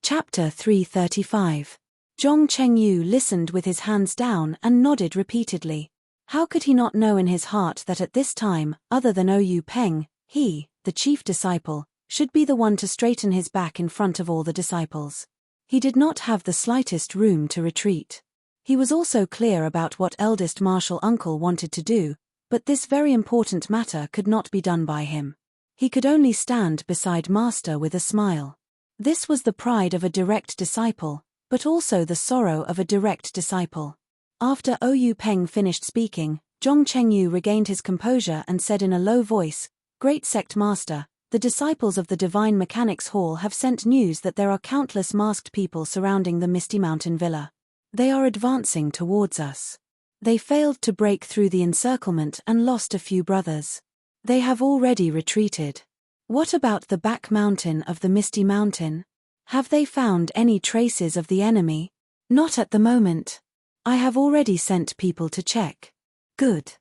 Chapter 335. Zhong Chengyu listened with his hands down and nodded repeatedly. How could he not know in his heart that at this time, other than Oyu Peng, he, the chief disciple, should be the one to straighten his back in front of all the disciples? He did not have the slightest room to retreat. He was also clear about what eldest martial uncle wanted to do, but this very important matter could not be done by him. He could only stand beside master with a smile. This was the pride of a direct disciple, but also the sorrow of a direct disciple. After Oyu Peng finished speaking, Zhong Chengyu regained his composure and said in a low voice, "Great sect master, the disciples of the Divine Mechanics Hall have sent news that there are countless masked people surrounding the Misty Mountain Villa. They are advancing towards us. They failed to break through the encirclement and lost a few brothers. They have already retreated. What about the back mountain of the Misty Mountain? Have they found any traces of the enemy? Not at the moment. I have already sent people to check." "Good.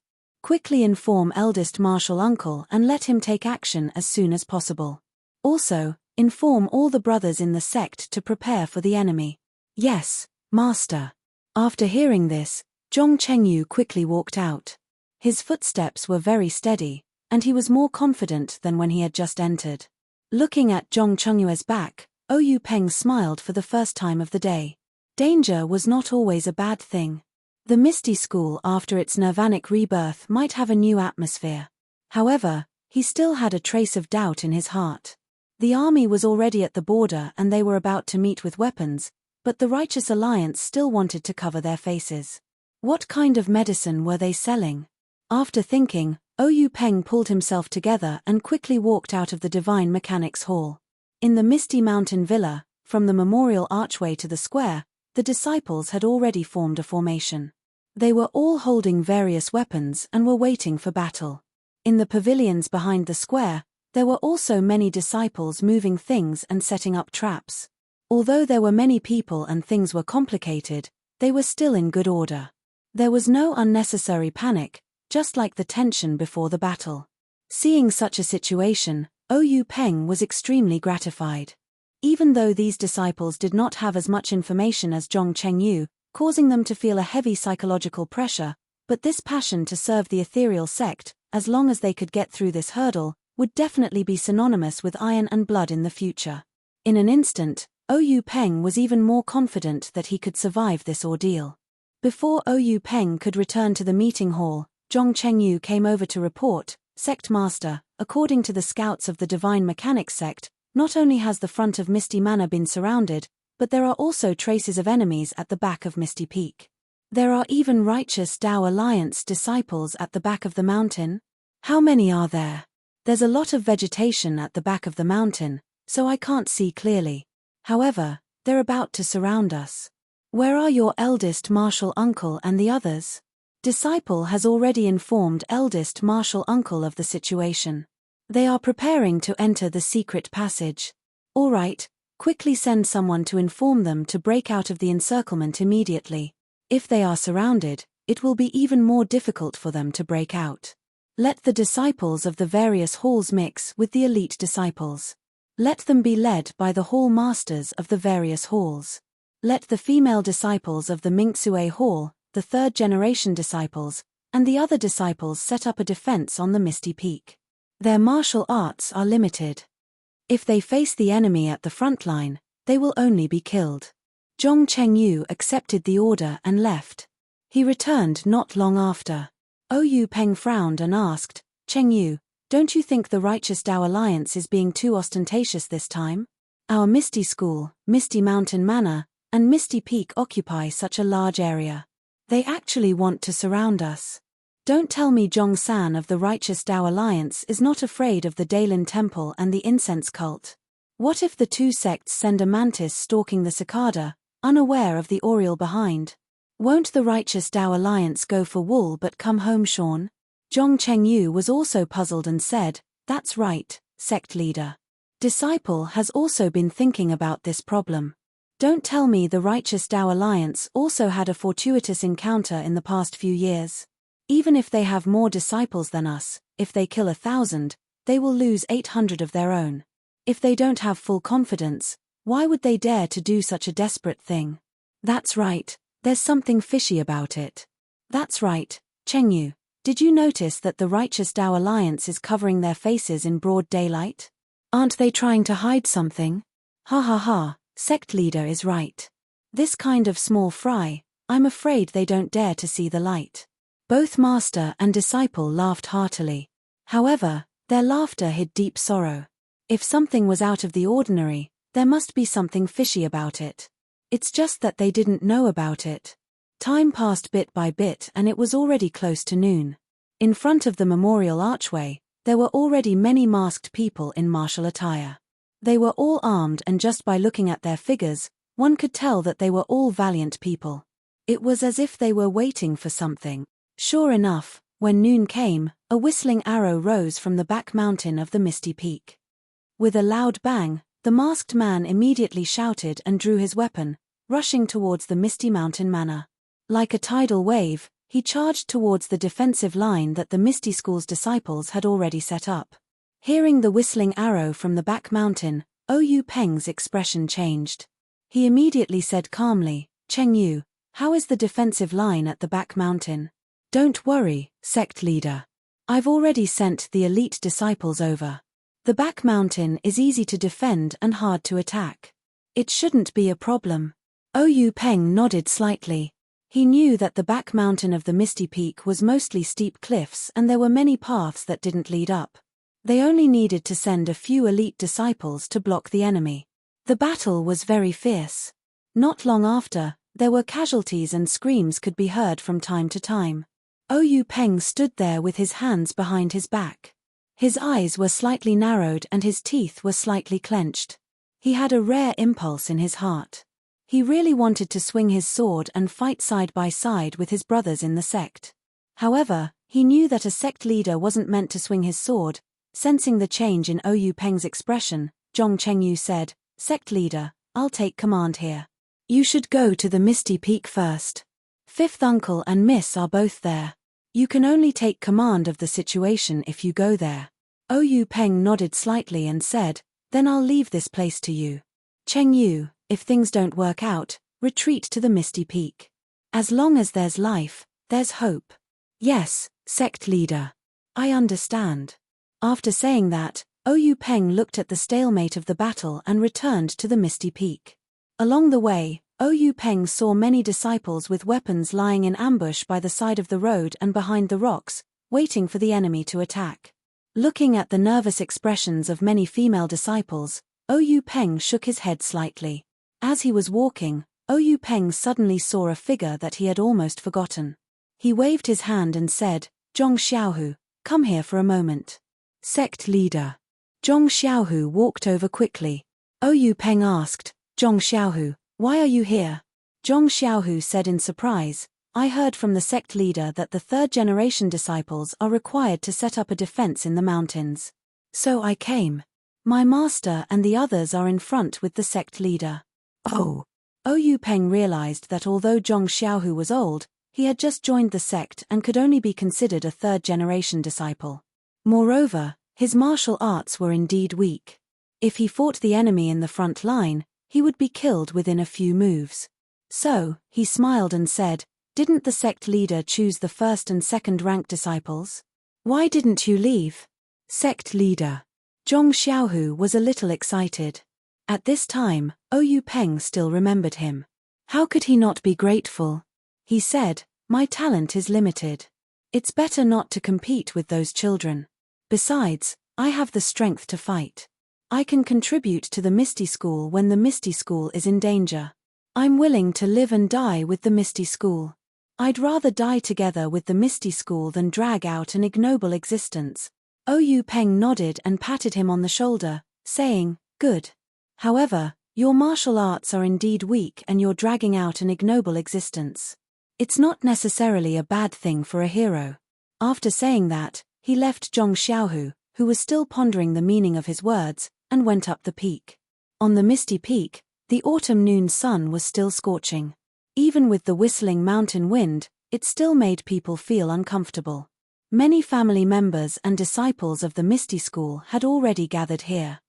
Quickly inform eldest martial uncle and let him take action as soon as possible. Also, inform all the brothers in the sect to prepare for the enemy." "Yes, master." After hearing this, Zhong Chengyu quickly walked out. His footsteps were very steady, and he was more confident than when he had just entered. Looking at Zhong Chengyu's back, Oyu Peng smiled for the first time of the day. Danger was not always a bad thing. The Misty School after its nirvanic rebirth might have a new atmosphere. However, he still had a trace of doubt in his heart. The army was already at the border and they were about to meet with weapons, but the Righteous Alliance still wanted to cover their faces. What kind of medicine were they selling? After thinking, Oyu Peng pulled himself together and quickly walked out of the Divine Mechanics Hall. In the Misty Mountain Villa, from the memorial archway to the square, the disciples had already formed a formation. They were all holding various weapons and were waiting for battle. In the pavilions behind the square, there were also many disciples moving things and setting up traps. Although there were many people and things were complicated, they were still in good order. There was no unnecessary panic, just like the tension before the battle. Seeing such a situation, Oyu Peng was extremely gratified. Even though these disciples did not have as much information as Zhong Chengyu, causing them to feel a heavy psychological pressure, but this passion to serve the ethereal sect, as long as they could get through this hurdle, would definitely be synonymous with iron and blood in the future. In an instant, Oyu Peng was even more confident that he could survive this ordeal. Before Oyu Peng could return to the meeting hall, Zhong Chengyu came over to report, "Sect Master, according to the scouts of the Divine Mechanics sect, not only has the front of Misty Manor been surrounded, but there are also traces of enemies at the back of Misty Peak. There are even Righteous Tao Alliance disciples at the back of the mountain." "How many are there?" "There's a lot of vegetation at the back of the mountain, so I can't see clearly. However, they're about to surround us." "Where are your eldest martial uncle and the others?" Disciple has already informed eldest martial uncle of the situation. "They are preparing to enter the secret passage." "All right, quickly send someone to inform them to break out of the encirclement immediately. If they are surrounded, it will be even more difficult for them to break out. Let the disciples of the various halls mix with the elite disciples. Let them be led by the hall masters of the various halls. Let the female disciples of the Minxue Hall, the third-generation disciples, and the other disciples set up a defense on the Misty Peak. Their martial arts are limited. If they face the enemy at the front line, they will only be killed." Zhong Chengyu accepted the order and left. He returned not long after. Oyu Peng frowned and asked, "Chengyu, don't you think the Righteous Tao Alliance is being too ostentatious this time? Our Misty School, Misty Mountain Manor, and Misty Peak occupy such a large area. They actually want to surround us. Don't tell me Zhong-san of the Righteous Tao Alliance is not afraid of the Dailin Temple and the incense cult. What if the two sects send a mantis stalking the cicada, unaware of the oriole behind? Won't the Righteous Tao Alliance go for wool but come home shorn?" Zhong Chengyu was also puzzled and said, "That's right, sect leader. Disciple has also been thinking about this problem. Don't tell me the Righteous Tao Alliance also had a fortuitous encounter in the past few years. Even if they have more disciples than us, if they kill 1,000, they will lose 800 of their own. If they don't have full confidence, Why would they dare to do such a desperate thing? That's right, there's something fishy about it. That's right, Chengyu. Did you notice that the Righteous Tao Alliance is covering their faces in broad daylight? Aren't they trying to hide something? Ha ha ha, sect leader is right. This kind of small fry, I'm afraid they don't dare to see the light. Both master and disciple laughed heartily. However, their laughter hid deep sorrow. If something was out of the ordinary, there must be something fishy about it. It's just that they didn't know about it. Time passed bit by bit and it was already close to noon. In front of the memorial archway, there were already many masked people in martial attire. They were all armed and just by looking at their figures, one could tell that they were all valiant people. It was as if they were waiting for something. Sure enough, when noon came, a whistling arrow rose from the back mountain of the misty peak. With a loud bang, the masked man immediately shouted and drew his weapon, rushing towards the misty mountain manor. Like a tidal wave, he charged towards the defensive line that the Misty School's disciples had already set up. Hearing the whistling arrow from the back mountain, Oyu Peng's expression changed. He immediately said calmly, Chengyu, how is the defensive line at the back mountain? Don't worry, sect leader. I've already sent the elite disciples over. The back mountain is easy to defend and hard to attack. It shouldn't be a problem. Oyu Peng nodded slightly. He knew that the back mountain of the Misty Peak was mostly steep cliffs and there were many paths that didn't lead up. They only needed to send a few elite disciples to block the enemy. The battle was very fierce. Not long after, there were casualties and screams could be heard from time to time. Oyu Peng stood there with his hands behind his back. His eyes were slightly narrowed and his teeth were slightly clenched. He had a rare impulse in his heart. He really wanted to swing his sword and fight side by side with his brothers in the sect. However, he knew that a sect leader wasn't meant to swing his sword. Sensing the change in Oyu Peng's expression, Zhong Chengyu said, Sect leader, I'll take command here. You should go to the Misty Peak first. Fifth uncle and miss are both there. You can only take command of the situation if you go there. Oyu Peng nodded slightly and said, then I'll leave this place to you. Chengyu, if things don't work out, retreat to the Misty Peak. As long as there's life, there's hope. Yes, sect leader. I understand. After saying that, Oyu Peng looked at the stalemate of the battle and returned to the Misty Peak. Along the way, Oyu Peng saw many disciples with weapons lying in ambush by the side of the road and behind the rocks, waiting for the enemy to attack. Looking at the nervous expressions of many female disciples, Oyu Peng shook his head slightly. As he was walking, Oyu Peng suddenly saw a figure that he had almost forgotten. He waved his hand and said, Zhong Xiaohu, come here for a moment. Sect leader. Zhong Xiaohu walked over quickly. Oyu Peng asked, Zhong Xiaohu, why are you here? Zhong Xiaohu said in surprise, I heard from the sect leader that the third-generation disciples are required to set up a defense in the mountains. So I came. My master and the others are in front with the sect leader. Oh. Oyu Peng realized that although Zhong Xiaohu was old, he had just joined the sect and could only be considered a third-generation disciple. Moreover, his martial arts were indeed weak. If he fought the enemy in the front line, he would be killed within a few moves. So, he smiled and said, didn't the sect leader choose the first and second rank disciples? Why didn't you leave? Sect leader. Zhong Xiaohu was a little excited. At this time, Oyu Peng still remembered him. How could he not be grateful? He said, my talent is limited. It's better not to compete with those children. Besides, I have the strength to fight. I can contribute to the Misty School when the Misty School is in danger. I'm willing to live and die with the Misty School. I'd rather die together with the Misty School than drag out an ignoble existence. Oyu Peng nodded and patted him on the shoulder, saying, good. However, your martial arts are indeed weak and you're dragging out an ignoble existence. It's not necessarily a bad thing for a hero. After saying that, he left Zhong Xiaohu, who was still pondering the meaning of his words, and went up the peak. On the Misty Peak, the autumn noon sun was still scorching. Even with the whistling mountain wind, it still made people feel uncomfortable. Many family members and disciples of the Misty School had already gathered here.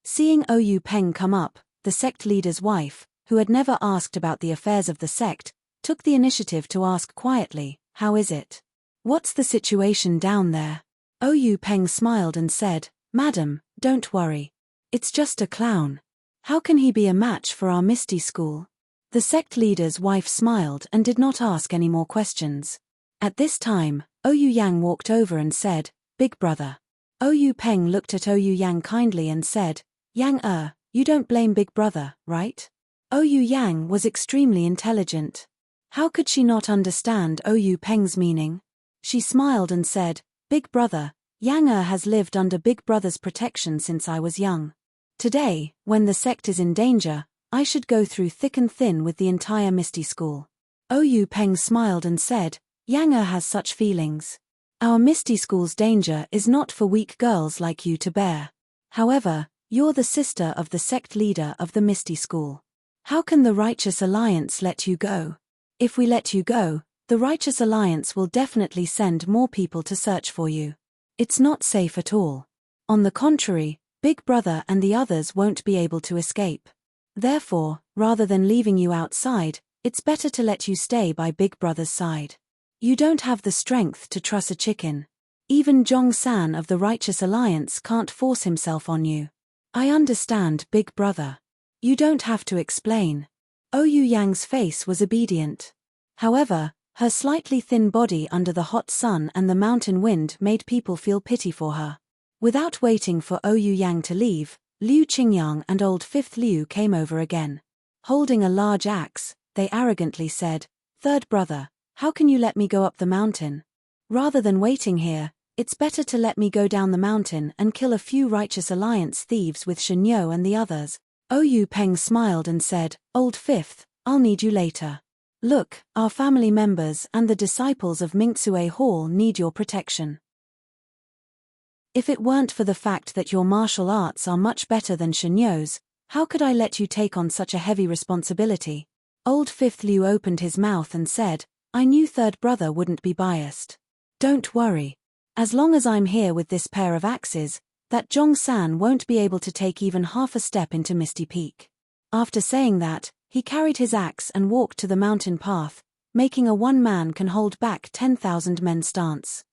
Seeing Ou Peng come up, the sect leader's wife, who had never asked about the affairs of the sect, took the initiative to ask quietly, "How is it? What's the situation down there?" Ou Peng smiled and said, "Madam, don't worry. It's just a clown. How can he be a match for our Misty School?" The sect leader's wife smiled and did not ask any more questions. At this time, Ou Yang walked over and said, "Big brother." Ou Peng looked at Ou Yang kindly and said, "Yang you don't blame Big brother, right?" Ou Yang was extremely intelligent. How could she not understand Ou Peng's meaning? She smiled and said, "Big brother, Yang has lived under Big brother's protection since I was young. Today, when the sect is in danger, I should go through thick and thin with the entire Misty School." Ou Peng smiled and said, "Yang has such feelings. Our Misty School's danger is not for weak girls like you to bear. However, you're the sister of the sect leader of the Misty School. How can the Righteous Alliance let you go? If we let you go, the Righteous Alliance will definitely send more people to search for you. It's not safe at all. On the contrary, Big brother and the others won't be able to escape. Therefore, rather than leaving you outside, it's better to let you stay by Big brother's side. You don't have the strength to truss a chicken. Even Zhong-san of the Righteous Alliance can't force himself on you. I understand, Big brother. You don't have to explain." Ou Yang's face was obedient. However, her slightly thin body under the hot sun and the mountain wind made people feel pity for her. Without waiting for Ou Yang to leave, Liu Qingyang and old Fifth Liu came over again. Holding a large axe, they arrogantly said, "Third brother, how can you let me go up the mountain? Rather than waiting here, it's better to let me go down the mountain and kill a few Righteous Alliance thieves with Shenyo and the others." Ou Peng smiled and said, "Old Fifth, I'll need you later. Look, our family members and the disciples of Mingxue Hall need your protection. If it weren't for the fact that your martial arts are much better than Shenyo's, how could I let you take on such a heavy responsibility?" Old Fifth Liu opened his mouth and said, "I knew third brother wouldn't be biased. Don't worry. As long as I'm here with this pair of axes, that Zhong-san won't be able to take even half a step into Misty Peak." After saying that, he carried his axe and walked to the mountain path, making a one-man can hold back 10,000 men stance.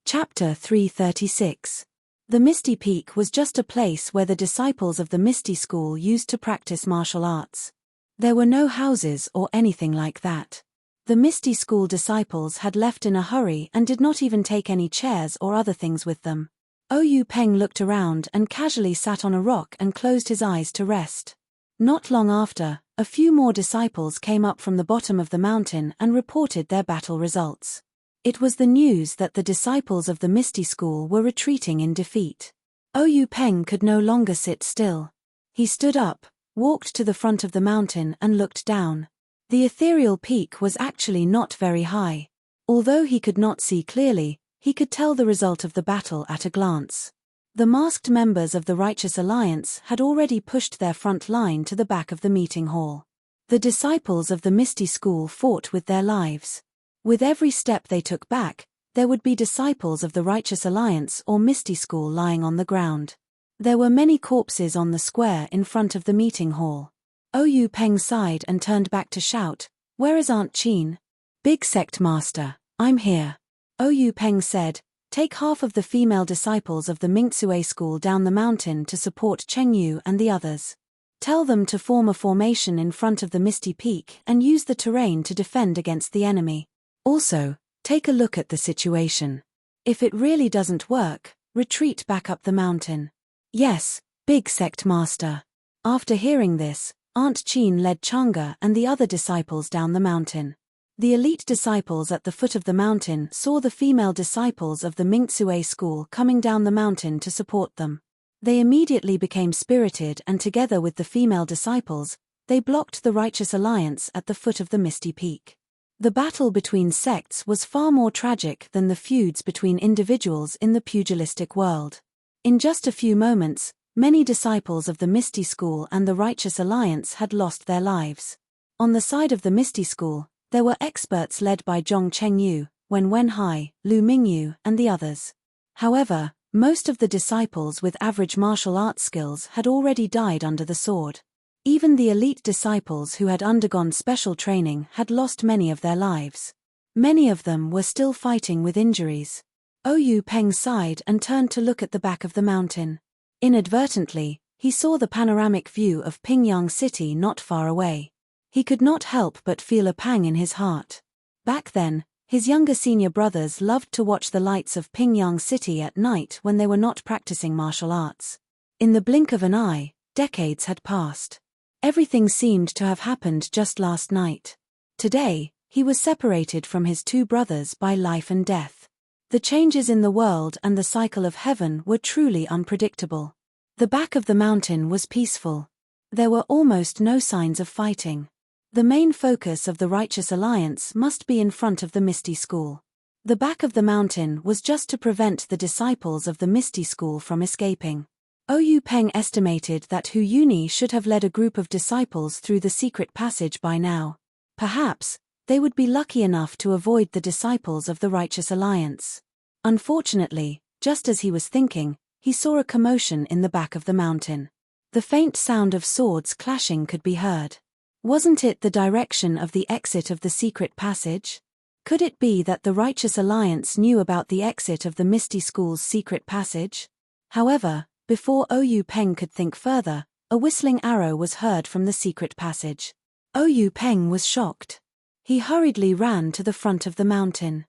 Chapter 336. The Misty Peak was just a place where the disciples of the Misty School used to practice martial arts. There were no houses or anything like that. The Misty School disciples had left in a hurry and did not even take any chairs or other things with them. Ou Peng looked around and casually sat on a rock and closed his eyes to rest. Not long after, a few more disciples came up from the bottom of the mountain and reported their battle results. It was the news that the disciples of the Misty School were retreating in defeat. Ou Peng could no longer sit still. He stood up, walked to the front of the mountain and looked down. The ethereal peak was actually not very high. Although he could not see clearly, he could tell the result of the battle at a glance. The masked members of the Righteous Alliance had already pushed their front line to the back of the meeting hall. The disciples of the Misty School fought with their lives. With every step they took back, there would be disciples of the Righteous Alliance or Misty School lying on the ground. There were many corpses on the square in front of the meeting hall. Ou Peng sighed and turned back to shout, "Where is Aunt Qin?" "Big Sect Master, I'm here." Ou Peng said, "Take half of the female disciples of the Mingxue School down the mountain to support Cheng Yu and the others. Tell them to form a formation in front of the Misty Peak and use the terrain to defend against the enemy. Also, take a look at the situation. If it really doesn't work, retreat back up the mountain." "Yes, Big Sect Master." After hearing this, Aunt Qin led Chang'e and the other disciples down the mountain. The elite disciples at the foot of the mountain saw the female disciples of the Mingxue School coming down the mountain to support them. They immediately became spirited and together with the female disciples, they blocked the Righteous Alliance at the foot of the Misty Peak. The battle between sects was far more tragic than the feuds between individuals in the pugilistic world. In just a few moments, many disciples of the Misty School and the Righteous Alliance had lost their lives. On the side of the Misty School, there were experts led by Zhong Chengyu, Wen Wenhai, Lu Mingyu, and the others. However, most of the disciples with average martial arts skills had already died under the sword. Even the elite disciples who had undergone special training had lost many of their lives. Many of them were still fighting with injuries. Oyu Peng sighed and turned to look at the back of the mountain. Inadvertently, he saw the panoramic view of Pingyang City not far away. He could not help but feel a pang in his heart. Back then, his younger senior brothers loved to watch the lights of Pingyang City at night when they were not practicing martial arts. In the blink of an eye, decades had passed. Everything seemed to have happened just last night. Today, he was separated from his two brothers by life and death. The changes in the world and the cycle of heaven were truly unpredictable. The back of the mountain was peaceful. There were almost no signs of fighting. The main focus of the Righteous Alliance must be in front of the Misty School. The back of the mountain was just to prevent the disciples of the Misty School from escaping. Oyu Peng estimated that Hu Yuni should have led a group of disciples through the secret passage by now. Perhaps, they would be lucky enough to avoid the disciples of the Righteous Alliance. Unfortunately, just as he was thinking, he saw a commotion in the back of the mountain. The faint sound of swords clashing could be heard. Wasn't it the direction of the exit of the secret passage? Could it be that the Righteous Alliance knew about the exit of the Misty School's secret passage? However, before Oyu Peng could think further, a whistling arrow was heard from the secret passage. Oyu Peng was shocked. He hurriedly ran to the front of the mountain.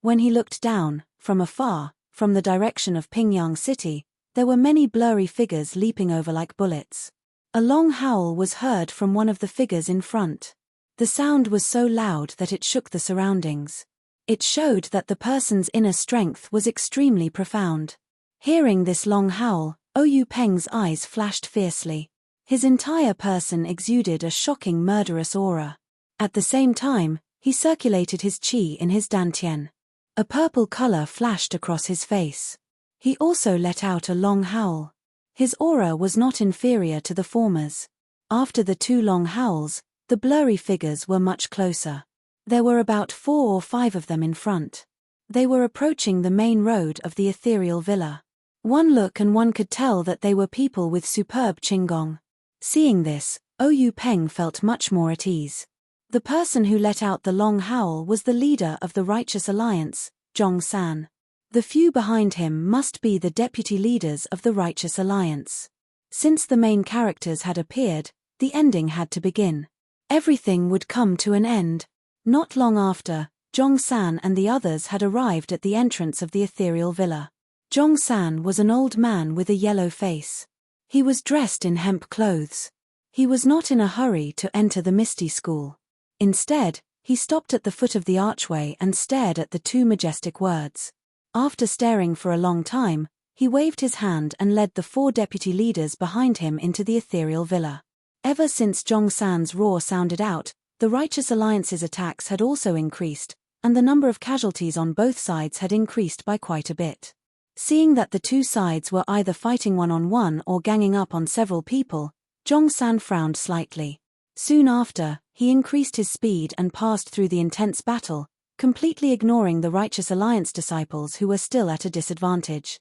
When he looked down, from afar, from the direction of Pingyang City, there were many blurry figures leaping over like bullets. A long howl was heard from one of the figures in front. The sound was so loud that it shook the surroundings. It showed that the person's inner strength was extremely profound. Hearing this long howl, Oyu Peng's eyes flashed fiercely. His entire person exuded a shocking murderous aura. At the same time, he circulated his qi in his dantian. A purple color flashed across his face. He also let out a long howl. His aura was not inferior to the former's. After the two long howls, the blurry figures were much closer. There were about 4 or 5 of them in front. They were approaching the main road of the ethereal villa. One look and one could tell that they were people with superb qinggong. Seeing this, Oyu Peng felt much more at ease. The person who let out the long howl was the leader of the Righteous Alliance, Zhong San. The few behind him must be the deputy leaders of the Righteous Alliance. Since the main characters had appeared, the ending had to begin. Everything would come to an end. Not long after, Zhong San and the others had arrived at the entrance of the ethereal villa. Zhong San was an old man with a yellow face. He was dressed in hemp clothes. He was not in a hurry to enter the Misty School. Instead, he stopped at the foot of the archway and stared at the two majestic words. After staring for a long time, he waved his hand and led the 4 deputy leaders behind him into the ethereal villa. Ever since Zhong San's roar sounded out, the Righteous Alliance's attacks had also increased, and the number of casualties on both sides had increased by quite a bit. Seeing that the two sides were either fighting one-on-one or ganging up on several people, Zhong San frowned slightly. Soon after, he increased his speed and passed through the intense battle, completely ignoring the Righteous Alliance disciples who were still at a disadvantage.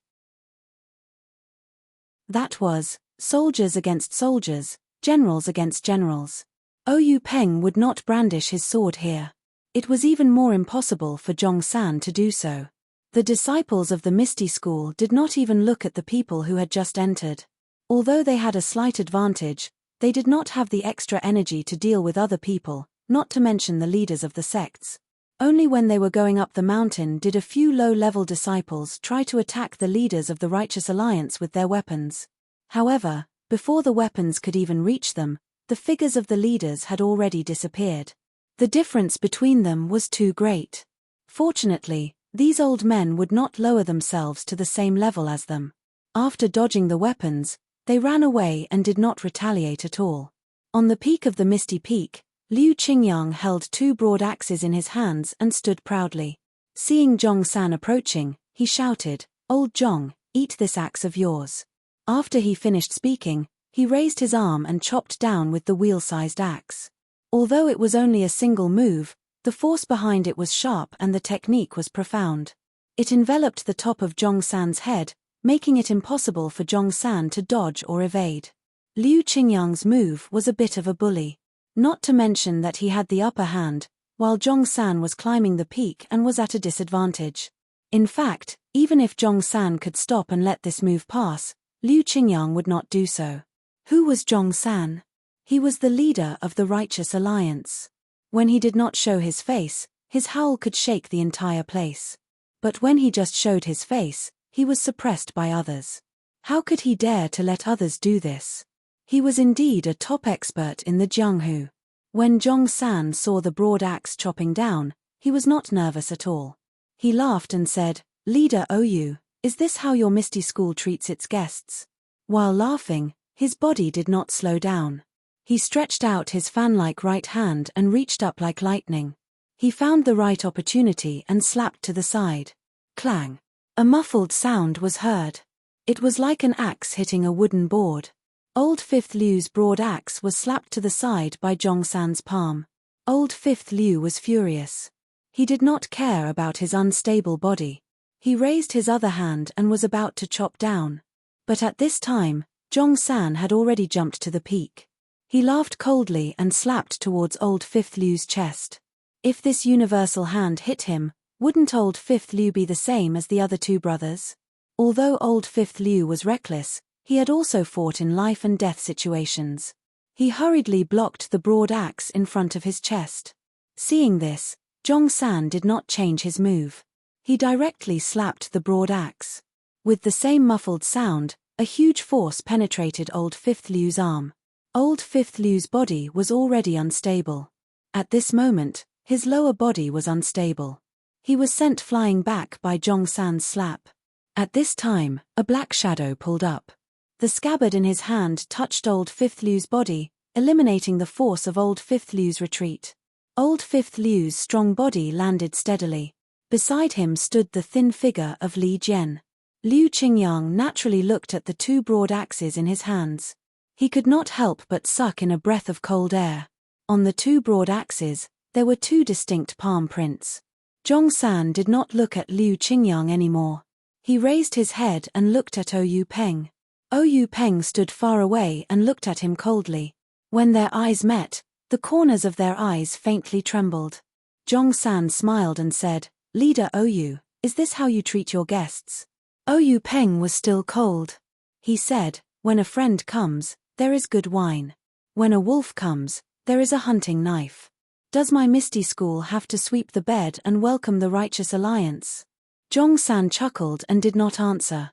That was soldiers against soldiers, generals against generals. Oyu Peng would not brandish his sword here. It was even more impossible for Zhong San to do so. The disciples of the Misty School did not even look at the people who had just entered. Although they had a slight advantage, they did not have the extra energy to deal with other people, not to mention the leaders of the sects. Only when they were going up the mountain did a few low-level disciples try to attack the leaders of the Righteous Alliance with their weapons. However, before the weapons could even reach them, the figures of the leaders had already disappeared. The difference between them was too great. Fortunately, these old men would not lower themselves to the same level as them. After dodging the weapons, they ran away and did not retaliate at all. On the peak of the Misty Peak, Liu Qingyang held 2 broad axes in his hands and stood proudly. Seeing Zhong San approaching, he shouted, "Old Zhong, eat this axe of yours." After he finished speaking, he raised his arm and chopped down with the wheel-sized axe. Although it was only a single move, the force behind it was sharp and the technique was profound. It enveloped the top of Zhongsan's head, making it impossible for Zhongsan to dodge or evade. Liu Qingyang's move was a bit of a bully. Not to mention that he had the upper hand, while Zhongsan was climbing the peak and was at a disadvantage. In fact, even if Zhongsan could stop and let this move pass, Liu Qingyang would not do so. Who was Zhongsan? He was the leader of the Righteous Alliance. When he did not show his face, his howl could shake the entire place. But when he just showed his face, he was suppressed by others. How could he dare to let others do this? He was indeed a top expert in the Jianghu. When Zhongsan saw the broad axe chopping down, he was not nervous at all. He laughed and said, "Leader Ou, is this how your Misty School treats its guests?" While laughing, his body did not slow down. He stretched out his fan-like right hand and reached up like lightning. He found the right opportunity and slapped to the side. Clang! A muffled sound was heard. It was like an axe hitting a wooden board. Old Fifth Liu's broad axe was slapped to the side by Zhongsan's palm. Old Fifth Liu was furious. He did not care about his unstable body. He raised his other hand and was about to chop down. But at this time, Zhongsan had already jumped to the peak. He laughed coldly and slapped towards Old Fifth Liu's chest. If this universal hand hit him, wouldn't Old Fifth Liu be the same as the other two brothers? Although Old Fifth Liu was reckless, he had also fought in life-and-death situations. He hurriedly blocked the broad axe in front of his chest. Seeing this, Zhongsan did not change his move. He directly slapped the broad axe. With the same muffled sound, a huge force penetrated Old Fifth Liu's arm. Old Fifth Liu's body was already unstable. At this moment, his lower body was unstable. He was sent flying back by Zhongsan's slap. At this time, a black shadow pulled up. The scabbard in his hand touched Old Fifth Liu's body, eliminating the force of Old Fifth Liu's retreat. Old Fifth Liu's strong body landed steadily. Beside him stood the thin figure of Li Jian. Liu Qingyang naturally looked at the two broad axes in his hands. He could not help but suck in a breath of cold air. On the two broad axes, there were two distinct palm prints. Zhongsan did not look at Liu Qingyang anymore. He raised his head and looked at Ou Peng. Ou Peng stood far away and looked at him coldly. When their eyes met, the corners of their eyes faintly trembled. Zhongsan smiled and said, "Leader Ou, is this how you treat your guests?" Ou Peng was still cold. He said, "When a friend comes, there is good wine. When a wolf comes, there is a hunting knife. Does my Misty School have to sweep the bed and welcome the Righteous Alliance?" Zhongsan chuckled and did not answer.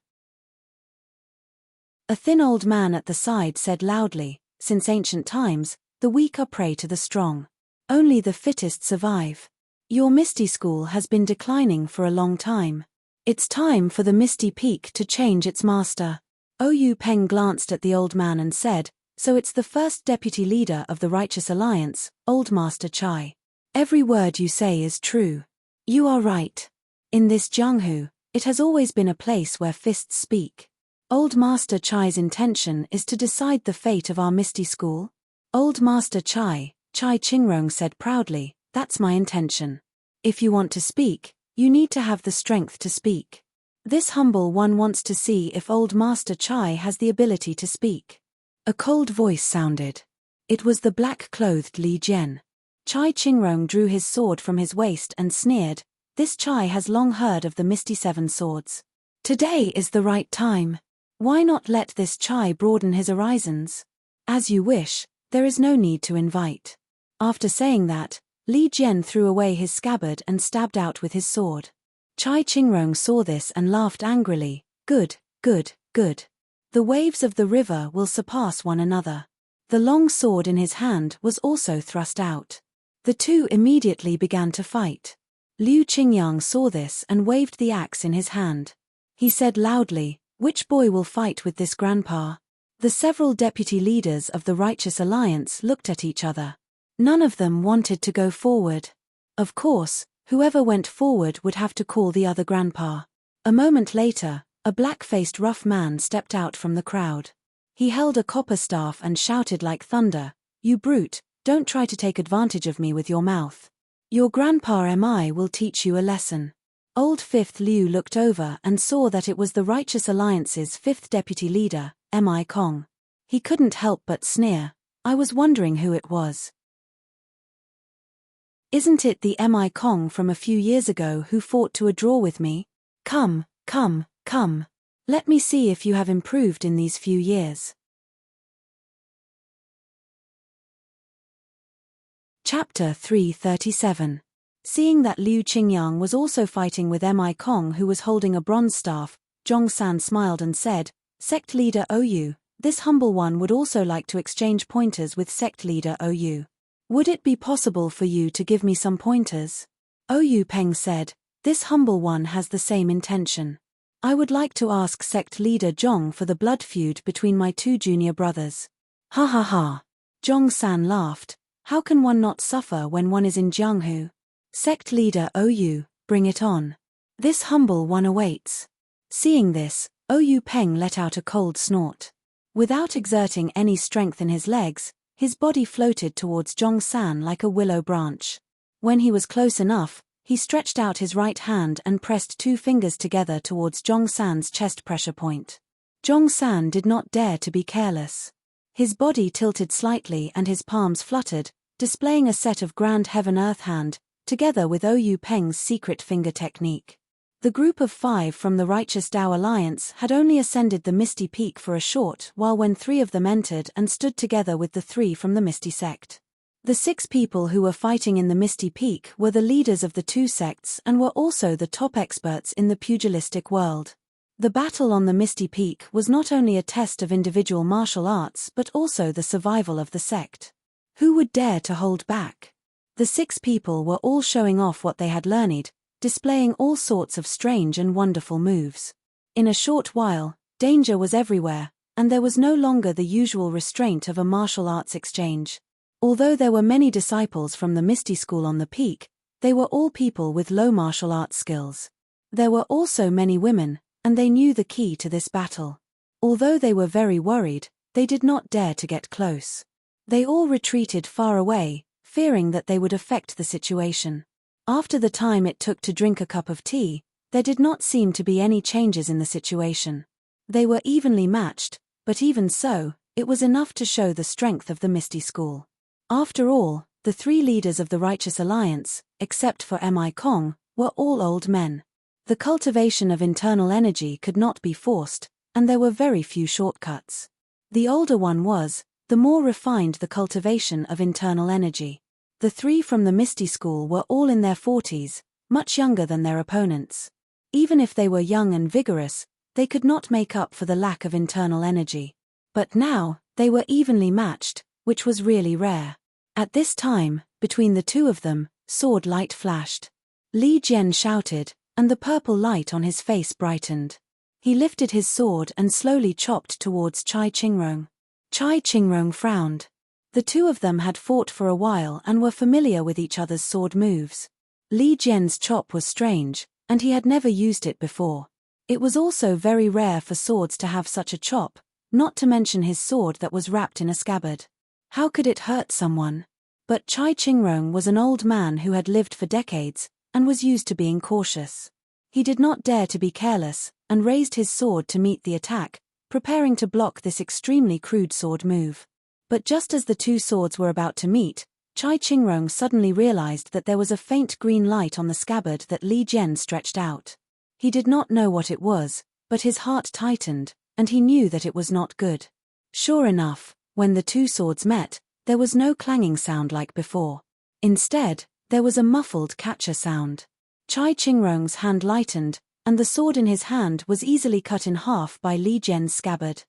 A thin old man at the side said loudly, "Since ancient times, the weak are prey to the strong. Only the fittest survive. Your Misty School has been declining for a long time. It's time for the Misty Peak to change its master." Ou Peng glanced at the old man and said, "So it's the first deputy leader of the Righteous Alliance, Old Master Chai. Every word you say is true. You are right. In this Jianghu, it has always been a place where fists speak. Old Master Chai's intention is to decide the fate of our Misty School." Old Master Chai, Chai Qingrong said proudly, "That's my intention. If you want to speak, you need to have the strength to speak." This humble one wants to see if Old Master Chai has the ability to speak. A cold voice sounded. It was the black-clothed Li Jian. Chai Qingrong drew his sword from his waist and sneered, "This Chai has long heard of the Misty Seven Swords. Today is the right time. Why not let this Chai broaden his horizons? As you wish, there is no need to invite." After saying that, Li Jian threw away his scabbard and stabbed out with his sword. Chai Qingrong saw this and laughed angrily, "Good, good, good. The waves of the river will surpass one another." The long sword in his hand was also thrust out. The two immediately began to fight. Liu Qingyang saw this and waved the axe in his hand. He said loudly, "Which boy will fight with this grandpa?" The several deputy leaders of the Righteous Alliance looked at each other. None of them wanted to go forward. Of course, whoever went forward would have to call the other grandpa. A moment later, a black-faced rough man stepped out from the crowd. He held a copper staff and shouted like thunder, "You brute, don't try to take advantage of me with your mouth. Your grandpa Mi will teach you a lesson." Old Fifth Liu looked over and saw that it was the Righteous Alliance's fifth deputy leader, Mi Kong. He couldn't help but sneer. I was wondering who it was. Isn't it the Mi Kong from a few years ago who fought to a draw with me? Come, come, come. Let me see if you have improved in these few years. Chapter 337. Seeing that Liu Qingyang was also fighting with Mi Kong, who was holding a bronze staff, Zhongshan smiled and said, Sect Leader Ou, this humble one would also like to exchange pointers with Sect Leader Ou. Would it be possible for you to give me some pointers? Ou Peng said, this humble one has the same intention. I would like to ask Sect Leader Zhong for the blood feud between my two junior brothers. Ha ha ha. Zhongshan laughed. How can one not suffer when one is in Jianghu? Sect Leader Ou, bring it on. This humble one awaits. Seeing this, Ou Peng let out a cold snort. Without exerting any strength in his legs, his body floated towards Zhongshan like a willow branch. When he was close enough, he stretched out his right hand and pressed two fingers together towards Zhongshan's chest pressure point. Zhongshan did not dare to be careless. His body tilted slightly and his palms fluttered, displaying a set of grand heaven-earth hand, together with Ou Peng's secret finger technique. The group of 5 from the Righteous Tao Alliance had only ascended the Misty Peak for a short while when 3 of them entered and stood together with the 3 from the Misty Sect. The 6 people who were fighting in the Misty Peak were the leaders of the 2 sects and were also the top experts in the pugilistic world. The battle on the Misty Peak was not only a test of individual martial arts but also the survival of the sect. Who would dare to hold back? The 6 people were all showing off what they had learned, displaying all sorts of strange and wonderful moves. In a short while, danger was everywhere, and there was no longer the usual restraint of a martial arts exchange. Although there were many disciples from the Misty School on the peak, they were all people with low martial arts skills. There were also many women, and they knew the key to this battle. Although they were very worried, they did not dare to get close. They all retreated far away, fearing that they would affect the situation. After the time it took to drink a cup of tea, there did not seem to be any changes in the situation. They were evenly matched, but even so, it was enough to show the strength of the Misty School. After all, the 3 leaders of the Righteous Alliance, except for Mi Kong, were all old men. The cultivation of internal energy could not be forced, and there were very few shortcuts. The older one was, the more refined the cultivation of internal energy. The 3 from the Misty School were all in their 40s, much younger than their opponents. Even if they were young and vigorous, they could not make up for the lack of internal energy. But now, they were evenly matched, which was really rare. At this time, between the 2 of them, sword light flashed. Li Jian shouted, and the purple light on his face brightened. He lifted his sword and slowly chopped towards Chai Qingrong. Chai Qingrong frowned. The 2 of them had fought for a while and were familiar with each other's sword moves. Li Jian's chop was strange, and he had never used it before. It was also very rare for swords to have such a chop, not to mention his sword that was wrapped in a scabbard. How could it hurt someone? But Chai Qingrong was an old man who had lived for decades, and was used to being cautious. He did not dare to be careless, and raised his sword to meet the attack, preparing to block this extremely crude sword move. But just as the 2 swords were about to meet, Chai Qingrong suddenly realized that there was a faint green light on the scabbard that Li Jian stretched out. He did not know what it was, but his heart tightened, and he knew that it was not good. Sure enough, when the 2 swords met, there was no clanging sound like before. Instead, there was a muffled catcher sound. Chai Qingrong's hand lightened, and the sword in his hand was easily cut in half by Li Jian's scabbard.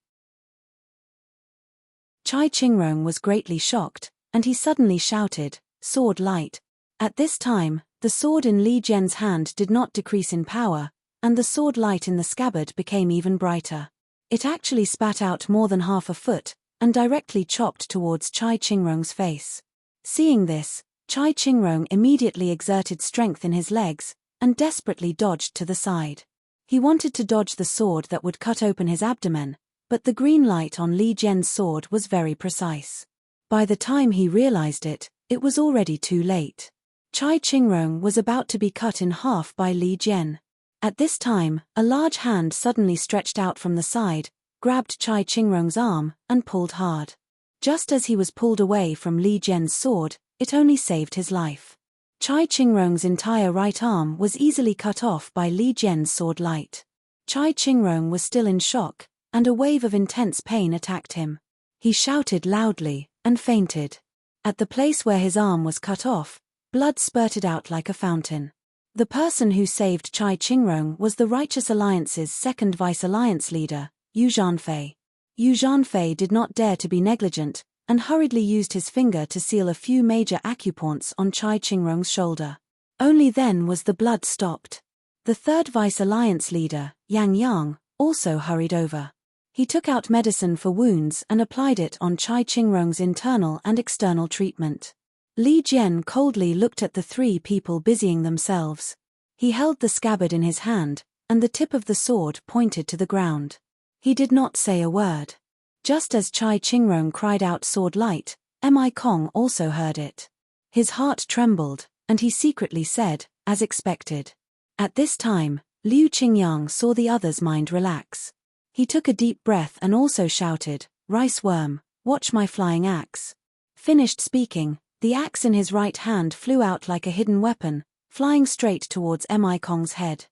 Chai Qingrong was greatly shocked, and he suddenly shouted, "Sword light." At this time, the sword in Li Jian's hand did not decrease in power, and the sword light in the scabbard became even brighter. It actually spat out more than half a foot, and directly chopped towards Chai Qingrong's face. Seeing this, Chai Qingrong immediately exerted strength in his legs, and desperately dodged to the side. He wanted to dodge the sword that would cut open his abdomen, but the green light on Li Jian's sword was very precise. By the time he realized it, it was already too late. Chai Qingrong was about to be cut in half by Li Jian. At this time, a large hand suddenly stretched out from the side, grabbed Chai Qingrong's arm, and pulled hard. Just as he was pulled away from Li Jian's sword, it only saved his life. Chai Qingrong's entire right arm was easily cut off by Li Jian's sword light. Chai Qingrong was still in shock, and a wave of intense pain attacked him. He shouted loudly, and fainted. At the place where his arm was cut off, blood spurted out like a fountain. The person who saved Chai Qingrong was the Righteous Alliance's second vice-alliance leader, Yu Zhanfei. Yu Zhanfei did not dare to be negligent, and hurriedly used his finger to seal a few major acupoints on Chai Qingrong's shoulder. Only then was the blood stopped. The third vice-alliance leader, Yang Yang, also hurried over. He took out medicine for wounds and applied it on Chai Qingrong's internal and external treatment. Li Jian coldly looked at the three people busying themselves. He held the scabbard in his hand, and the tip of the sword pointed to the ground. He did not say a word. Just as Chai Qingrong cried out sword light, Mi Kong also heard it. His heart trembled, and he secretly said, as expected. At this time, Liu Qingyang saw the other's mind relax. He took a deep breath and also shouted, "Rice worm, watch my flying axe." Finished speaking, the axe in his right hand flew out like a hidden weapon, flying straight towards Mi Kong's head.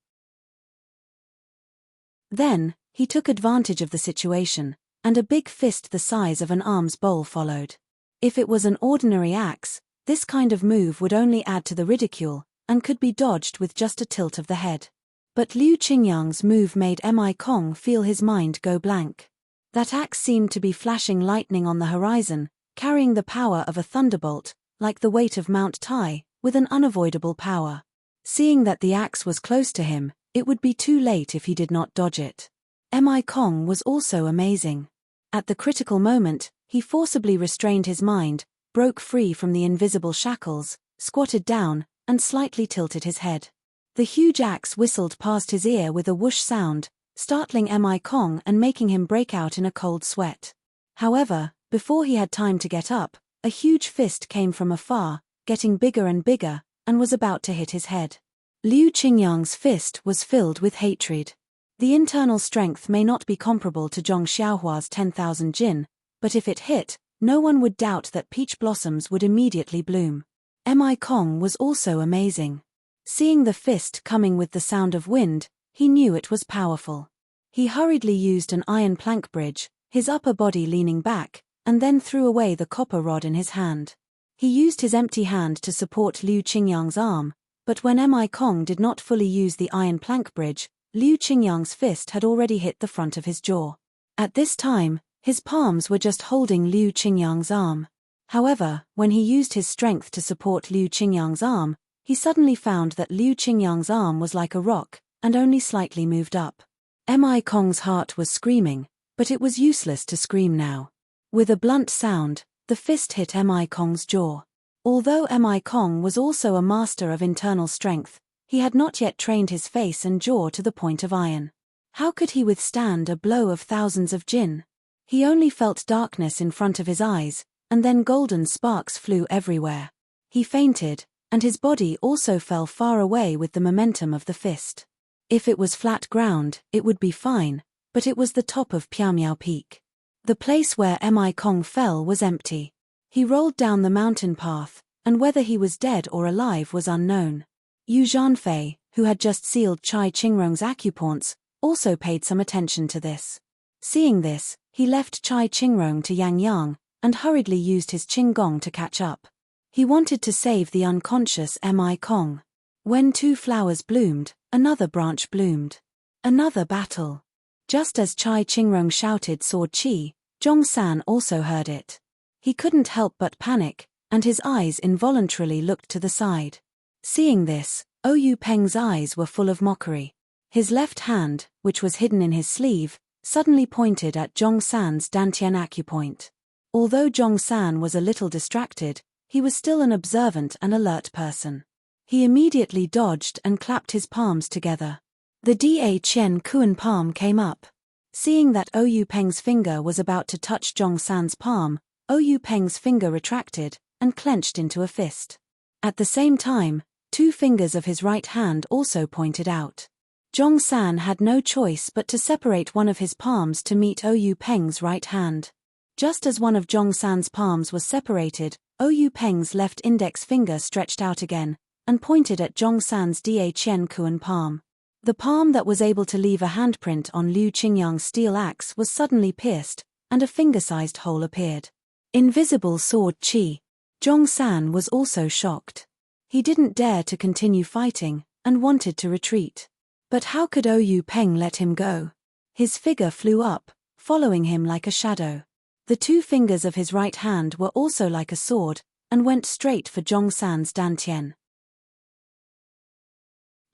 Then, he took advantage of the situation, and a big fist the size of an alms bowl followed. If it was an ordinary axe, this kind of move would only add to the ridicule, and could be dodged with just a tilt of the head. But Liu Qingyang's move made Mi Kong feel his mind go blank. That axe seemed to be flashing lightning on the horizon, carrying the power of a thunderbolt, like the weight of Mount Tai, with an unavoidable power. Seeing that the axe was close to him, it would be too late if he did not dodge it. Mi Kong was also amazing. At the critical moment, he forcibly restrained his mind, broke free from the invisible shackles, squatted down, and slightly tilted his head. The huge axe whistled past his ear with a whoosh sound, startling Mi Kong and making him break out in a cold sweat. However, before he had time to get up, a huge fist came from afar, getting bigger and bigger, and was about to hit his head. Liu Qingyang's fist was filled with hatred. The internal strength may not be comparable to Zhong Xiaohua's 10,000 jin, but if it hit, no one would doubt that peach blossoms would immediately bloom. Mi Kong was also amazing. Seeing the fist coming with the sound of wind, he knew it was powerful. He hurriedly used an iron plank bridge, his upper body leaning back, and then threw away the copper rod in his hand. He used his empty hand to support Liu Qingyang's arm, but when Mi Kong did not fully use the iron plank bridge, Liu Qingyang's fist had already hit the front of his jaw. At this time, his palms were just holding Liu Qingyang's arm. However, when he used his strength to support Liu Qingyang's arm, he suddenly found that Liu Qingyang's arm was like a rock, and only slightly moved up. Mi Kong's heart was screaming, but it was useless to scream now. With a blunt sound, the fist hit Mi Kong's jaw. Although Mi Kong was also a master of internal strength, he had not yet trained his face and jaw to the point of iron. How could he withstand a blow of thousands of jin? He only felt darkness in front of his eyes, and then golden sparks flew everywhere. He fainted, and his body also fell far away with the momentum of the fist. If it was flat ground, it would be fine, but it was the top of Piaomiao Peak. The place where Mi Kong fell was empty. He rolled down the mountain path, and whether he was dead or alive was unknown. Yu Zhanfei, who had just sealed Chai Qingrong's acupoints, also paid some attention to this. Seeing this, he left Chai Qingrong to Yang Yang, and hurriedly used his Qinggong to catch up. He wanted to save the unconscious Mi Kong. When two flowers bloomed, another branch bloomed. Another battle. Just as Chai Qingrong shouted sword chi, Zhong San also heard it. He couldn't help but panic, and his eyes involuntarily looked to the side. Seeing this, Oyu Peng's eyes were full of mockery. His left hand, which was hidden in his sleeve, suddenly pointed at Zhong San's Dantian acupoint. Although Zhong San was a little distracted, he was still an observant and alert person. He immediately dodged and clapped his palms together. The Da Qian Kuan palm came up. Seeing that Oyu Peng's finger was about to touch Zhong San's palm, Oyu Peng's finger retracted, and clenched into a fist. At the same time, 2 fingers of his right hand also pointed out. Zhong-san had no choice but to separate one of his palms to meet Oyu Peng's right hand. Just as one of Zhong-san's palms was separated, Oyu Peng's left index finger stretched out again, and pointed at Zhong-san's Da Qian Kuan palm. The palm that was able to leave a handprint on Liu Qingyang's steel axe was suddenly pierced, and a finger-sized hole appeared. Invisible sword Qi. Zhong-san was also shocked. He didn't dare to continue fighting, and wanted to retreat. But how could Oyu Peng let him go? His figure flew up, following him like a shadow. The 2 fingers of his right hand were also like a sword, and went straight for Zhong-san's dantian.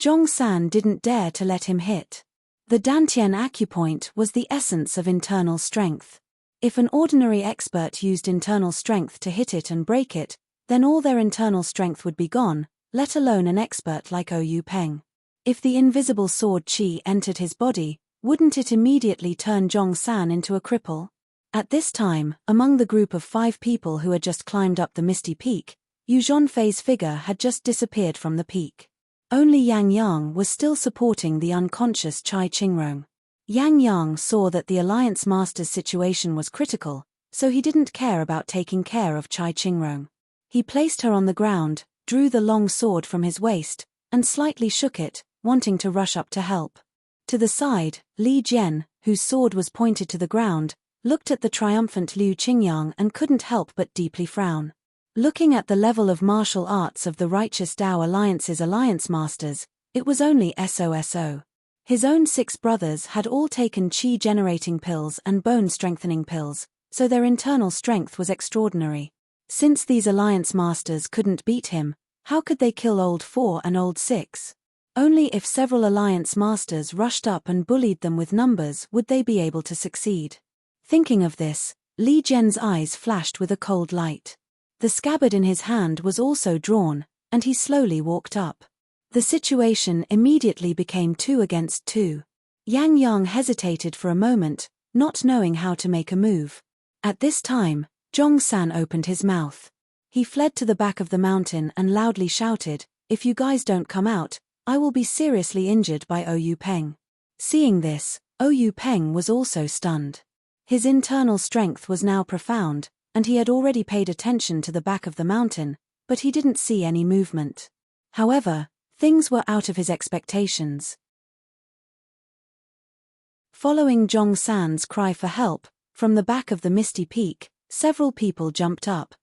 Zhong-san didn't dare to let him hit. The dantian acupoint was the essence of internal strength. If an ordinary expert used internal strength to hit it and break it, then all their internal strength would be gone, let alone an expert like Oyu Peng. If the invisible sword Qi entered his body, wouldn't it immediately turn Zhong-san into a cripple? At this time, among the group of 5 people who had just climbed up the misty peak, Yu Zhonfei's figure had just disappeared from the peak. Only Yang Yang was still supporting the unconscious Chai Qingrong. Yang Yang saw that the Alliance Master's situation was critical, so he didn't care about taking care of Chai Qingrong. He placed her on the ground, drew the long sword from his waist, and slightly shook it, wanting to rush up to help. To the side, Li Jian, whose sword was pointed to the ground, looked at the triumphant Liu Qingyang and couldn't help but deeply frown. Looking at the level of martial arts of the Righteous Tao Alliance's Alliance Masters, it was only SOSO. His own 6 brothers had all taken qi-generating pills and bone-strengthening pills, so their internal strength was extraordinary. Since these Alliance Masters couldn't beat him, how could they kill Old 4 and Old 6? Only if several Alliance Masters rushed up and bullied them with numbers would they be able to succeed. Thinking of this, Li Jian's eyes flashed with a cold light. The scabbard in his hand was also drawn, and he slowly walked up. The situation immediately became 2 against 2. Yang Yang hesitated for a moment, not knowing how to make a move. At this time, Zhong-san opened his mouth. He fled to the back of the mountain and loudly shouted, "If you guys don't come out, I will be seriously injured by Oyu Peng." Seeing this, Oyu Peng was also stunned. His internal strength was now profound, and he had already paid attention to the back of the mountain, but he didn't see any movement. However, things were out of his expectations. Following Zhong-san's cry for help, from the back of the misty peak, several people jumped up.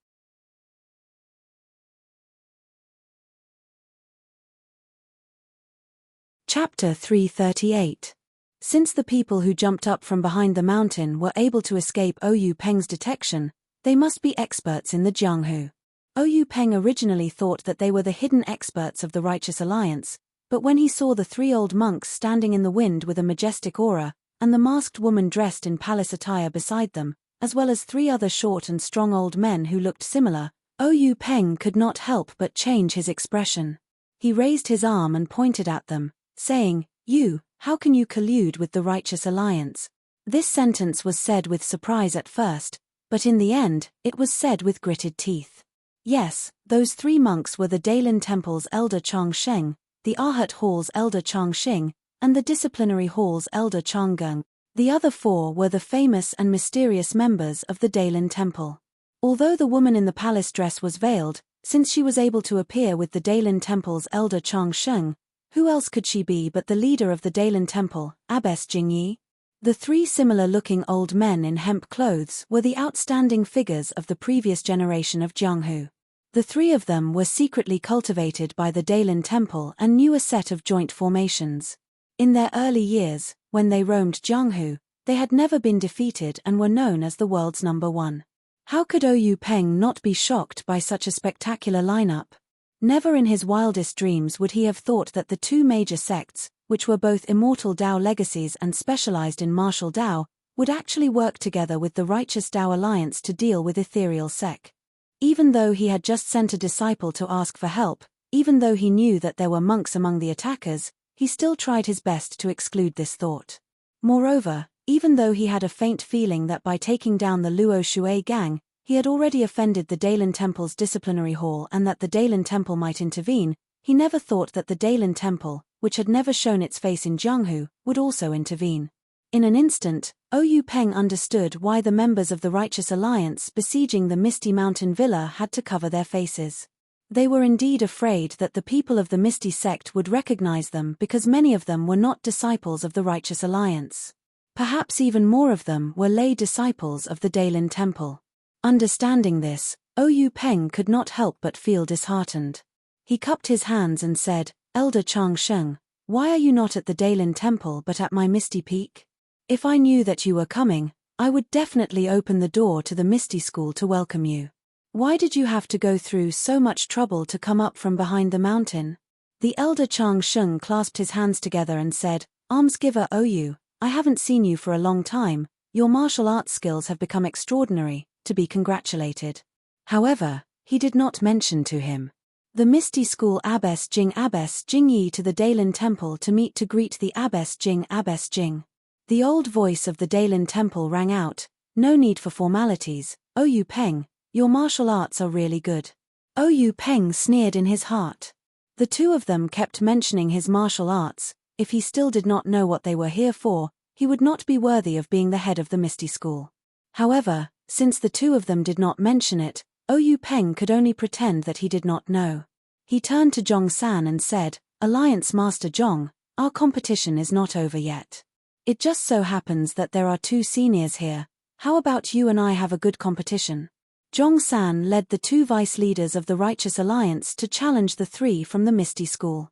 Chapter 338. Since the people who jumped up from behind the mountain were able to escape Oyu Peng's detection, they must be experts in the Jianghu. Oyu Peng originally thought that they were the hidden experts of the Righteous Alliance, but when he saw the 3 old monks standing in the wind with a majestic aura, and the masked woman dressed in palace attire beside them, as well as 3 other short and strong old men who looked similar, Oyu Peng could not help but change his expression. He raised his arm and pointed at them, saying, "You, how can you collude with the Righteous Alliance?" This sentence was said with surprise at first, but in the end, it was said with gritted teeth. Yes, those 3 monks were the Dailin Temple's elder Chang Sheng, the Arhat Hall's elder Chang Xing, and the Disciplinary Hall's elder Chang Geng. The other 4 were the famous and mysterious members of the Dailin Temple. Although the woman in the palace dress was veiled, since she was able to appear with the Dailin Temple's elder Chang Sheng, who else could she be but the leader of the Dailin Temple, Abbess Jingyi? The 3 similar-looking old men in hemp clothes were the outstanding figures of the previous generation of Jianghu. The 3 of them were secretly cultivated by the Dailin Temple and knew a set of joint formations. In their early years, when they roamed Jianghu, they had never been defeated and were known as the world's number 1. How could Oyu Peng not be shocked by such a spectacular lineup? Never in his wildest dreams would he have thought that the 2 major sects, which were both immortal Tao legacies and specialized in martial Tao, would actually work together with the Righteous Tao Alliance to deal with ethereal sec. Even though he had just sent a disciple to ask for help, even though he knew that there were monks among the attackers, he still tried his best to exclude this thought. Moreover, even though he had a faint feeling that by taking down the Luo Shui gang, He had already offended the Daelin Temple's disciplinary hall, and that the Daelin Temple might intervene. He never thought that the Daelin Temple, which had never shown its face in Jianghu, would also intervene. In an instant, Oyu Peng understood why the members of the Righteous Alliance besieging the Misty Mountain Villa had to cover their faces. They were indeed afraid that the people of the Misty sect would recognize them, because many of them were not disciples of the Righteous Alliance. Perhaps even more of them were lay disciples of the Daelin Temple. Understanding this, Oyu Peng could not help but feel disheartened. He cupped his hands and said, "Elder Chang Sheng, why are you not at the Daelin Temple but at my Misty Peak? If I knew that you were coming, I would definitely open the door to the Misty School to welcome you. Why did you have to go through so much trouble to come up from behind the mountain?" The elder Chang Sheng clasped his hands together and said, "Almsgiver Oyu, I haven't seen you for a long time. Your martial arts skills have become extraordinary, to be congratulated." However, he did not mention to him. The Misty School Abbess Jing Yi to the Daelin Temple to meet to greet the Abbess Jing. The old voice of the Daelin Temple rang out, "No need for formalities, Oyu Peng, your martial arts are really good." Oyu Peng sneered in his heart. The two of them kept mentioning his martial arts. If he still did not know what they were here for, he would not be worthy of being the head of the Misty School. However, since the two of them did not mention it, Oyu Peng could only pretend that he did not know. He turned to Zhong San and said, "Alliance Master Zhong, our competition is not over yet. It just so happens that there are two seniors here. How about you and I have a good competition?" Zhong San led the two vice leaders of the Righteous Alliance to challenge the three from the Misty School.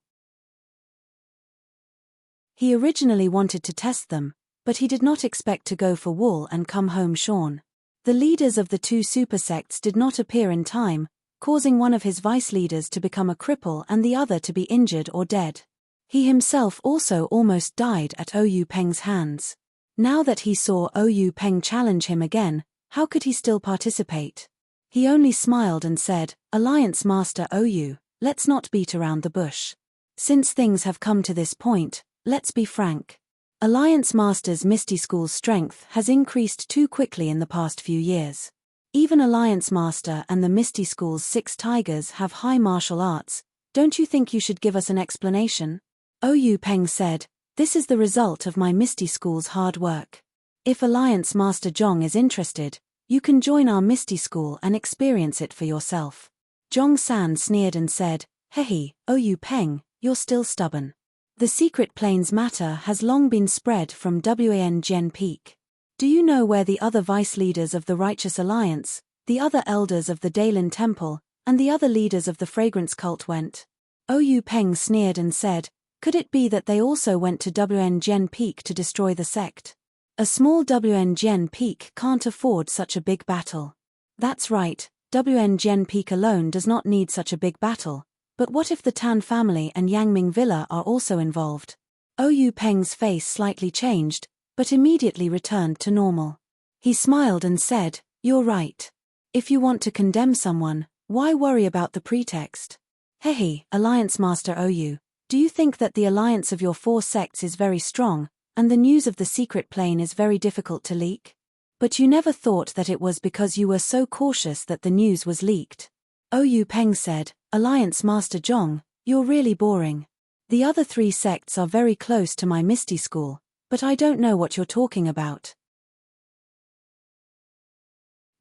He originally wanted to test them, but he did not expect to go for wool and come home shorn. The leaders of the two super sects did not appear in time, causing one of his vice leaders to become a cripple and the other to be injured or dead. He himself also almost died at Oyu Peng's hands. Now that he saw Oyu Peng challenge him again, how could he still participate? He only smiled and said, "Alliance Master Oyu, let's not beat around the bush. Since things have come to this point, let's be frank. Alliance Master's Misty School's strength has increased too quickly in the past few years. Even Alliance Master and the Misty School's 6 tigers have high martial arts. Don't you think you should give us an explanation?" Oyu Peng said, "This is the result of my Misty School's hard work. If Alliance Master Zhong is interested, you can join our Misty School and experience it for yourself." Zhong San sneered and said, "Hehe, Oyu Peng, you're still stubborn. The Secret Plains matter has long been spread from Wan Jian Peak. Do you know where the other vice leaders of the Righteous Alliance, the other elders of the Daelin Temple, and the other leaders of the Fragrance Cult went?" Oyu Peng sneered and said, "Could it be that they also went to Wan Jian Peak to destroy the sect? A small Wan Jian Peak can't afford such a big battle." "That's right, Wan Jian Peak alone does not need such a big battle. But what if the Tan family and Yangming Villa are also involved?" Oyu Peng's face slightly changed, but immediately returned to normal. He smiled and said, "You're right. If you want to condemn someone, why worry about the pretext? Hehe, Alliance Master Oyu, do you think that the alliance of your 4 sects is very strong, and the news of the secret plane is very difficult to leak? But you never thought that it was because you were so cautious that the news was leaked." Oyu Peng said, "Alliance Master Zhong, you're really boring. The other 3 sects are very close to my Misty School, but I don't know what you're talking about."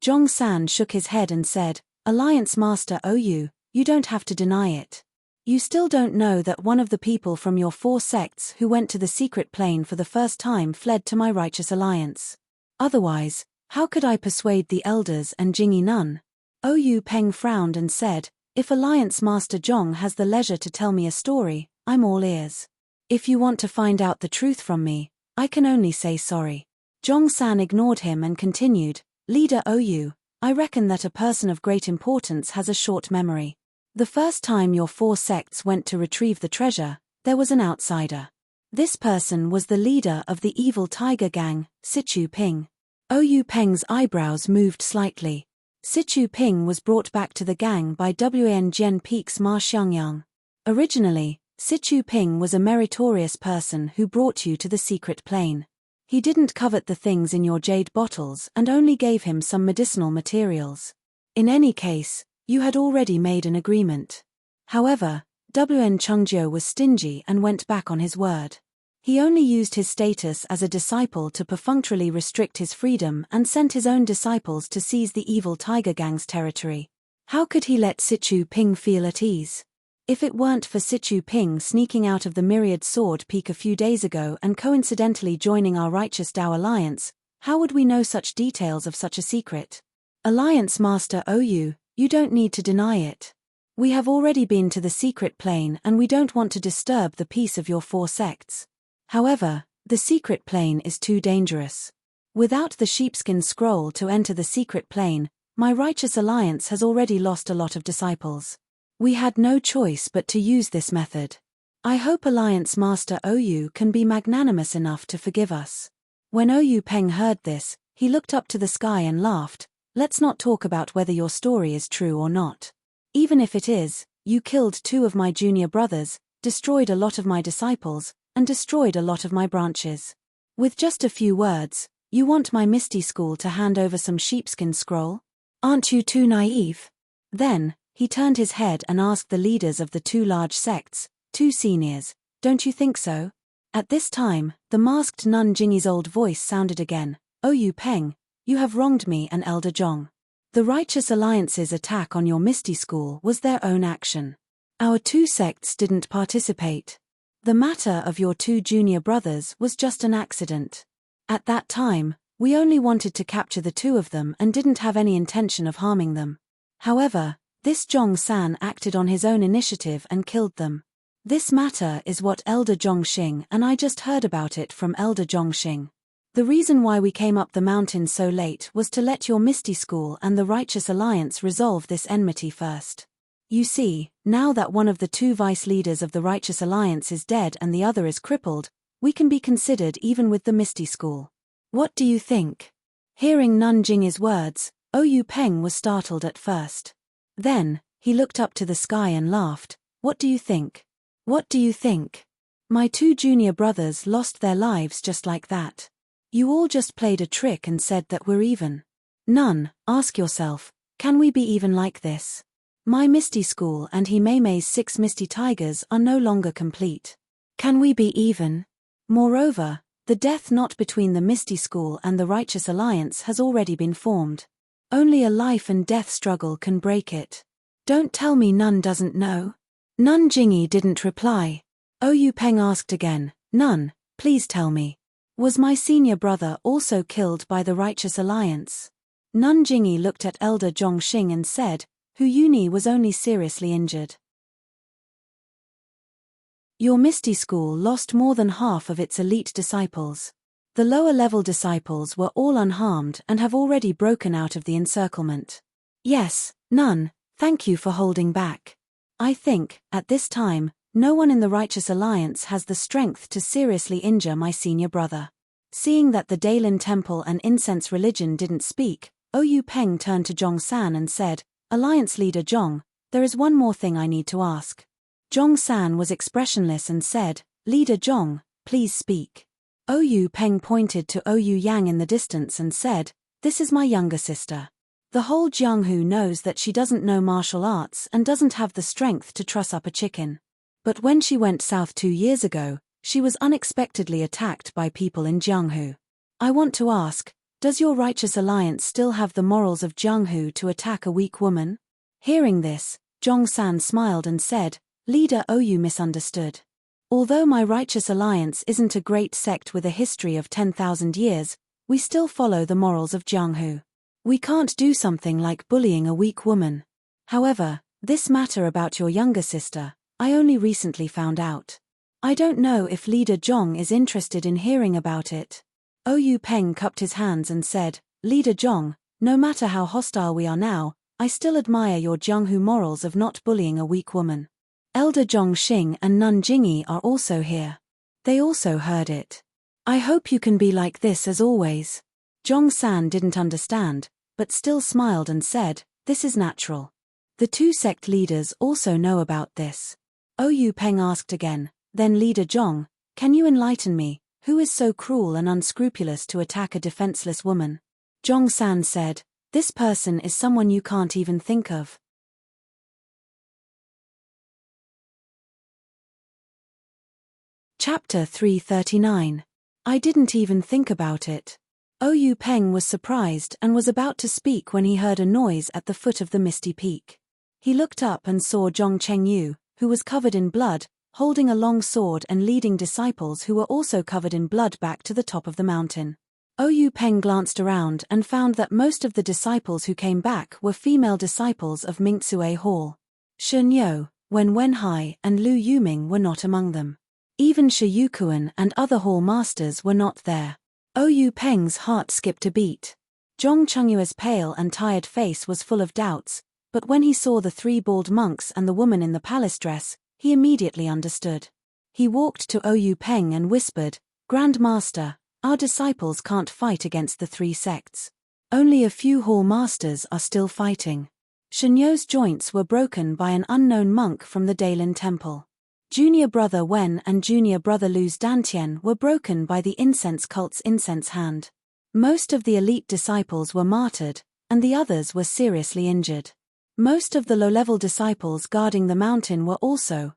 Zhong San shook his head and said, "Alliance Master Oyu, you don't have to deny it. You still don't know that one of the people from your 4 sects who went to the secret plane for the first time fled to my Righteous Alliance. Otherwise, how could I persuade the elders and Jingyi Nun?" Oyu Peng frowned and said, "If Alliance Master Zhong has the leisure to tell me a story, I'm all ears. If you want to find out the truth from me, I can only say sorry." Zhong San ignored him and continued, "Leader Oyu, I reckon that a person of great importance has a short memory. The first time your 4 sects went to retrieve the treasure, there was an outsider. This person was the leader of the evil tiger gang, Sichu Ping." Oyu Peng's eyebrows moved slightly. Sichu Ping was brought back to the gang by Wan Jian Peak's Ma Xiangyang. Originally, Sichu Ping was a meritorious person who brought you to the secret plane. He didn't covet the things in your jade bottles and only gave him some medicinal materials. In any case, you had already made an agreement. However, Wn Chungjio was stingy and went back on his word. He only used his status as a disciple to perfunctorily restrict his freedom and sent his own disciples to seize the evil Tiger Gang's territory. How could he let Sichu Ping feel at ease? If it weren't for Sichu Ping sneaking out of the Myriad Sword Peak a few days ago and coincidentally joining our Righteous Tao Alliance, how would we know such details of such a secret? Alliance Master OU, you don't need to deny it. We have already been to the secret plane and we don't want to disturb the peace of your 4 sects. However, the secret plane is too dangerous. Without the sheepskin scroll to enter the secret plane, my Righteous Alliance has already lost a lot of disciples. We had no choice but to use this method. I hope Alliance Master OU can be magnanimous enough to forgive us. When OU Peng heard this, he looked up to the sky and laughed. Let's not talk about whether your story is true or not. Even if it is, you killed 2 of my junior brothers, destroyed a lot of my disciples, and destroyed a lot of my branches. With just a few words, you want my Misty School to hand over some sheepskin scroll? Aren't you too naive? Then, he turned his head and asked the leaders of the 2 large sects, 2 seniors, don't you think so? At this time, the masked nun Jingyi's old voice sounded again. OU Peng, you have wronged me and Elder Zhong. The Righteous Alliance's attack on your Misty School was their own action. Our 2 sects didn't participate. The matter of your 2 junior brothers was just an accident. At that time, we only wanted to capture the 2 of them and didn't have any intention of harming them. However, this Zhong-san acted on his own initiative and killed them. This matter is what Elder Zhongxing and I just heard about it from Elder Zhongxing. The reason why we came up the mountain so late was to let your Misty School and the Righteous Alliance resolve this enmity first. You see, now that one of the 2 vice leaders of the Righteous Alliance is dead and the other is crippled, we can be considered even with the Misty School. What do you think? Hearing Nun Jingyi's words, OU Peng was startled at first. Then, he looked up to the sky and laughed. What do you think? What do you think? My 2 junior brothers lost their lives just like that. You all just played a trick and said that we're even. Nun, ask yourself, can we be even like this? My Misty School and Himei's 6 Misty Tigers are no longer complete. Can we be even? Moreover, the death knot between the Misty School and the Righteous Alliance has already been formed. Only a life and death struggle can break it. Don't tell me Nun doesn't know. Nun Jingyi didn't reply. OU Peng asked again, Nun, please tell me. Was my senior brother also killed by the Righteous Alliance? Nun Jingyi looked at Elder Zhongxing and said, Hu Yuni was only seriously injured. Your Misty School lost more than half of its elite disciples. The lower-level disciples were all unharmed and have already broken out of the encirclement. Yes, Nun, thank you for holding back. I think, at this time, no one in the Righteous Alliance has the strength to seriously injure my senior brother. Seeing that the Dailin Temple and Incense Religion didn't speak, OU Peng turned to Zhong-san and said, Alliance Leader Zhong, there is one more thing I need to ask. Zhong-san was expressionless and said, Leader Zhong, please speak. OU Peng pointed to OU Yang in the distance and said, This is my younger sister. The whole Jianghu knows that she doesn't know martial arts and doesn't have the strength to truss up a chicken. But when she went south 2 years ago, she was unexpectedly attacked by people in Jianghu. I want to ask, does your Righteous Alliance still have the morals of Jianghu to attack a weak woman? Hearing this, Zhong-san smiled and said, Leader OU misunderstood. Although my Righteous Alliance isn't a great sect with a history of 10,000 years, we still follow the morals of Jianghu. We can't do something like bullying a weak woman. However, this matter about your younger sister, I only recently found out. I don't know if Leader Zhong is interested in hearing about it. OU Peng cupped his hands and said, Leader Zhong, no matter how hostile we are now, I still admire your Jianghu morals of not bullying a weak woman. Elder Zhongxing and Nun Jingyi are also here. They also heard it. I hope you can be like this as always. Zhong-san didn't understand, but still smiled and said, This is natural. The 2 sect leaders also know about this. OU Peng asked again, Then Leader Zhong, can you enlighten me, Who is so cruel and unscrupulous to attack a defenseless woman? Zhong-san said, "This person is someone you can't even think of." Chapter 339. I didn't even think about it. Oyu Peng was surprised and was about to speak when he heard a noise at the foot of the misty peak. He looked up and saw Zhong Chengyu, who was covered in blood, holding a long sword and leading disciples who were also covered in blood back to the top of the mountain. Oyu Peng glanced around and found that most of the disciples who came back were female disciples of Mingzue Hall. Shen Yo, Wen Wenhai and Lu Yuming were not among them. Even Shi Yukuan and other hall masters were not there. Oyu Peng's heart skipped a beat. Zhong Chengyu's pale and tired face was full of doubts, but when he saw the 3 bald monks and the woman in the palace dress, he immediately understood. He walked to Oyu Peng and whispered, "Grand Master, our disciples can't fight against the 3 sects. Only a few hall masters are still fighting." Shen Yo's joints were broken by an unknown monk from the Dailin temple. Junior brother Wen and junior brother Lu's Dantian were broken by the incense cult's incense hand. Most of the elite disciples were martyred, and the others were seriously injured. Most of the low-level disciples guarding the mountain were also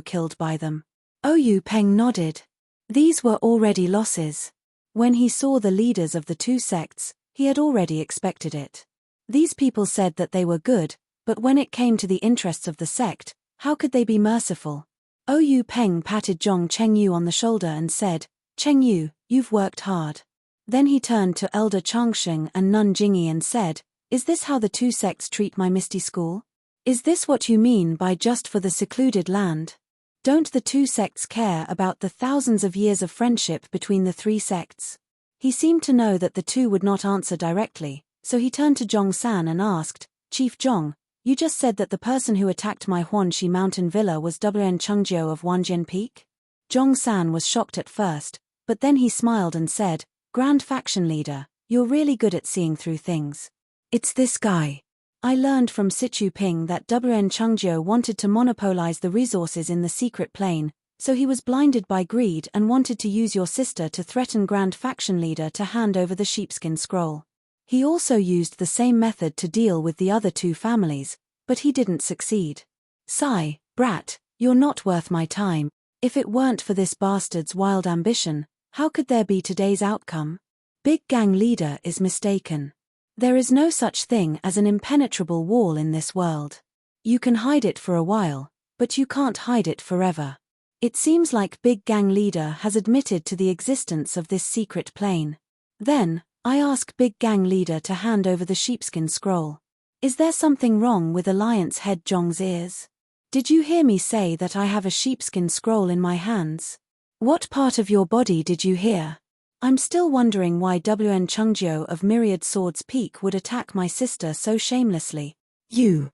killed by them. Oyu Peng nodded. These were already losses. When he saw the leaders of the 2 sects, he had already expected it. These people said that they were good, but when it came to the interests of the sect, how could they be merciful? Oyu Peng patted Zhong Chengyu on the shoulder and said, "Chengyu, you've worked hard." Then he turned to Elder Changsheng and Nun Jingyi and said, "Is this how the 2 sects treat my misty school? Is this what you mean by just for the secluded land? Don't the 2 sects care about the thousands of years of friendship between the 3 sects?" He seemed to know that the 2 would not answer directly, so he turned to Zhong-san and asked, "Chief Zhong, you just said that the person who attacked my Huanxi mountain villa was Wen Chengjiu of Wanjian Peak?" Zhong-san was shocked at first, but then he smiled and said, "Grand faction leader, you're really good at seeing through things. It's this guy. I learned from Sichu Ping that Wen Chengjiu wanted to monopolize the resources in the secret plane, so he was blinded by greed and wanted to use your sister to threaten Grand faction leader to hand over the sheepskin scroll. He also used the same method to deal with the other 2 families, but he didn't succeed. Sigh, brat, you're not worth my time. If it weren't for this bastard's wild ambition, how could there be today's outcome? Big gang leader is mistaken. There is no such thing as an impenetrable wall in this world. You can hide it for a while, but you can't hide it forever. It seems like Big Gang leader has admitted to the existence of this secret plane. Then, I ask Big Gang leader to hand over the sheepskin scroll. Is there something wrong with Alliance head Zhong's ears? Did you hear me say that I have a sheepskin scroll in my hands? What part of your body did you hear? I'm still wondering why Wen Chengjiu of Myriad Swords Peak would attack my sister so shamelessly. You.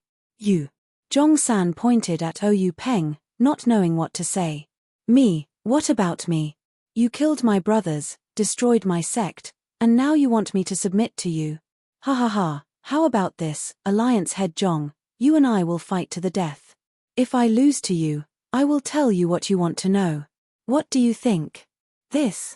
Zhong-san pointed at Oyu Peng, not knowing what to say. Me, what about me? You killed my brothers, destroyed my sect, and now you want me to submit to you. Ha ha ha, how about this, Alliance head Zhong, you and I will fight to the death. If I lose to you, I will tell you what you want to know. What do you think? This?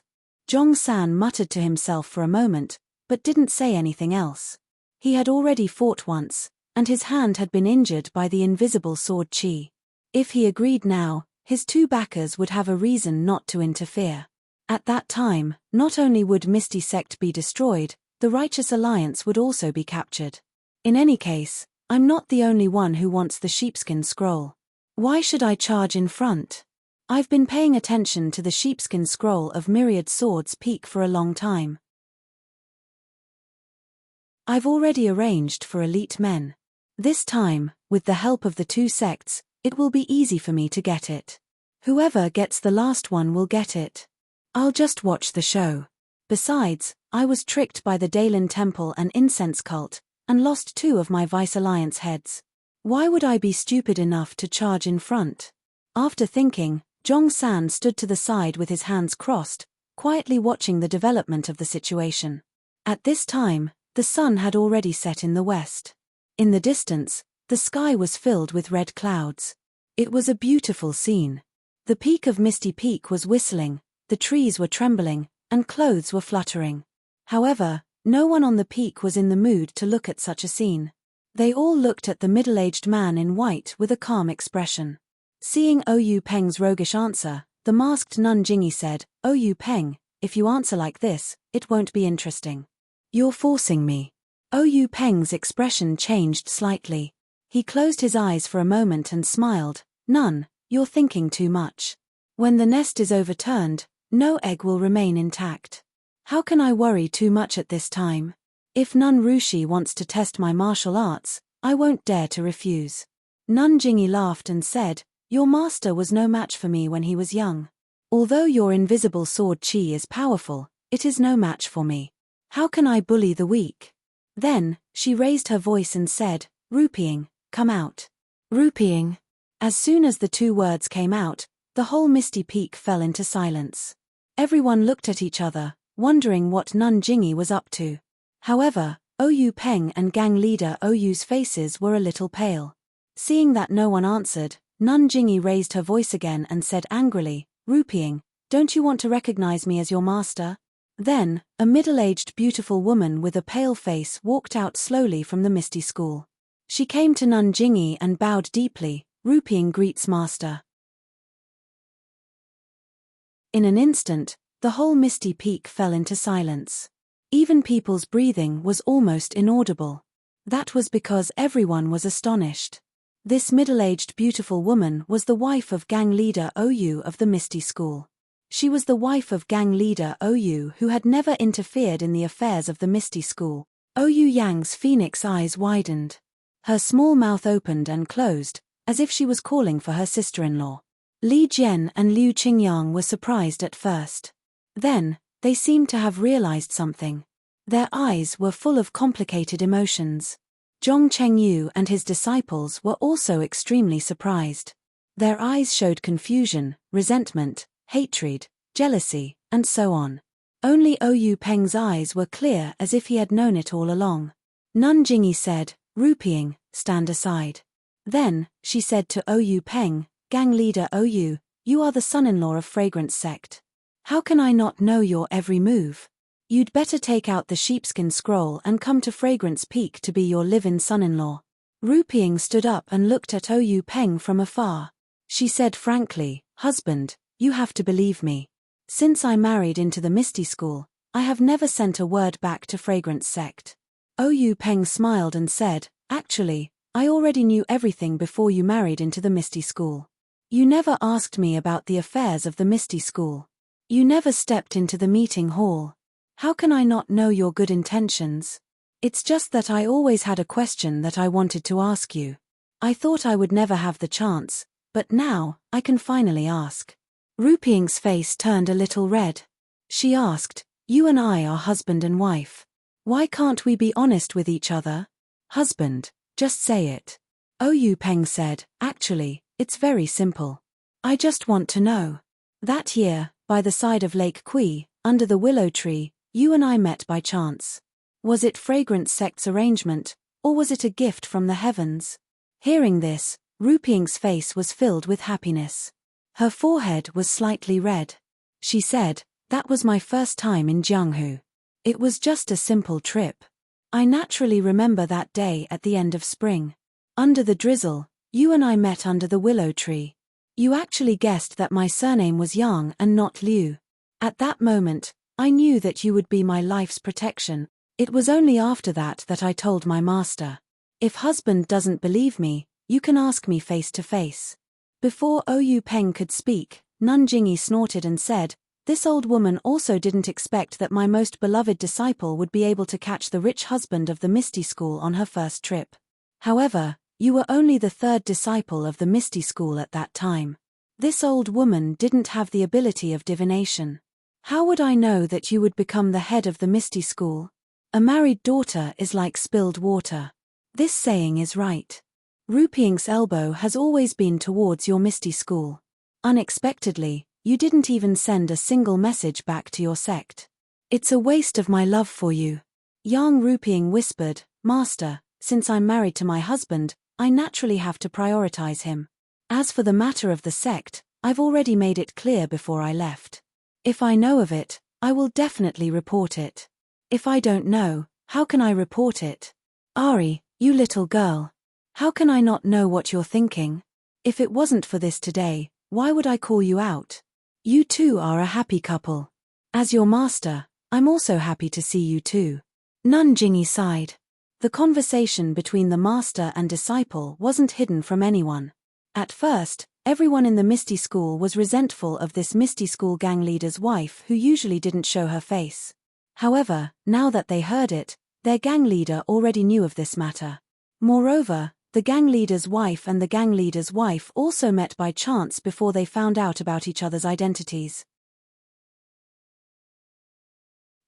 Zhong-san muttered to himself for a moment, but didn't say anything else. He had already fought once, and his hand had been injured by the invisible sword Qi. If he agreed now, his 2 backers would have a reason not to interfere. At that time, not only would Misty Sect be destroyed, the Righteous Alliance would also be captured. In any case, I'm not the only one who wants the sheepskin scroll. Why should I charge in front? I've been paying attention to the sheepskin scroll of Myriad Swords Peak for a long time. I've already arranged for elite men. This time, with the help of the 2 sects, it will be easy for me to get it. Whoever gets the last one will get it. I'll just watch the show. Besides, I was tricked by the Dailin Temple and incense cult, and lost 2 of my Vice Alliance heads. Why would I be stupid enough to charge in front? After thinking, Zhong-san stood to the side with his hands crossed, quietly watching the development of the situation. At this time, the sun had already set in the west. In the distance, the sky was filled with red clouds. It was a beautiful scene. The peak of Misty Peak was whistling, The trees were trembling, and clothes were fluttering. However, no one on the peak was in the mood to look at such a scene. They all looked at the middle-aged man in white with a calm expression. Seeing Oyu Peng's roguish answer, the masked nun Jingy said, "Oyu Peng, if you answer like this, it won't be interesting. You're forcing me." Oyu Peng's expression changed slightly. He closed his eyes for a moment and smiled. "Nun, you're thinking too much. When the nest is overturned, no egg will remain intact. How can I worry too much at this time? If Nun Rushi wants to test my martial arts, I won't dare to refuse." Nun Jingy laughed and said, "Your master was no match for me when he was young. Although your invisible sword chi is powerful, it is no match for me. How can I bully the weak?" Then, she raised her voice and said, "Rupying, come out." Rupying. As soon as the two words came out, the whole misty peak fell into silence. Everyone looked at each other, wondering what Nun Jingy was up to. However, Oyu Peng and gang leader Oyu's faces were a little pale. Seeing that no one answered, Nun Jingy raised her voice again and said angrily, "Rupying, don't you want to recognize me as your master?" Then, a middle-aged beautiful woman with a pale face walked out slowly from the misty school. She came to Nun Jingy and bowed deeply. "Rupying greets master." In an instant, the whole misty peak fell into silence. Even people's breathing was almost inaudible. That was because everyone was astonished. This middle-aged beautiful woman was the wife of gang leader Oyu of the Misty School. She was the wife of gang leader Oyu who had never interfered in the affairs of the Misty School. Oyu Yang's phoenix eyes widened. Her small mouth opened and closed, as if she was calling for her sister-in-law. Li Jian and Liu Qingyang were surprised at first. Then, they seemed to have realized something. Their eyes were full of complicated emotions. Zhong Chengyu and his disciples were also extremely surprised. Their eyes showed confusion, resentment, hatred, jealousy, and so on. Only Oyu Peng's eyes were clear as if he had known it all along. Nun Jingy said, "Rupying, stand aside." Then, she said to Oyu Peng, "Gang leader Oyu, you are the son-in-law of Fragrance Sect. How can I not know your every move? You'd better take out the sheepskin scroll and come to Fragrance Peak to be your live-in son-in-law." Rupying stood up and looked at Oyu Peng from afar. She said frankly, "Husband, you have to believe me. Since I married into the Misty School, I have never sent a word back to Fragrance Sect." Oyu Peng smiled and said, "Actually, I already knew everything before you married into the Misty School. You never asked me about the affairs of the Misty School. You never stepped into the meeting hall. How can I not know your good intentions? It's just that I always had a question that I wanted to ask you. I thought I would never have the chance, but now, I can finally ask." Rupying's face turned a little red. She asked, "You and I are husband and wife. Why can't we be honest with each other? Husband, just say it." Oyu Peng said, "Actually, it's very simple. I just want to know. That year, by the side of Lake Kui, under the willow tree, you and I met by chance. Was it Fragrance Sect's arrangement, or was it a gift from the heavens?" Hearing this, Rupying's face was filled with happiness. Her forehead was slightly red. She said, "That was my first time in Jianghu. It was just a simple trip. I naturally remember that day at the end of spring. Under the drizzle, you and I met under the willow tree. You actually guessed that my surname was Yang and not Liu. At that moment, I knew that you would be my life's protection. It was only after that that I told my master. If husband doesn't believe me, you can ask me face to face." Before Oyu Peng could speak, Nun Jingy snorted and said, "This old woman also didn't expect that my most beloved disciple would be able to catch the rich husband of the Misty School on her first trip. However, you were only the third disciple of the Misty School at that time. This old woman didn't have the ability of divination. How would I know that you would become the head of the Misty School? A married daughter is like spilled water. This saying is right. Rupying's elbow has always been towards your Misty School. Unexpectedly, you didn't even send a single message back to your sect. It's a waste of my love for you." Yang Rupying whispered, "Master, since I'm married to my husband, I naturally have to prioritize him. As for the matter of the sect, I've already made it clear before I left. If I know of it, I will definitely report it. If I don't know, how can I report it? Ari, you little girl. How can I not know what you're thinking? If it wasn't for this today, why would I call you out? You two are a happy couple. As your master, I'm also happy to see you too. Nanjingi sighed. The conversation between the master and disciple wasn't hidden from anyone. At first, everyone in the Misty School was resentful of this Misty School gang leader's wife who usually didn't show her face. However, now that they heard it, their gang leader already knew of this matter. Moreover, the gang leader's wife and the gang leader's wife also met by chance before they found out about each other's identities.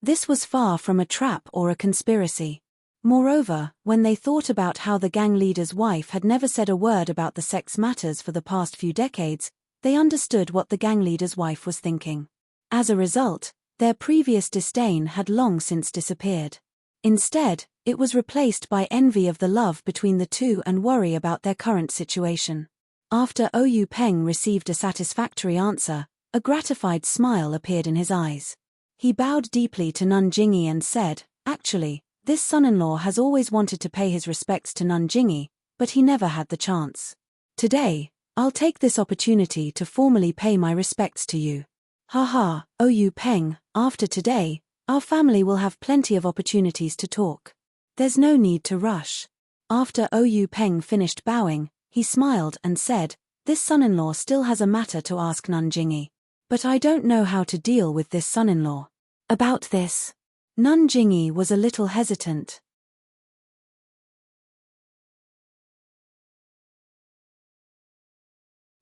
This was far from a trap or a conspiracy. Moreover, when they thought about how the gang leader's wife had never said a word about the sex matters for the past few decades, they understood what the gang leader's wife was thinking. As a result, their previous disdain had long since disappeared. Instead, it was replaced by envy of the love between the two and worry about their current situation. After Oyu Peng received a satisfactory answer, a gratified smile appeared in his eyes. He bowed deeply to Nanjingi and said, "Actually, this son-in-law has always wanted to pay his respects to Nanjingi, but he never had the chance. Today, I'll take this opportunity to formally pay my respects to you. Haha, Oyu Peng, after today, our family will have plenty of opportunities to talk. There's no need to rush." After Oyu Peng finished bowing, he smiled and said, "This son-in-law still has a matter to ask Nanjingi. But I don't know how to deal with this son-in-law." About this, Nanjingi was a little hesitant.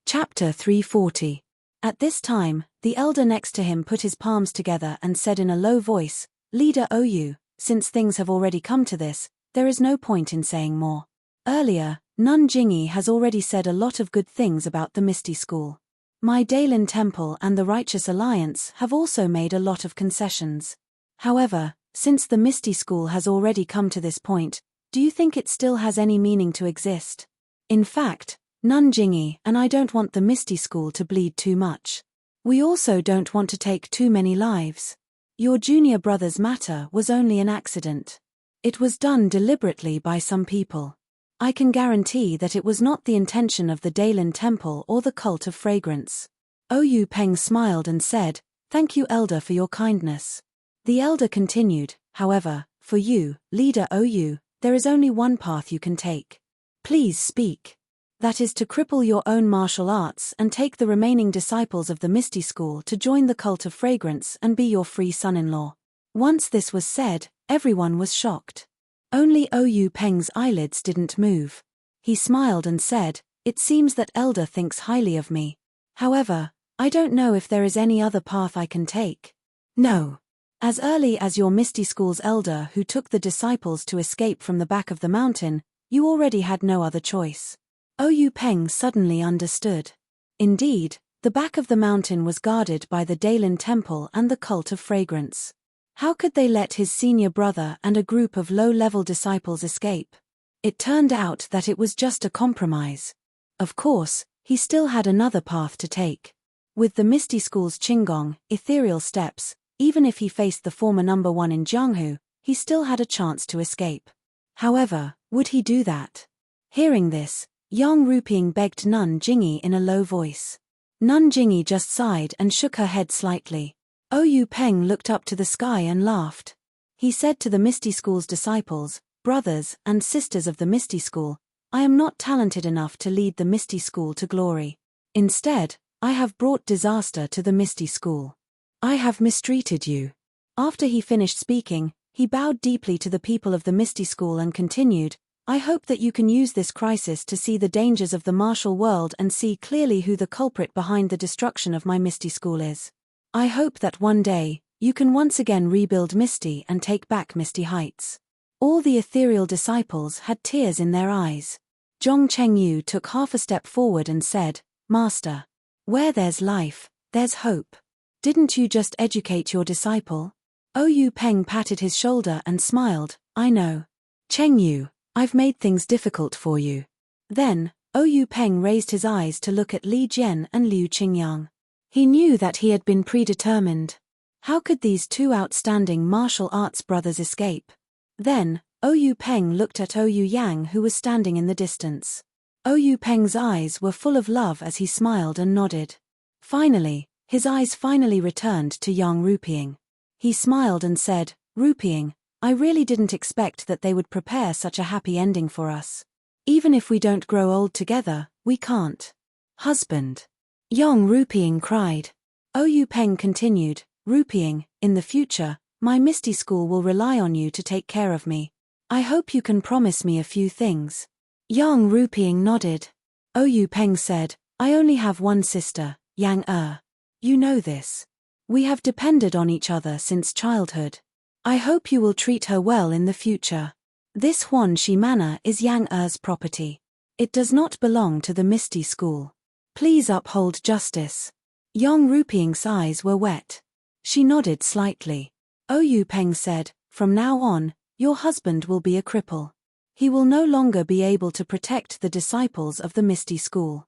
Chapter 340. At this time, the elder next to him put his palms together and said in a low voice, "Leader Oyu, since things have already come to this, there is no point in saying more. Earlier, Nanjingi has already said a lot of good things about the Misty School. My Daelin Temple and the Righteous Alliance have also made a lot of concessions. However, since the Misty School has already come to this point, do you think it still has any meaning to exist? In fact, Nanjingi and I don't want the Misty School to bleed too much. We also don't want to take too many lives. Your junior brother's matter was only an accident. It was done deliberately by some people. I can guarantee that it was not the intention of the Daelin Temple or the Cult of Fragrance." Oyu Peng smiled and said, "Thank you, Elder, for your kindness." The elder continued, "However, for you, Leader Oyu, there is only one path you can take. Please speak. That is to cripple your own martial arts and take the remaining disciples of the Misty School to join the Cult of Fragrance and be your free son-in-law." Once this was said, everyone was shocked. Only Oyu Peng's eyelids didn't move. He smiled and said, "It seems that Elder thinks highly of me. However, I don't know if there is any other path I can take." "No. As early as your Misty School's elder who took the disciples to escape from the back of the mountain, you already had no other choice." Oyu Peng suddenly understood. Indeed, the back of the mountain was guarded by the Daelin Temple and the Cult of Fragrance. How could they let his senior brother and a group of low-level disciples escape? It turned out that it was just a compromise. Of course, he still had another path to take. With the Misty School's Qinggong, ethereal steps, even if he faced the former number one in Jianghu, he still had a chance to escape. However, would he do that? Hearing this, Yang Ruping begged Nanjingi in a low voice. Nanjingi just sighed and shook her head slightly. Oyu Peng looked up to the sky and laughed. He said to the Misty School's disciples, "Brothers and sisters of the Misty School, I am not talented enough to lead the Misty School to glory. Instead, I have brought disaster to the Misty School. I have mistreated you." After he finished speaking, he bowed deeply to the people of the Misty School and continued, "I hope that you can use this crisis to see the dangers of the martial world and see clearly who the culprit behind the destruction of my Misty School is. I hope that one day, you can once again rebuild Misty and take back Misty Heights." All the ethereal disciples had tears in their eyes. Zhong Chengyu took half a step forward and said, "Master, where there's life, there's hope. Didn't you just educate your disciple?" Oyu Peng patted his shoulder and smiled, "I know. Chengyu, I've made things difficult for you." Then, Oyu Peng raised his eyes to look at Li Jian and Liu Qingyang. He knew that he had been predetermined. How could these two outstanding martial arts brothers escape? Then, Ouyou Peng looked at Ouyou Yang, who was standing in the distance. Ouyou Peng's eyes were full of love as he smiled and nodded. Finally, his eyes finally returned to young Ruping. He smiled and said, "Ruping, I really didn't expect that they would prepare such a happy ending for us. Even if we don't grow old together, we can't." "Husband!" Young Ruping cried. Ouyou Peng continued, "Ruping, in the future, my Misty School will rely on you to take care of me. I hope you can promise me a few things." Young Ruping nodded. Ouyou Peng said, "I only have one sister, Yang Er. You know this. We have depended on each other since childhood. I hope you will treat her well in the future. This Huanxi Manor is Yang Er's property. It does not belong to the Misty School. Please uphold justice." Young Ruping's eyes were wet. She nodded slightly. Ouyou Peng said, "From now on, your husband will be a cripple. He will no longer be able to protect the disciples of the Misty School.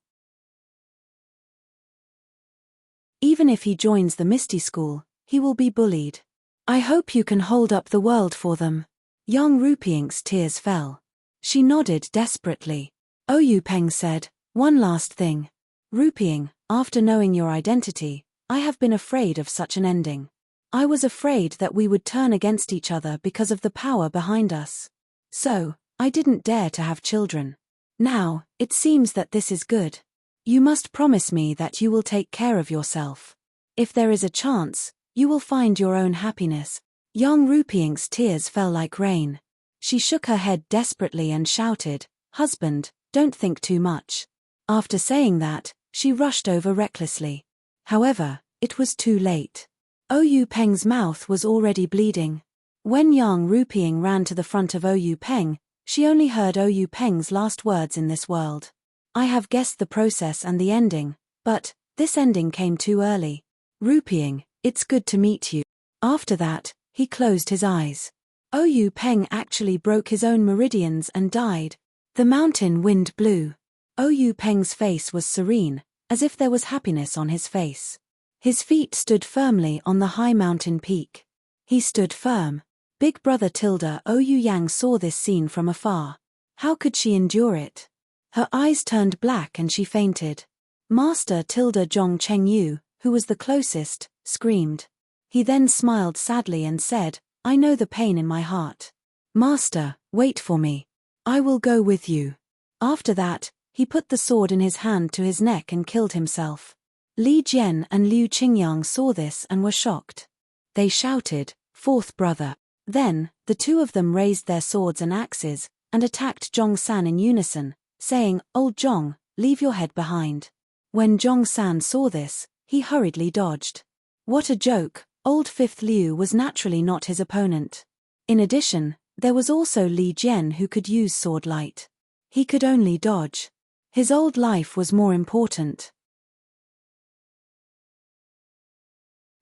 Even if he joins the Misty School, he will be bullied. I hope you can hold up the world for them." Young Ruping's tears fell. She nodded desperately. Ouyou Peng said, "One last thing. Ruping, after knowing your identity, I have been afraid of such an ending. I was afraid that we would turn against each other because of the power behind us. So, I didn't dare to have children. Now, it seems that this is good. You must promise me that you will take care of yourself. If there is a chance, you will find your own happiness." Young Ruping's tears fell like rain. She shook her head desperately and shouted, "Husband, don't think too much." After saying that, she rushed over recklessly. However, it was too late. Ouyou Peng's mouth was already bleeding. When young Ruping ran to the front of Ouyou Peng, she only heard Ouyou Peng's last words in this world. "I have guessed the process and the ending, but this ending came too early. Ruping, it's good to meet you." After that, he closed his eyes. Ouyou Peng actually broke his own meridians and died. The mountain wind blew. Ouyou Peng's face was serene, as if there was happiness on his face. His feet stood firmly on the high mountain peak. He stood firm. Big brother Tilda Ouyou Yang saw this scene from afar. How could she endure it? Her eyes turned black and she fainted. Master Tilda Zhong Chengyu, who was the closest, screamed. He then smiled sadly and said, "I know the pain in my heart. Master, wait for me. I will go with you." After that, he put the sword in his hand to his neck and killed himself. Li Jian and Liu Qingyang saw this and were shocked. They shouted, "Fourth brother." Then, the two of them raised their swords and axes, and attacked Zhong San in unison, saying, "Old Zhong, leave your head behind." When Zhong San saw this, he hurriedly dodged. What a joke! Old Fifth Liu was naturally not his opponent. In addition, there was also Li Jian who could use sword light. He could only dodge. His old life was more important.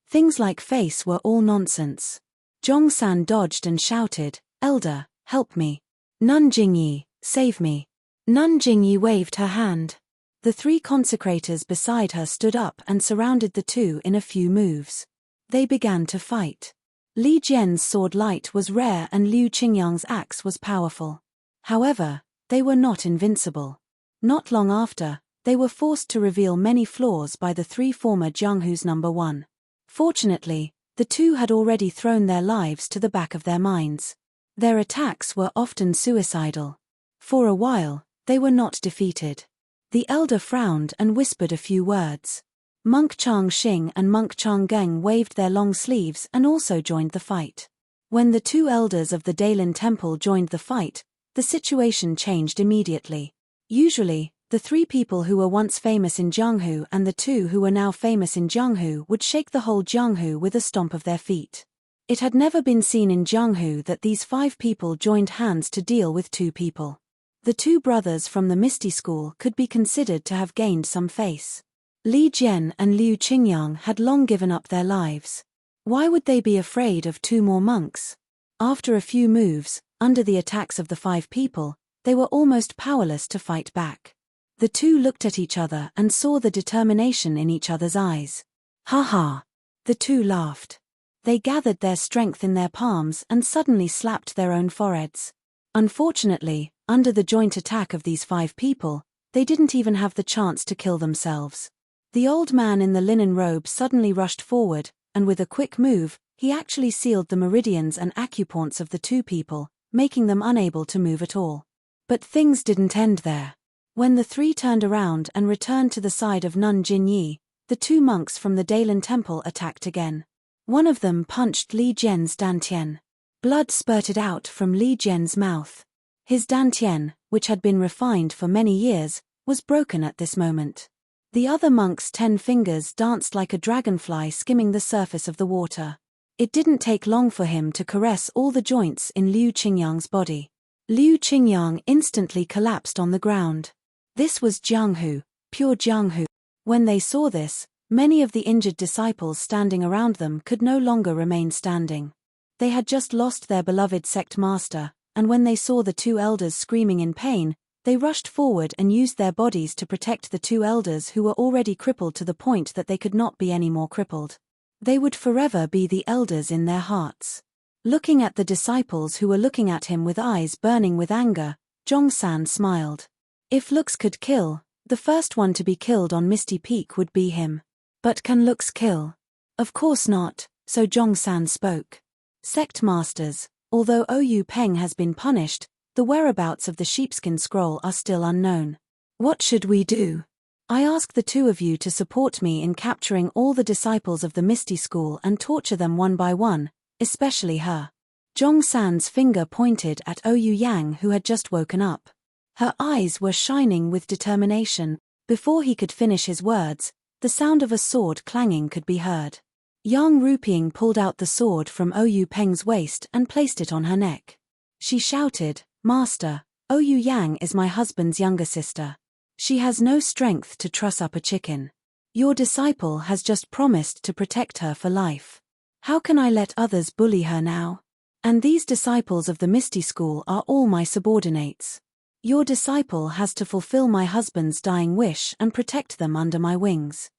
Things like face were all nonsense. Zhong San dodged and shouted, "Elder, help me. Nun Jingyi, save me." Nun Jingyi waved her hand. The three consecrators beside her stood up and surrounded the two in a few moves. They began to fight. Li Jian's sword light was rare and Liu Qingyang's axe was powerful. However, they were not invincible. Not long after, they were forced to reveal many flaws by the three former Jianghu's number one. Fortunately, the two had already thrown their lives to the back of their minds. Their attacks were often suicidal. For a while, they were not defeated. The elder frowned and whispered a few words. Monk Chang Xing and Monk Chang Geng waved their long sleeves and also joined the fight. When the two elders of the Dailin Temple joined the fight, the situation changed immediately. Usually, the three people who were once famous in Jianghu and the two who were now famous in Jianghu would shake the whole Jianghu with a stomp of their feet. It had never been seen in Jianghu that these 5 people joined hands to deal with 2 people. The 2 brothers from the Misty School could be considered to have gained some face. Li Jian and Liu Qingyang had long given up their lives. Why would they be afraid of 2 more monks? After a few moves, under the attacks of the 5 people, they were almost powerless to fight back. The 2 looked at each other and saw the determination in each other's eyes. Ha ha! The two laughed. They gathered their strength in their palms and suddenly slapped their own foreheads. Unfortunately, under the joint attack of these 5 people, they didn't even have the chance to kill themselves. The old man in the linen robe suddenly rushed forward, and with a quick move, he actually sealed the meridians and acupoints of the 2 people, making them unable to move at all. But things didn't end there. When the 3 turned around and returned to the side of Nun Jingyi, the 2 monks from the Dailin temple attacked again. One of them punched Li Jian's dantian. Blood spurted out from Li Jian's mouth. His dantian, which had been refined for many years, was broken at this moment. The other monk's 10 fingers danced like a dragonfly skimming the surface of the water. It didn't take long for him to caress all the joints in Liu Qingyang's body. Liu Qingyang instantly collapsed on the ground. This was Jianghu, pure Jianghu. When they saw this, many of the injured disciples standing around them could no longer remain standing. They had just lost their beloved sect master, and when they saw the 2 elders screaming in pain, they rushed forward and used their bodies to protect the 2 elders who were already crippled to the point that they could not be any more crippled. They would forever be the elders in their hearts. Looking at the disciples who were looking at him with eyes burning with anger, Zhongsan smiled. If looks could kill, the first one to be killed on Misty Peak would be him. But can looks kill? Of course not, so Zhongsan spoke. Sect masters, although Oyu Peng has been punished, the whereabouts of the sheepskin scroll are still unknown. What should we do? I ask the 2 of you to support me in capturing all the disciples of the Misty School and torture them one by one, especially her. Zhongsan's finger pointed at Oyu Yang, who had just woken up. Her eyes were shining with determination. Before he could finish his words, the sound of a sword clanging could be heard. Yang Ruping pulled out the sword from Oyu Peng's waist and placed it on her neck. She shouted, "Master, Oyu Yang is my husband's younger sister. She has no strength to truss up a chicken. Your disciple has just promised to protect her for life. How can I let others bully her now? And these disciples of the Misty School are all my subordinates. Your disciple has to fulfill my husband's dying wish and protect them under my wings.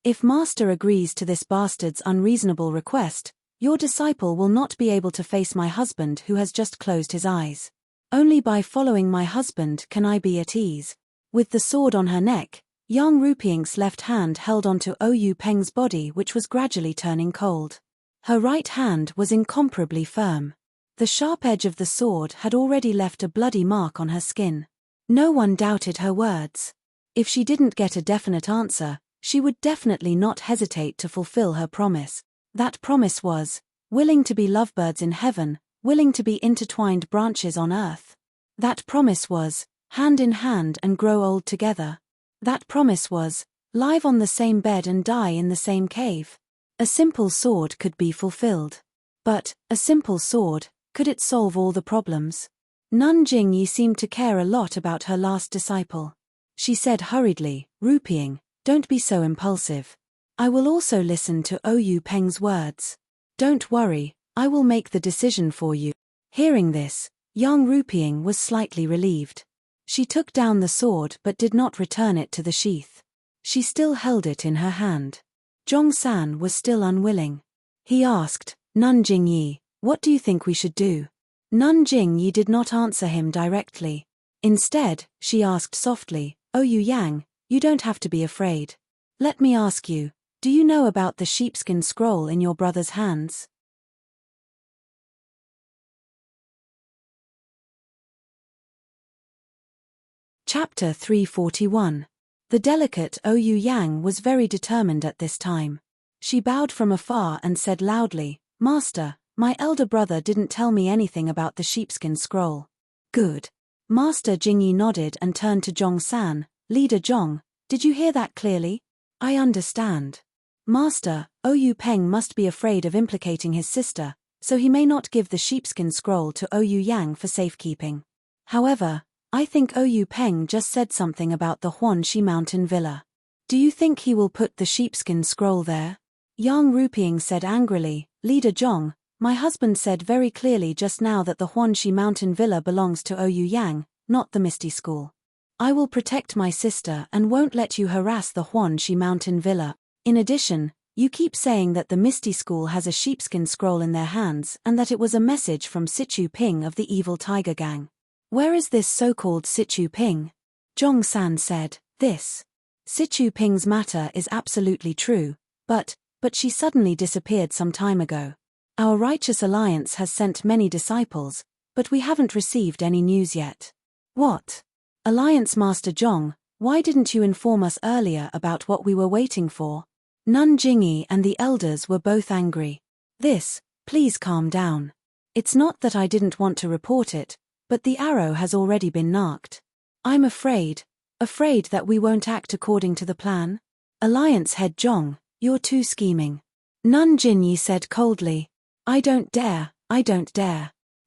If Master agrees to this bastard's unreasonable request, your disciple will not be able to face my husband who has just closed his eyes. Only by following my husband can I be at ease." With the sword on her neck, Yang Ruping's left hand held onto Oyu Peng's body, which was gradually turning cold. Her right hand was incomparably firm. The sharp edge of the sword had already left a bloody mark on her skin. No one doubted her words. If she didn't get a definite answer, she would definitely not hesitate to fulfill her promise. That promise was, willing to be lovebirds in heaven, willing to be intertwined branches on earth. That promise was, hand in hand and grow old together. That promise was, live on the same bed and die in the same cave. A simple sword could be fulfilled. But, a simple sword, could it solve all the problems? Nun Jingyi seemed to care a lot about her last disciple. She said hurriedly, "Ruping, don't be so impulsive. I will also listen to Oyu Peng's words. Don't worry, I will make the decision for you." Hearing this, Yang Ruping was slightly relieved. She took down the sword but did not return it to the sheath. She still held it in her hand. Zhongsan was still unwilling. He asked, "Nun Jingyi, what do you think we should do?" Nun Jingyi did not answer him directly. Instead, she asked softly, "Oyu Yang, you don't have to be afraid. Let me ask you, do you know about the sheepskin scroll in your brother's hands?" Chapter 341. The delicate Oyu Yang was very determined at this time. She bowed from afar and said loudly, "Master, my elder brother didn't tell me anything about the sheepskin scroll." "Good." Master Jingyi nodded and turned to Zhongsan. "Leader Zhong, did you hear that clearly?" "I understand. Master, Oyu Peng must be afraid of implicating his sister, so he may not give the sheepskin scroll to Oyu Yang for safekeeping. However, I think Oyu Peng just said something about the Huanxi Mountain Villa. Do you think he will put the sheepskin scroll there?" Yang Ruping said angrily, "Leader Zhong, my husband said very clearly just now that the Huanxi Mountain Villa belongs to Oyu Yang, not the Misty School. I will protect my sister and won't let you harass the Huanxi Mountain Villa. In addition, you keep saying that the Misty School has a sheepskin scroll in their hands and that it was a message from Situ Ping of the evil tiger gang. Where is this so-called Situ Ping? Zhong San said, this. Situ Ping's matter is absolutely true, but she suddenly disappeared some time ago. Our righteous alliance has sent many disciples, but we haven't received any news yet. What? Alliance Master Zhong, why didn't you inform us earlier about what we were waiting for? Nun Jingyi and the elders were both angry. Please calm down. It's not that I didn't want to report it, but the arrow has already been narked. I'm afraid that we won't act according to the plan. Alliance head Zhong, you're too scheming. Nun Jingyi said coldly. I don't dare.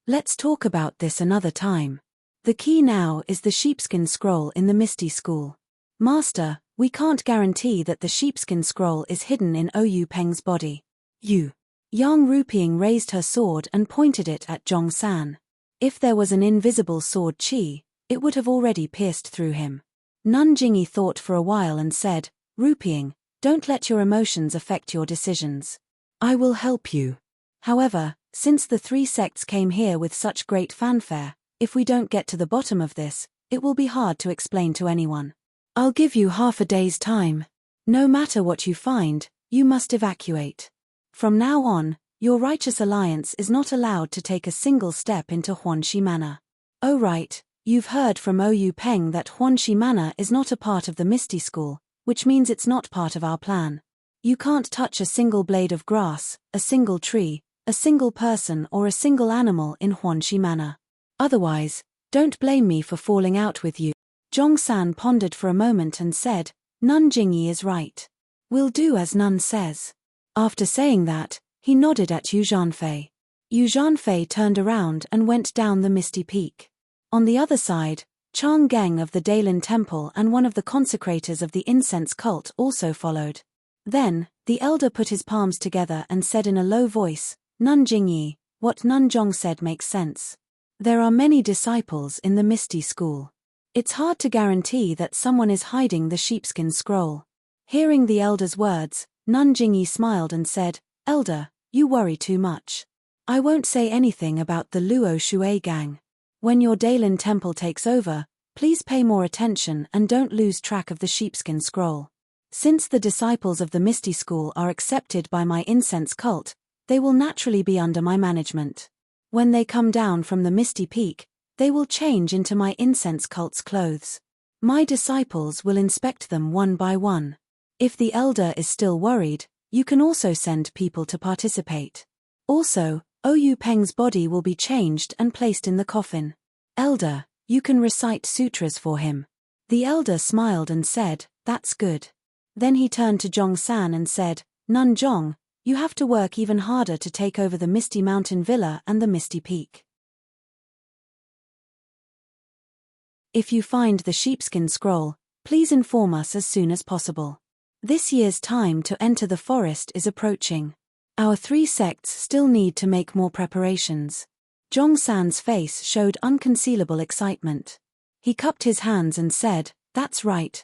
Let's talk about this another time. The key now is the sheepskin scroll in the Misty School. Master, we can't guarantee that the sheepskin scroll is hidden in Oyu Peng's body. Yang Ruping raised her sword and pointed it at Zhong San. If there was an invisible sword chi, it would have already pierced through him. Nun Jingyi thought for a while and said, Ruping, don't let your emotions affect your decisions. I will help you. However, since the three sects came here with such great fanfare, if we don't get to the bottom of this, it will be hard to explain to anyone. I'll give you half a day's time. No matter what you find, you must evacuate. From now on, your righteous alliance is not allowed to take a single step into Huanxi Manor. Oh right, you've heard from Oyu Peng that Huanxi Manor is not a part of the Misty School, which means it's not part of our plan. You can't touch a single blade of grass, a single tree, a single person or a single animal in Huanxi Manor. Otherwise, don't blame me for falling out with you. Zhong San pondered for a moment and said, Nun Jingyi is right. We'll do as Nun says. After saying that, he nodded at Yu Zhanfei. Yu Zhanfei turned around and went down the misty peak. On the other side, Chang Geng of the Dailin Temple and one of the consecrators of the incense cult also followed. Then, the elder put his palms together and said in a low voice, Nun Jingyi, what Nun Zhong said makes sense. There are many disciples in the Misty School. It's hard to guarantee that someone is hiding the sheepskin scroll. Hearing the elder's words, Nun Jingyi smiled and said, Elder, you worry too much. I won't say anything about the Luo Shui gang. When your Dailin Temple takes over, please pay more attention and don't lose track of the sheepskin scroll. Since the disciples of the Misty School are accepted by my incense cult, they will naturally be under my management. When they come down from the Misty Peak, they will change into my incense cult's clothes. My disciples will inspect them one by one. If the elder is still worried, you can also send people to participate. Also, Oyu Peng's body will be changed and placed in the coffin. Elder, you can recite sutras for him. The elder smiled and said, that's good. Then he turned to Zhong San and said, Nun Zhong, you have to work even harder to take over the Misty Mountain Villa and the Misty Peak. If you find the sheepskin scroll, please inform us as soon as possible. This year's time to enter the forest is approaching. Our three sects still need to make more preparations. Zhong San's face showed unconcealable excitement. He cupped his hands and said, that's right.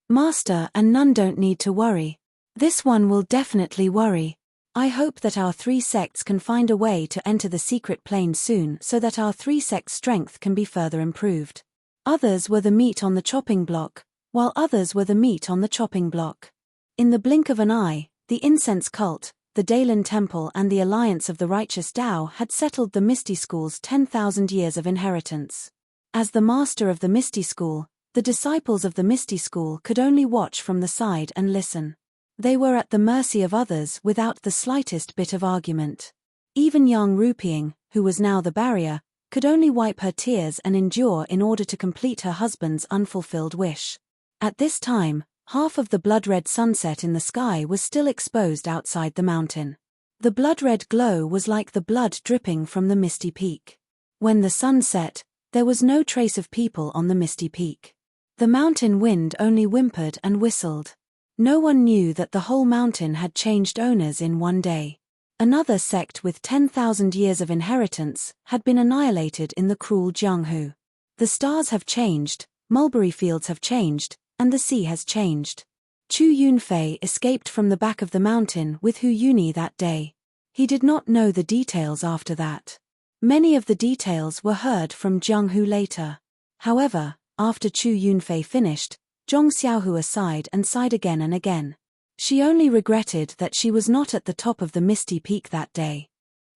Master and Nun don't need to worry. This one will definitely worry. I hope that our three sects can find a way to enter the secret plane soon so that our three sects' strength can be further improved. Others were the meat on the chopping block, while others were the meat on the chopping block. In the blink of an eye, the incense cult, the Dailin Temple and the Alliance of the Righteous Tao had settled the Misty School's 10,000 years of inheritance. As the master of the Misty School, the disciples of the Misty School could only watch from the side and listen. They were at the mercy of others without the slightest bit of argument. Even Yang Ruping, who was now the barrier, could only wipe her tears and endure in order to complete her husband's unfulfilled wish. At this time, half of the blood-red sunset in the sky was still exposed outside the mountain. The blood-red glow was like the blood dripping from the misty peak. When the sun set, there was no trace of people on the misty peak. The mountain wind only whimpered and whistled. No one knew that the whole mountain had changed owners in one day. Another sect with 10,000 years of inheritance had been annihilated in the cruel Jianghu. The stars have changed, mulberry fields have changed, and the sea has changed. Chu Yunfei escaped from the back of the mountain with Hu Yuni that day. He did not know the details after that. Many of the details were heard from Jiang Hu later. However, after Chu Yunfei finished, Zhong Xiaohua sighed and sighed again and again. She only regretted that she was not at the top of the Misty Peak that day.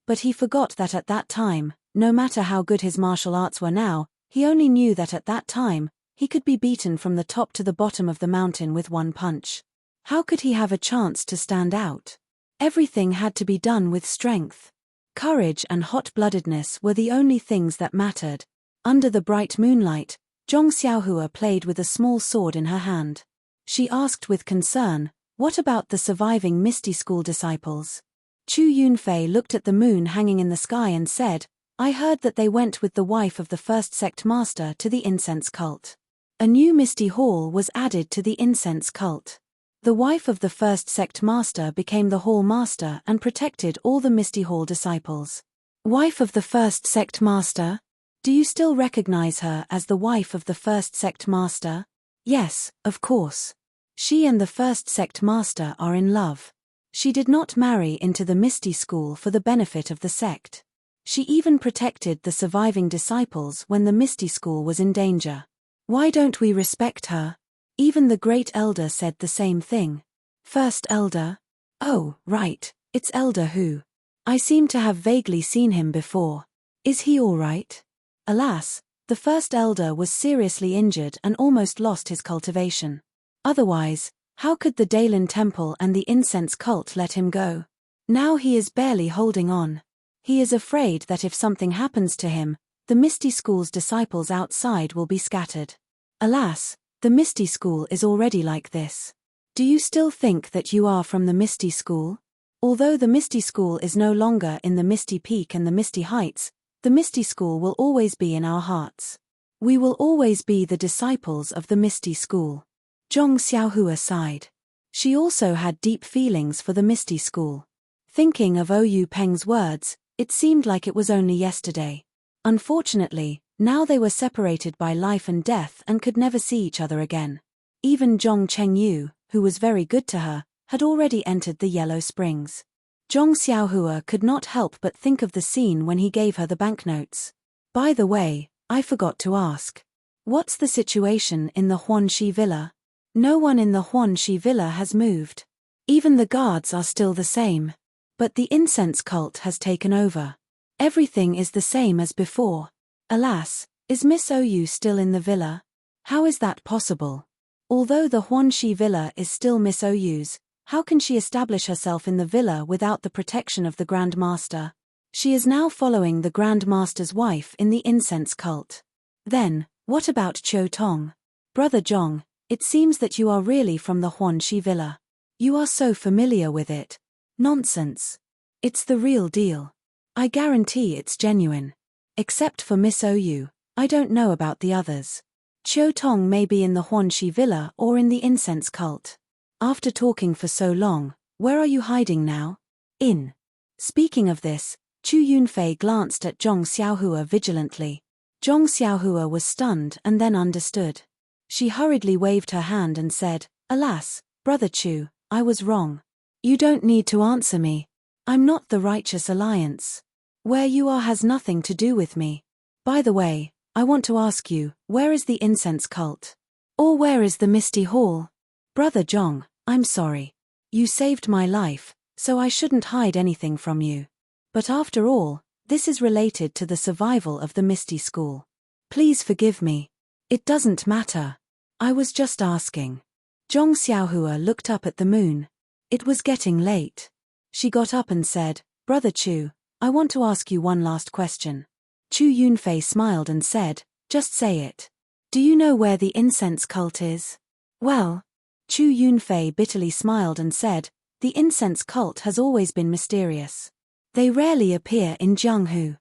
But he forgot that at that time, no matter how good his martial arts were now, he only knew that at that time, he could be beaten from the top to the bottom of the mountain with one punch. How could he have a chance to stand out? Everything had to be done with strength. Courage and hot-bloodedness were the only things that mattered. Under the bright moonlight, Zhong Xiaohua played with a small sword in her hand. She asked with concern, "What about the surviving Misty School disciples?" Chu Yunfei looked at the moon hanging in the sky and said, "I heard that they went with the wife of the first sect master to the incense cult. A new Misty Hall was added to the incense cult. The wife of the first sect master became the hall master and protected all the Misty Hall disciples." Wife of the first sect master? Do you still recognize her as the wife of the first sect master? Yes, of course. She and the first sect master are in love. She did not marry into the Misty School for the benefit of the sect. She even protected the surviving disciples when the Misty School was in danger. Why don't we respect her? Even the great elder said the same thing. First elder? Oh, right, it's Elder Hu. I seem to have vaguely seen him before. Is he all right? Alas, the first elder was seriously injured and almost lost his cultivation. Otherwise, how could the Daelin Temple and the incense cult let him go? Now he is barely holding on. He is afraid that if something happens to him, the Misty School's disciples outside will be scattered. Alas, the Misty School is already like this. Do you still think that you are from the Misty School? Although the Misty School is no longer in the Misty Peak and the Misty Heights, the Misty School will always be in our hearts. We will always be the disciples of the Misty School. Zhong Xiaohua sighed. She also had deep feelings for the Misty School. Thinking of Oyu Peng's words, it seemed like it was only yesterday. Unfortunately, now they were separated by life and death and could never see each other again. Even Zhong Chengyu, who was very good to her, had already entered the Yellow Springs. Zhong Xiaohua could not help but think of the scene when he gave her the banknotes. By the way, I forgot to ask. What's the situation in the Huanxi Villa? No one in the Huanxi Villa has moved. Even the guards are still the same. But the incense cult has taken over. Everything is the same as before. Alas, is Miss Oyu still in the villa? How is that possible? Although the Huanxi Villa is still Miss Oyu's, how can she establish herself in the villa without the protection of the Grand Master? She is now following the Grand Master's wife in the incense cult. Then, what about Qiu Tong? Brother Zhong, it seems that you are really from the Huanxi Villa. You are so familiar with it. Nonsense. It's the real deal. I guarantee it's genuine. Except for Miss Oyu, I don't know about the others. Qiu Tong may be in the Huanxi Villa or in the incense cult. After talking for so long, where are you hiding now? In. Speaking of this, Chu Yunfei glanced at Zhong Xiaohua vigilantly. Zhong Xiaohua was stunned and then understood. She hurriedly waved her hand and said, "Alas, Brother Chu, I was wrong. You don't need to answer me. I'm not the Righteous Alliance. Where you are has nothing to do with me. By the way, I want to ask you, where is the incense cult? Or where is the Misty Hall? Brother Zhong, I'm sorry. You saved my life, so I shouldn't hide anything from you. But after all, this is related to the survival of the Misty School. Please forgive me. It doesn't matter. I was just asking." Zhong Xiaohua looked up at the moon. It was getting late. She got up and said, "Brother Chu, I want to ask you one last question." Chu Yunfei smiled and said, "Just say it. Do you know where the incense cult is?" "Well," Chu Yunfei bitterly smiled and said, "the incense cult has always been mysterious. They rarely appear in Jianghu.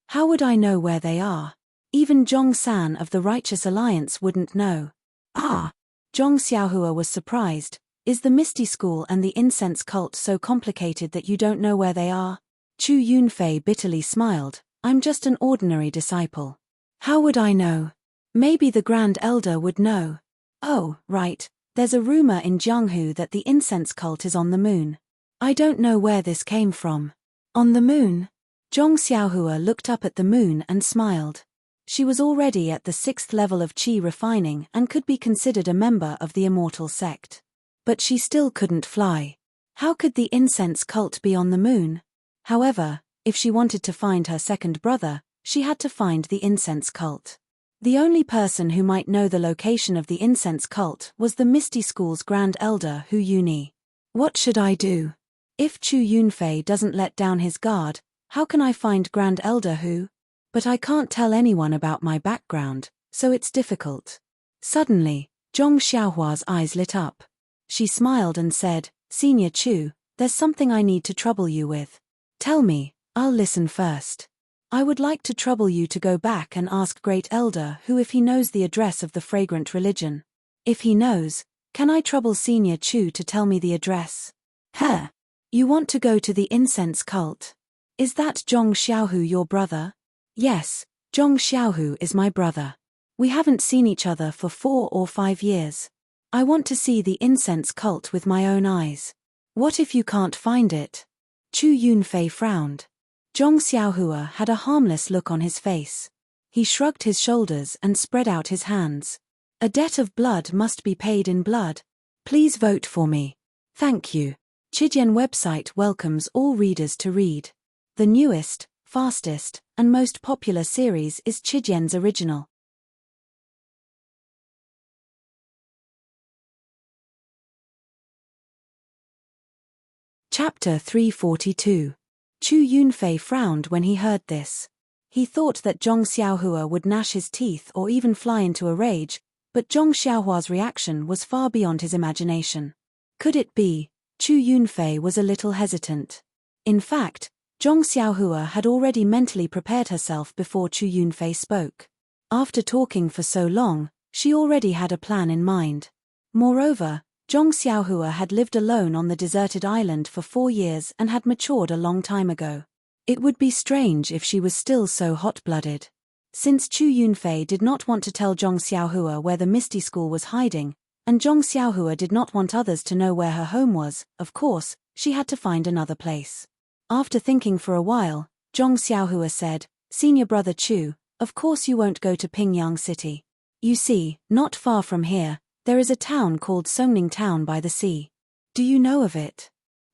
How would I know where they are? Even Zhong San of the Righteous Alliance wouldn't know." "Ah!" Zhong Xiaohua was surprised. "Is the Misty School and the incense cult so complicated that you don't know where they are?" Chu Yunfei bitterly smiled. I'm just an ordinary disciple. How would I know? Maybe the Grand Elder would know. Oh, right, there's a rumor in Jianghu that the incense cult is on the moon. I don't know where this came from. On the moon? Zhong Xiaohua looked up at the moon and smiled. She was already at the 6th level of qi refining and could be considered a member of the immortal sect. But she still couldn't fly. How could the incense cult be on the moon? However, if she wanted to find her second brother, she had to find the incense cult. The only person who might know the location of the incense cult was the Misty School's Grand Elder Hu Yuni. What should I do? If Chu Yunfei doesn't let down his guard, how can I find Grand Elder Hu? But I can't tell anyone about my background, so it's difficult. Suddenly, Zhong Xiaohua's eyes lit up. She smiled and said, Senior Chu, there's something I need to trouble you with. Tell me, I'll listen first. I would like to trouble you to go back and ask Great Elder Hu if he knows the address of the fragrant religion. If he knows, can I trouble Senior Chu to tell me the address? Huh? You want to go to the incense cult? Is that Zhong Xiaohu your brother? Yes, Zhong Xiaohu is my brother. We haven't seen each other for 4 or 5 years. I want to see the incense cult with my own eyes. What if you can't find it? Chu Yunfei frowned. Zhong Xiaohua had a harmless look on his face. He shrugged his shoulders and spread out his hands. A debt of blood must be paid in blood. Please vote for me. Thank you. Chidian website welcomes all readers to read. The newest, fastest, and most popular series is Chidian's original. Chapter 342. Chu Yunfei frowned when he heard this. He thought that Zhong Xiaohua would gnash his teeth or even fly into a rage, but Zhong Xiaohua's reaction was far beyond his imagination. Could it be? Chu Yunfei was a little hesitant. In fact, Zhong Xiaohua had already mentally prepared herself before Chu Yunfei spoke. After talking for so long, she already had a plan in mind. Moreover, Zhong Xiaohua had lived alone on the deserted island for 4 years and had matured a long time ago. It would be strange if she was still so hot-blooded. Since Chu Yunfei did not want to tell Zhong Xiaohua where the Misty School was hiding, and Zhong Xiaohua did not want others to know where her home was, of course, she had to find another place. After thinking for a while, Zhong Xiaohua said, Senior brother Chu, of course you won't go to Pingyang City. You see, not far from here, there is a town called Songning Town by the sea. Do you know of it?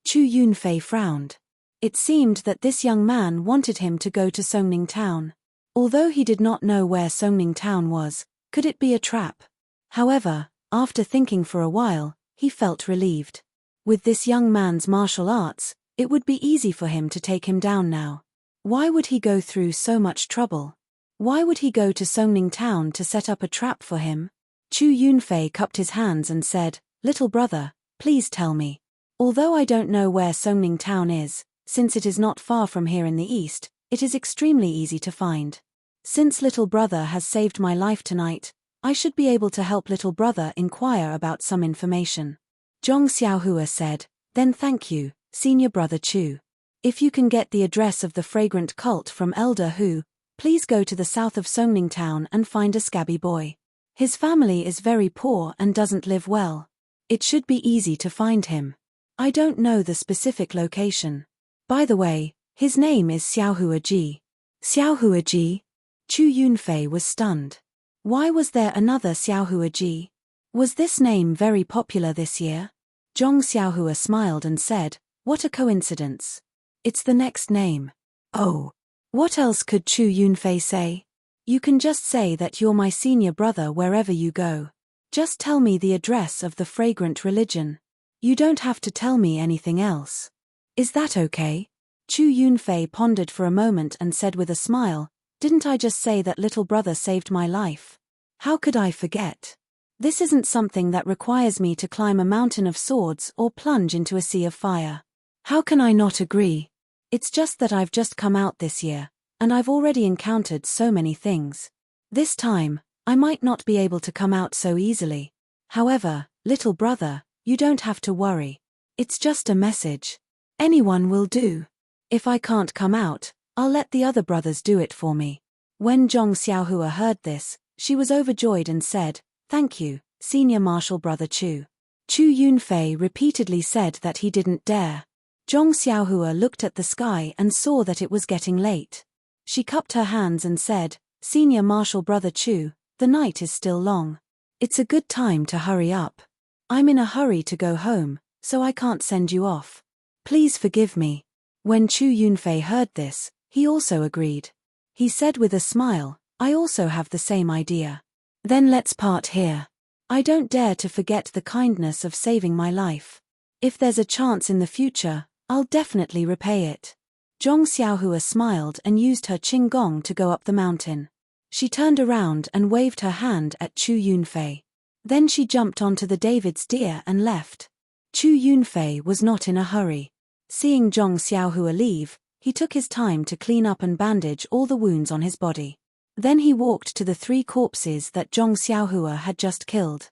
Chu Yunfei frowned. It seemed that this young man wanted him to go to Songning Town. Although he did not know where Songning Town was, could it be a trap? However, after thinking for a while, he felt relieved. With this young man's martial arts, it would be easy for him to take him down now. Why would he go through so much trouble? Why would he go to Songning Town to set up a trap for him? Chu Yunfei cupped his hands and said, Little brother, please tell me. Although I don't know where Songning Town is, since it is not far from here in the east, it is extremely easy to find. Since little brother has saved my life tonight, I should be able to help little brother inquire about some information. Zhong Xiaohua said, Then thank you, Senior brother Chu. If you can get the address of the fragrant cult from Elder Hu, please go to the south of Songning Town and find a scabby boy. His family is very poor and doesn't live well. It should be easy to find him. I don't know the specific location. By the way, his name is Xiaohua Ji. Xiaohua Ji? Chu Yunfei was stunned. Why was there another Xiaohua Ji? Was this name very popular this year? Zhong Xiaohua smiled and said, What a coincidence. It's the next name. Oh. What else could Chu Yunfei say? You can just say that you're my senior brother wherever you go. Just tell me the address of the fragrant religion. You don't have to tell me anything else. Is that okay? Chu Yunfei pondered for a moment and said with a smile, Didn't I just say that little brother saved my life? How could I forget? This isn't something that requires me to climb a mountain of swords or plunge into a sea of fire. How can I not agree? It's just that I've just come out this year, and I've already encountered so many things. This time, I might not be able to come out so easily. However, little brother, you don't have to worry. It's just a message. Anyone will do. If I can't come out, I'll let the other brothers do it for me. When Zhong Xiaohua heard this, she was overjoyed and said, "Thank you, Senior Marshal Brother Chu." Chu Yunfei repeatedly said that he didn't dare. Zhong Xiaohua looked at the sky and saw that it was getting late. She cupped her hands and said, "Senior Marshal Brother Chu, the night is still long. It's a good time to hurry up. I'm in a hurry to go home, so I can't send you off. Please forgive me." When Chu Yunfei heard this, he also agreed. He said with a smile, "I also have the same idea. Then let's part here. I don't dare to forget the kindness of saving my life. If there's a chance in the future, I'll definitely repay it." Zhong Xiaohua smiled and used her qinggong to go up the mountain. She turned around and waved her hand at Chu Yunfei. Then she jumped onto the David's deer and left. Chu Yunfei was not in a hurry. Seeing Zhong Xiaohua leave, he took his time to clean up and bandage all the wounds on his body. Then he walked to the 3 corpses that Zhong Xiaohua had just killed.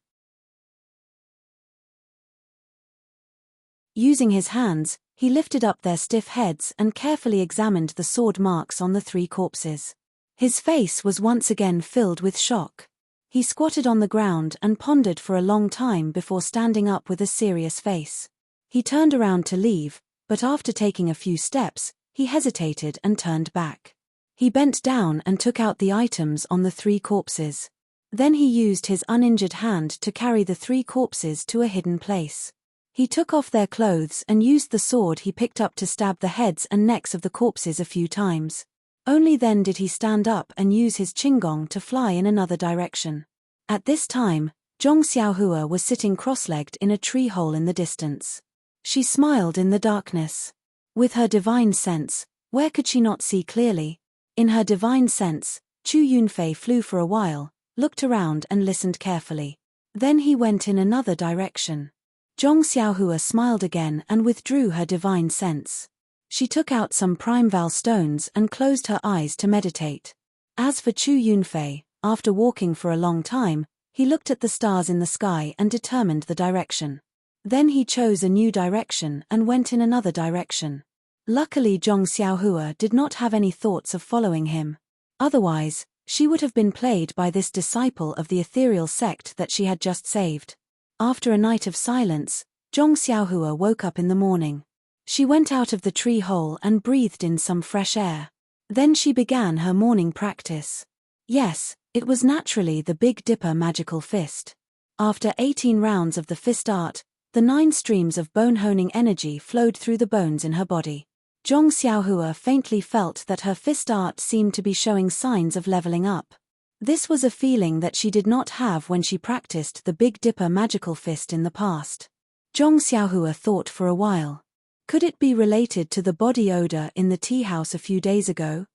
Using his hands, he lifted up their stiff heads and carefully examined the sword marks on the 3 corpses. His face was once again filled with shock. He squatted on the ground and pondered for a long time before standing up with a serious face. He turned around to leave, but after taking a few steps, he hesitated and turned back. He bent down and took out the items on the 3 corpses. Then he used his uninjured hand to carry the 3 corpses to a hidden place. He took off their clothes and used the sword he picked up to stab the heads and necks of the corpses a few times. Only then did he stand up and use his qinggong to fly in another direction. At this time, Zhong Xiaohua was sitting cross-legged in a tree hole in the distance. She smiled in the darkness. With her divine sense, where could she not see clearly? In her divine sense, Chu Yunfei flew for a while, looked around and listened carefully. Then he went in another direction. Zhong Xiaohua smiled again and withdrew her divine sense. She took out some primeval stones and closed her eyes to meditate. As for Chu Yunfei, after walking for a long time, he looked at the stars in the sky and determined the direction. Then he chose a new direction and went in another direction. Luckily Zhong Xiaohua did not have any thoughts of following him. Otherwise, she would have been played by this disciple of the ethereal sect that she had just saved. After a night of silence, Zhong Xiaohua woke up in the morning. She went out of the tree hole and breathed in some fresh air. Then she began her morning practice. Yes, it was naturally the Big Dipper magical fist. After 18 rounds of the fist art, the 9 streams of bone-honing energy flowed through the bones in her body. Zhong Xiaohua faintly felt that her fist art seemed to be showing signs of leveling up. This was a feeling that she did not have when she practiced the Big Dipper magical fist in the past. Zhong Xiaohua thought for a while. Could it be related to the body odor in the tea house a few days ago?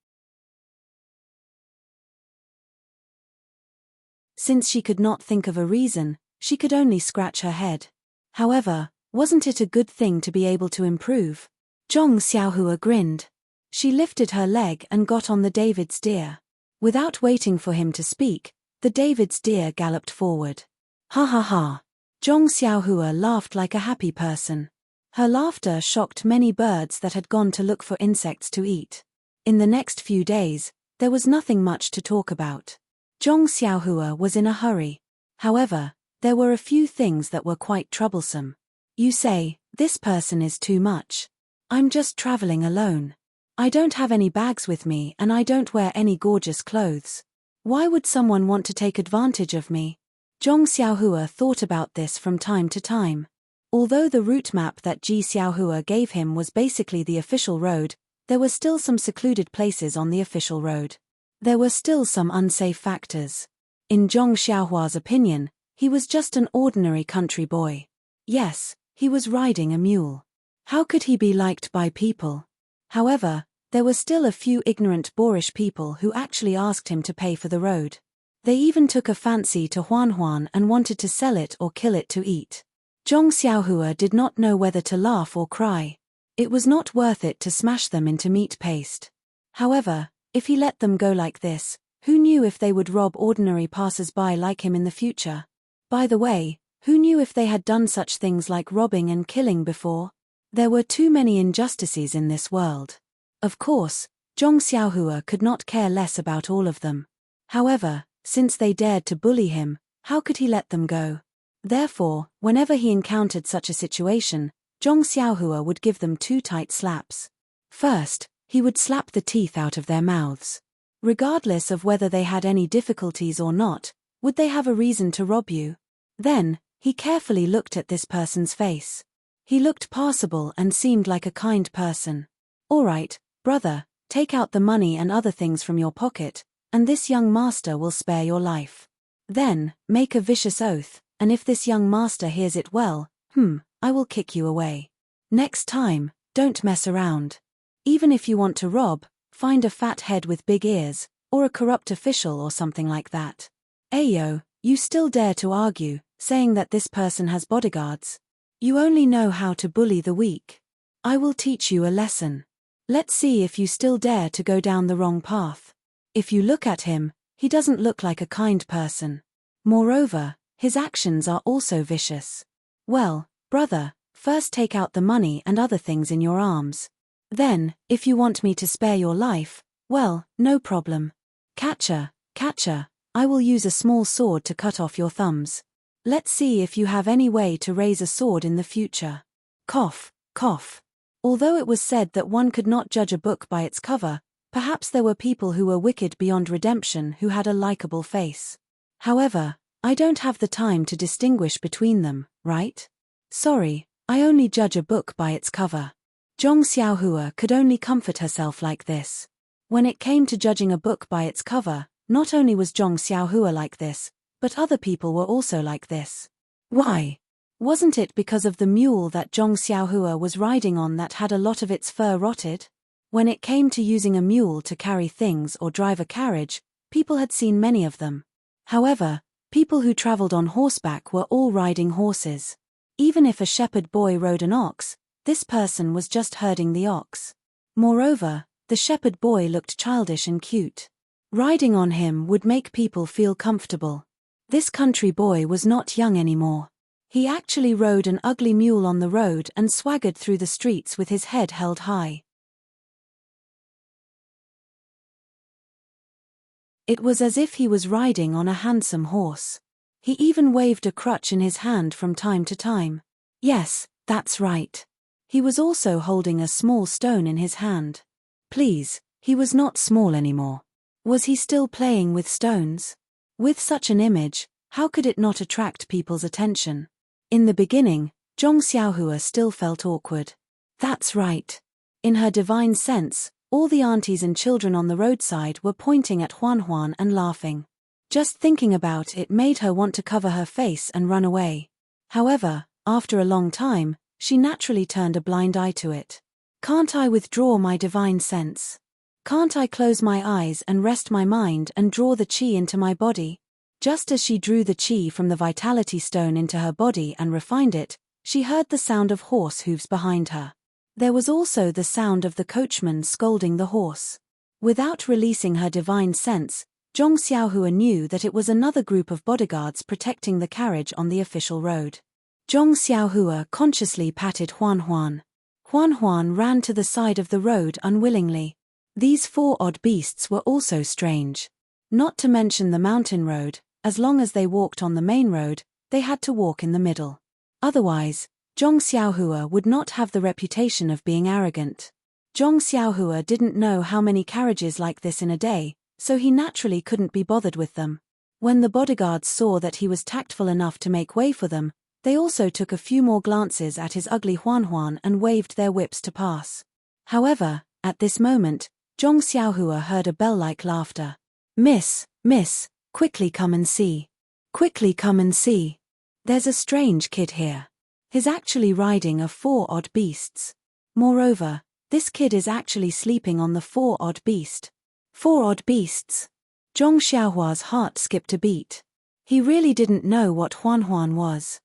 Since she could not think of a reason, she could only scratch her head. However, wasn't it a good thing to be able to improve? Zhong Xiaohua grinned. She lifted her leg and got on the David's deer. Without waiting for him to speak, the David's deer galloped forward. Ha ha ha. Zhong Xiaohua laughed like a happy person. Her laughter shocked many birds that had gone to look for insects to eat. In the next few days, there was nothing much to talk about. Zhong Xiaohua was in a hurry. However, there were a few things that were quite troublesome. You say, this person is too much. I'm just traveling alone. I don't have any bags with me and I don't wear any gorgeous clothes. Why would someone want to take advantage of me? Zhong Xiaohua thought about this from time to time. Although the route map that Ji Xiaohua gave him was basically the official road, there were still some secluded places on the official road. There were still some unsafe factors. In Zhong Xiaohua's opinion, he was just an ordinary country boy. Yes, he was riding a mule. How could he be liked by people? However, there were still a few ignorant boorish people who actually asked him to pay for the road. They even took a fancy to Huan and wanted to sell it or kill it to eat. Zhong Xiaohua did not know whether to laugh or cry. It was not worth it to smash them into meat paste. However, if he let them go like this, who knew if they would rob ordinary passers-by like him in the future? By the way, who knew if they had done such things like robbing and killing before? There were too many injustices in this world. Of course, Zhong Xiaohua could not care less about all of them. However, since they dared to bully him, how could he let them go? Therefore, whenever he encountered such a situation, Zhong Xiaohua would give them 2 tight slaps. First, he would slap the teeth out of their mouths. Regardless of whether they had any difficulties or not, would they have a reason to rob you? Then, he carefully looked at this person's face. He looked passable and seemed like a kind person. "All right, brother, take out the money and other things from your pocket, and this young master will spare your life." Then, make a vicious oath, and if this young master hears it well, I will kick you away. Next time, don't mess around. Even if you want to rob, find a fat head with big ears, or a corrupt official or something like that. Ayo, you still dare to argue, saying that this person has bodyguards? You only know how to bully the weak. I will teach you a lesson. Let's see if you still dare to go down the wrong path. If you look at him, he doesn't look like a kind person. Moreover, his actions are also vicious. Well, brother, first take out the money and other things in your arms. Then, if you want me to spare your life, well, no problem. Catcher, I will use a small sword to cut off your thumbs. Let's see if you have any way to raise a sword in the future. Cough, cough. Although it was said that one could not judge a book by its cover, perhaps there were people who were wicked beyond redemption who had a likable face. However, I don't have the time to distinguish between them, right? Sorry, I only judge a book by its cover. Zhong Xiaohua could only comfort herself like this. When it came to judging a book by its cover, not only was Zhong Xiaohua like this, but other people were also like this. Why? Wasn't it because of the mule that Zhong Xiaohua was riding on that had a lot of its fur rotted? When it came to using a mule to carry things or drive a carriage, people had seen many of them. However, people who traveled on horseback were all riding horses. Even if a shepherd boy rode an ox, this person was just herding the ox. Moreover, the shepherd boy looked childish and cute. Riding on him would make people feel comfortable. This country boy was not young anymore. He actually rode an ugly mule on the road and swaggered through the streets with his head held high. It was as if he was riding on a handsome horse. He even waved a crutch in his hand from time to time. Yes, that's right. He was also holding a small stone in his hand. Please, he was not small anymore. Was he still playing with stones? With such an image, how could it not attract people's attention? In the beginning, Zhong Xiaohua still felt awkward. That's right. In her divine sense, all the aunties and children on the roadside were pointing at Huan and laughing. Just thinking about it made her want to cover her face and run away. However, after a long time, she naturally turned a blind eye to it. Can't I withdraw my divine sense? Can't I close my eyes and rest my mind and draw the qi into my body? Just as she drew the qi from the vitality stone into her body and refined it, she heard the sound of horse hooves behind her. There was also the sound of the coachman scolding the horse. Without releasing her divine sense, Zhong Xiaohua knew that it was another group of bodyguards protecting the carriage on the official road. Zhong Xiaohua consciously patted Huan. Huan ran to the side of the road unwillingly. These 4 odd beasts were also strange. Not to mention the mountain road, as long as they walked on the main road, they had to walk in the middle. Otherwise, Zhong Xiaohua would not have the reputation of being arrogant. Zhong Xiaohua didn't know how many carriages like this in a day, so he naturally couldn't be bothered with them. When the bodyguards saw that he was tactful enough to make way for them, they also took a few more glances at his ugly Huan and waved their whips to pass. However, at this moment, Zhong Xiaohua heard a bell-like laughter. Miss, quickly come and see. Quickly come and see. There's a strange kid here. He's actually riding a 4 odd beasts. Moreover, this kid is actually sleeping on the 4 odd beast. 4 odd beasts. Zhong Xiaohua's heart skipped a beat. He really didn't know what Huan was.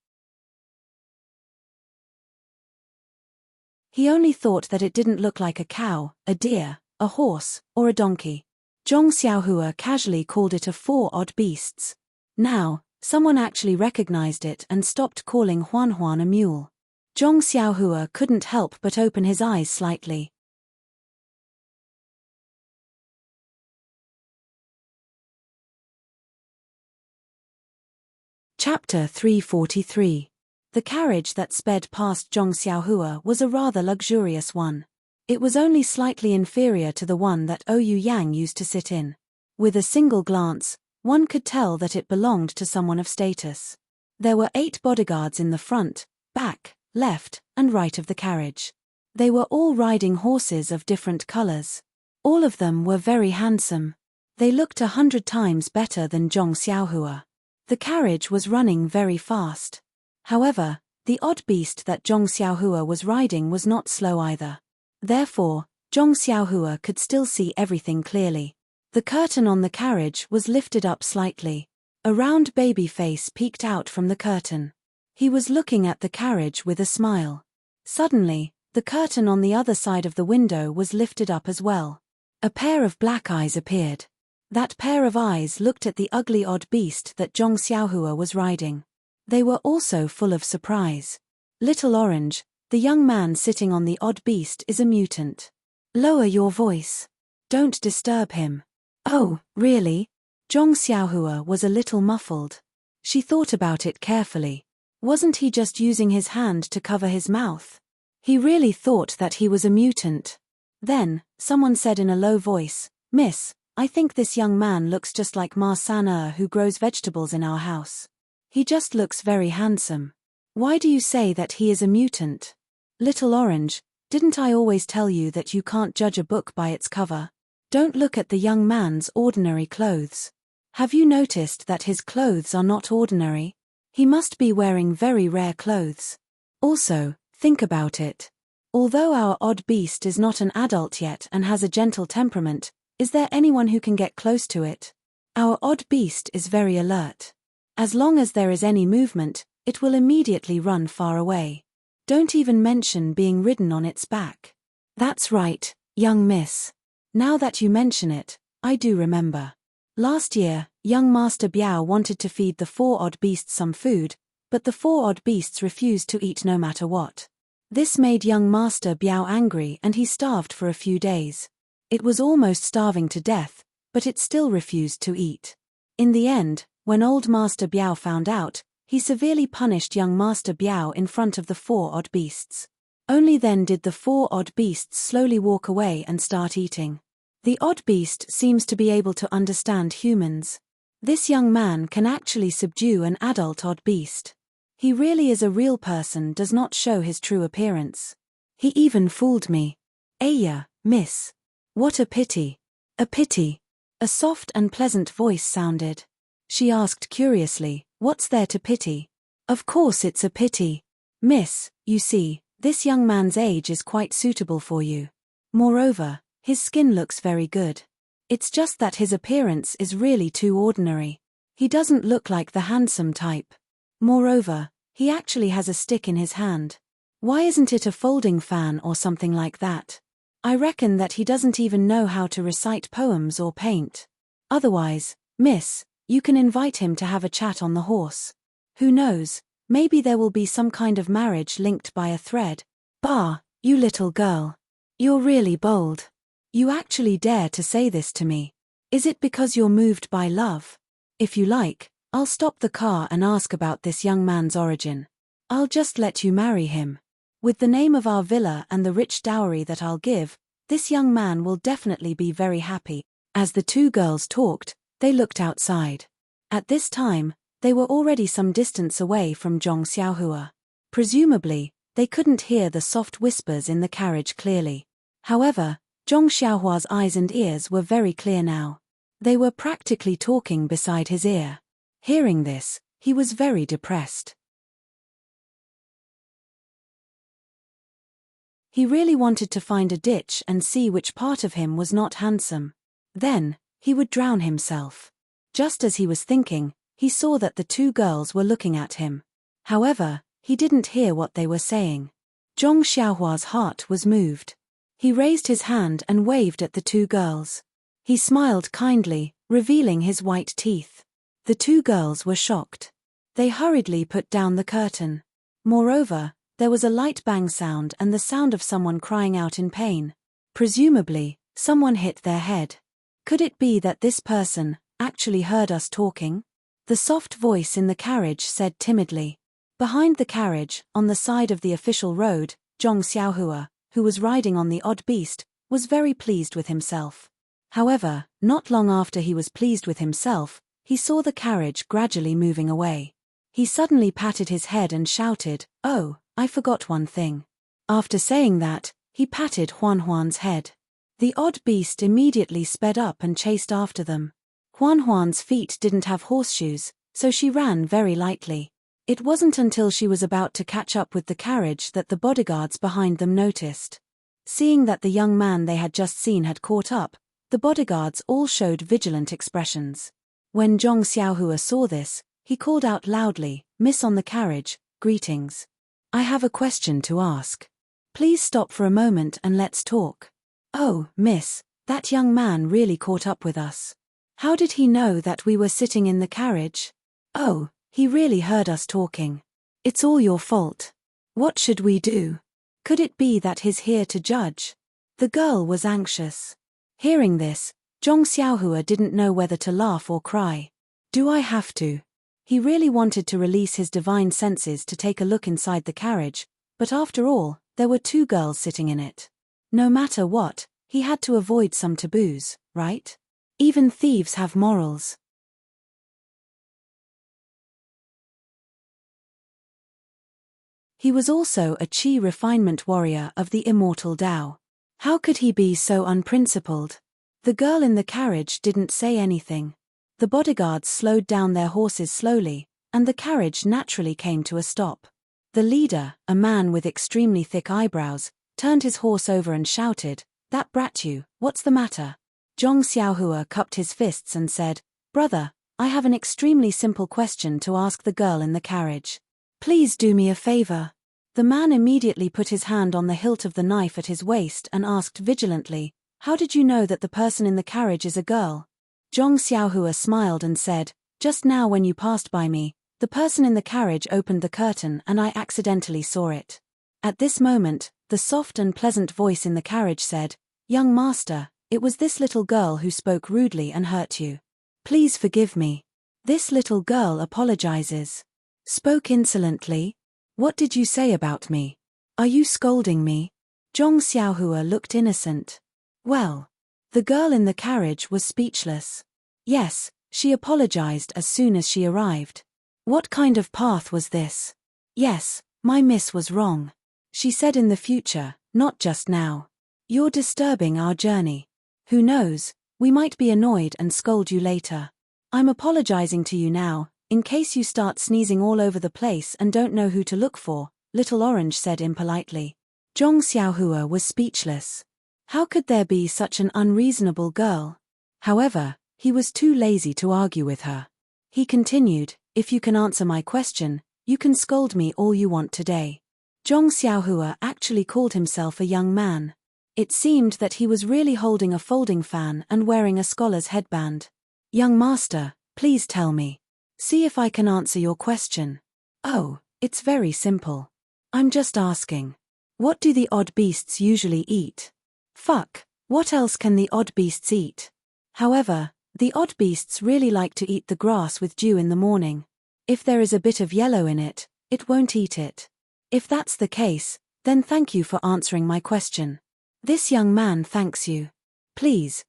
He only thought that it didn't look like a cow, a deer, a horse, or a donkey. Zhong Xiaohua casually called it a 4 odd beasts. Now, someone actually recognized it and stopped calling Huan a mule. Zhong Xiaohua couldn't help but open his eyes slightly. Chapter 343. The carriage that sped past Zhong Xiaohua was a rather luxurious one. It was only slightly inferior to the one that Ouyang Yang used to sit in. With a single glance, one could tell that it belonged to someone of status. There were 8 bodyguards in the front, back, left, and right of the carriage. They were all riding horses of different colors. All of them were very handsome. They looked 100 times better than Zhong Xiaohua. The carriage was running very fast. However, the odd beast that Zhong Xiaohua was riding was not slow either. Therefore, Zhong Xiaohua could still see everything clearly. The curtain on the carriage was lifted up slightly. A round baby face peeked out from the curtain. He was looking at the carriage with a smile. Suddenly, the curtain on the other side of the window was lifted up as well. A pair of black eyes appeared. That pair of eyes looked at the ugly odd beast that Zhong Xiaohua was riding. They were also full of surprise. Little Orange, the young man sitting on the odd beast, is a mutant. Lower your voice. Don't disturb him. Oh, really? Zhong Xiaohua was a little muffled. She thought about it carefully. Wasn't he just using his hand to cover his mouth? He really thought that he was a mutant. Then, someone said in a low voice, "Miss, I think this young man looks just like Ma San who grows vegetables in our house. He just looks very handsome. Why do you say that he is a mutant?" Little Orange, didn't I always tell you that you can't judge a book by its cover? Don't look at the young man's ordinary clothes. Have you noticed that his clothes are not ordinary? He must be wearing very rare clothes. Also, think about it. Although our odd beast is not an adult yet and has a gentle temperament, is there anyone who can get close to it? Our odd beast is very alert. As long as there is any movement, it will immediately run far away. Don't even mention being ridden on its back. That's right, young miss. Now that you mention it, I do remember. Last year, young Master Biao wanted to feed the 4 odd beasts some food, but the 4 odd beasts refused to eat no matter what. This made young Master Biao angry and he starved for a few days. It was almost starving to death, but it still refused to eat. In the end, when old Master Biao found out, he severely punished young Master Biao in front of the 4 odd beasts. Only then did the 4 odd beasts slowly walk away and start eating. The odd beast seems to be able to understand humans. This young man can actually subdue an adult odd beast. He really is a real person, does not show his true appearance. He even fooled me. Aya, miss. What a pity. A pity. A soft and pleasant voice sounded. She asked curiously, "What's there to pity?" "Of course it's a pity. Miss, you see, this young man's age is quite suitable for you. Moreover, his skin looks very good. It's just that his appearance is really too ordinary. He doesn't look like the handsome type. Moreover, he actually has a stick in his hand. Why isn't it a folding fan or something like that? I reckon that he doesn't even know how to recite poems or paint. Otherwise, miss, you can invite him to have a chat on the horse. Who knows, maybe there will be some kind of marriage linked by a thread." "Bah, you little girl. You're really bold. You actually dare to say this to me. Is it because you're moved by love? If you like, I'll stop the car and ask about this young man's origin. I'll just let you marry him. With the name of our villa and the rich dowry that I'll give, this young man will definitely be very happy." As the 2 girls talked, they looked outside. At this time, they were already some distance away from Zhong Xiaohua. Presumably, they couldn't hear the soft whispers in the carriage clearly. However, Zhong Xiaohua's eyes and ears were very clear now. They were practically talking beside his ear. Hearing this, he was very depressed. He really wanted to find a ditch and see which part of him was not handsome. Then, he would drown himself. Just as he was thinking, he saw that the 2 girls were looking at him. However, he didn't hear what they were saying. Zhong Xiaohua's heart was moved. He raised his hand and waved at the 2 girls. He smiled kindly, revealing his white teeth. The 2 girls were shocked. They hurriedly put down the curtain. Moreover, there was a light bang sound and the sound of someone crying out in pain. Presumably, someone hit their head. Could it be that this person actually heard us talking? The soft voice in the carriage said timidly. Behind the carriage, on the side of the official road, Zhong Xiaohua, who was riding on the odd beast, was very pleased with himself. However, not long after he was pleased with himself, he saw the carriage gradually moving away. He suddenly patted his head and shouted, "Oh, I forgot one thing." After saying that, he patted Huan's head. The odd beast immediately sped up and chased after them. Huan's feet didn't have horseshoes, so she ran very lightly. It wasn't until she was about to catch up with the carriage that the bodyguards behind them noticed. Seeing that the young man they had just seen had caught up, the bodyguards all showed vigilant expressions. When Zhong Xiaohua saw this, he called out loudly, "Miss on the carriage, greetings. I have a question to ask. Please stop for a moment and let's talk." "Oh, miss, that young man really caught up with us. How did he know that we were sitting in the carriage?" "Oh, he really heard us talking. It's all your fault. What should we do? Could it be that he's here to judge?" The girl was anxious. Hearing this, Zhong Xiaohua didn't know whether to laugh or cry. Do I have to? He really wanted to release his divine senses to take a look inside the carriage, but after all, there were two girls sitting in it. No matter what, he had to avoid some taboos, right? Even thieves have morals. He was also a Qi refinement warrior of the immortal Tao. How could he be so unprincipled? The girl in the carriage didn't say anything. The bodyguards slowed down their horses slowly, and the carriage naturally came to a stop. The leader, a man with extremely thick eyebrows, turned his horse over and shouted, "That brat you, what's the matter?" Zhong Xiaohua cupped his fists and said, "Brother, I have an extremely simple question to ask the girl in the carriage. Please do me a favor." The man immediately put his hand on the hilt of the knife at his waist and asked vigilantly, "How did you know that the person in the carriage is a girl?" Zhong Xiaohua smiled and said, "Just now when you passed by me, the person in the carriage opened the curtain and I accidentally saw it." At this moment, the soft and pleasant voice in the carriage said, "Young master, it was this little girl who spoke rudely and hurt you. Please forgive me." This little girl apologizes. Spoke insolently? What did you say about me? Are you scolding me? Zhong Xiaohua looked innocent. Well, the girl in the carriage was speechless. Yes, she apologized as soon as she arrived. What kind of path was this? Yes, my miss was wrong. She said in the future, not just now. You're disturbing our journey. Who knows, we might be annoyed and scold you later. I'm apologizing to you now, in case you start sneezing all over the place and don't know who to look for, Little Orange said impolitely. Zhong Xiaohua was speechless. How could there be such an unreasonable girl? However, he was too lazy to argue with her. He continued, "If you can answer my question, you can scold me all you want today." Zhong Xiaohua actually called himself a young man. It seemed that he was really holding a folding fan and wearing a scholar's headband. "Young master, please tell me. See if I can answer your question." "Oh, it's very simple. I'm just asking. What do the odd beasts usually eat?" "Fuck, what else can the odd beasts eat?" However, the odd beasts really like to eat the grass with dew in the morning. If there is a bit of yellow in it, it won't eat it. If that's the case, then thank you for answering my question. This young man thanks you. Please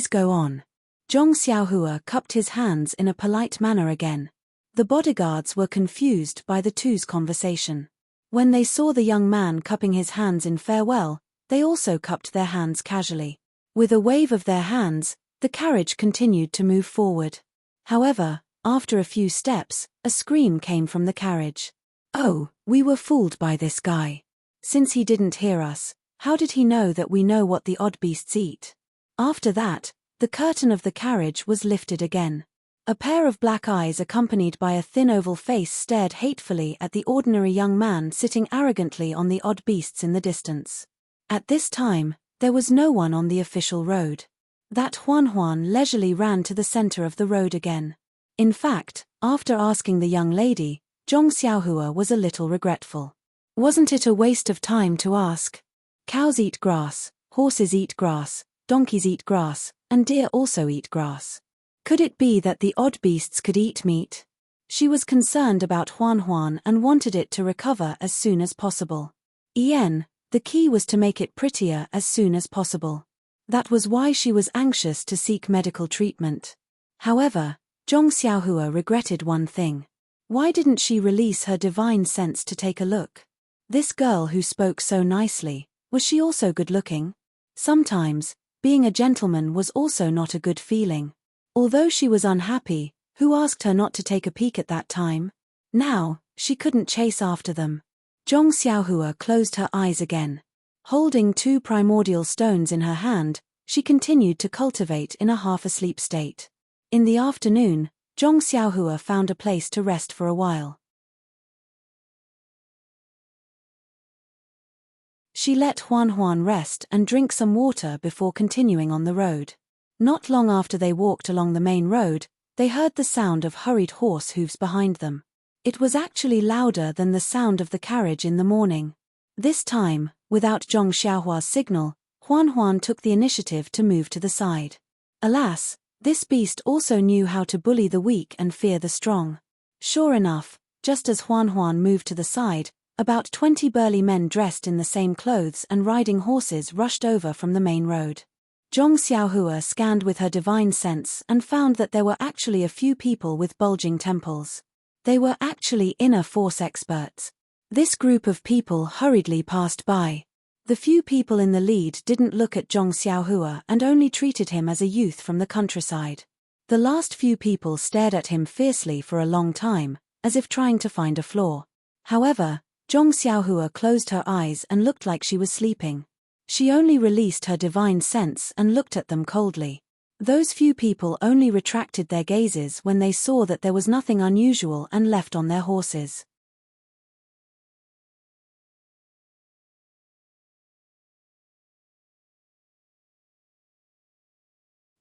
go on. Zhong Xiaohua cupped his hands in a polite manner again. The bodyguards were confused by the two's conversation. When they saw the young man cupping his hands in farewell, they also cupped their hands casually. With a wave of their hands, the carriage continued to move forward. However, after a few steps, a scream came from the carriage. "Oh, we were fooled by this guy. Since he didn't hear us, how did he know that we know what the odd beasts eat?" After that, the curtain of the carriage was lifted again. A pair of black eyes accompanied by a thin oval face stared hatefully at the ordinary young man sitting arrogantly on the odd beasts in the distance. At this time, there was no one on the official road. That Huan leisurely ran to the center of the road again. In fact, after asking the young lady, Zhong Xiaohua was a little regretful. Wasn't it a waste of time to ask? Cows eat grass, horses eat grass, donkeys eat grass, and deer also eat grass. Could it be that the odd beasts could eat meat? She was concerned about Huan Huan and wanted it to recover as soon as possible. The key was to make it prettier as soon as possible. That was why she was anxious to seek medical treatment. However, Zhong Xiaohua regretted one thing. Why didn't she release her divine sense to take a look? This girl who spoke so nicely, was she also good-looking? Sometimes, being a gentleman was also not a good feeling. Although she was unhappy, who asked her not to take a peek at that time? Now, she couldn't chase after them. Zhong Xiaohua closed her eyes again. Holding 2 primordial stones in her hand, she continued to cultivate in a half-asleep state. In the afternoon, Zhong Xiaohua found a place to rest for a while. She let Huan Huan rest and drink some water before continuing on the road. Not long after they walked along the main road, they heard the sound of hurried horse hooves behind them. It was actually louder than the sound of the carriage in the morning. This time, without Zhong Xiaohua's signal, Huan Huan took the initiative to move to the side. Alas, this beast also knew how to bully the weak and fear the strong. Sure enough, just as Huan Huan moved to the side, about 20 burly men dressed in the same clothes and riding horses rushed over from the main road. Zhong Xiaohua scanned with her divine sense and found that there were actually a few people with bulging temples. They were actually inner force experts. This group of people hurriedly passed by. The few people in the lead didn't look at Zhong Xiaohua and only treated him as a youth from the countryside. The last few people stared at him fiercely for a long time, as if trying to find a flaw. However, Zhong Xiaohua closed her eyes and looked like she was sleeping. She only released her divine sense and looked at them coldly. Those few people only retracted their gazes when they saw that there was nothing unusual and left on their horses.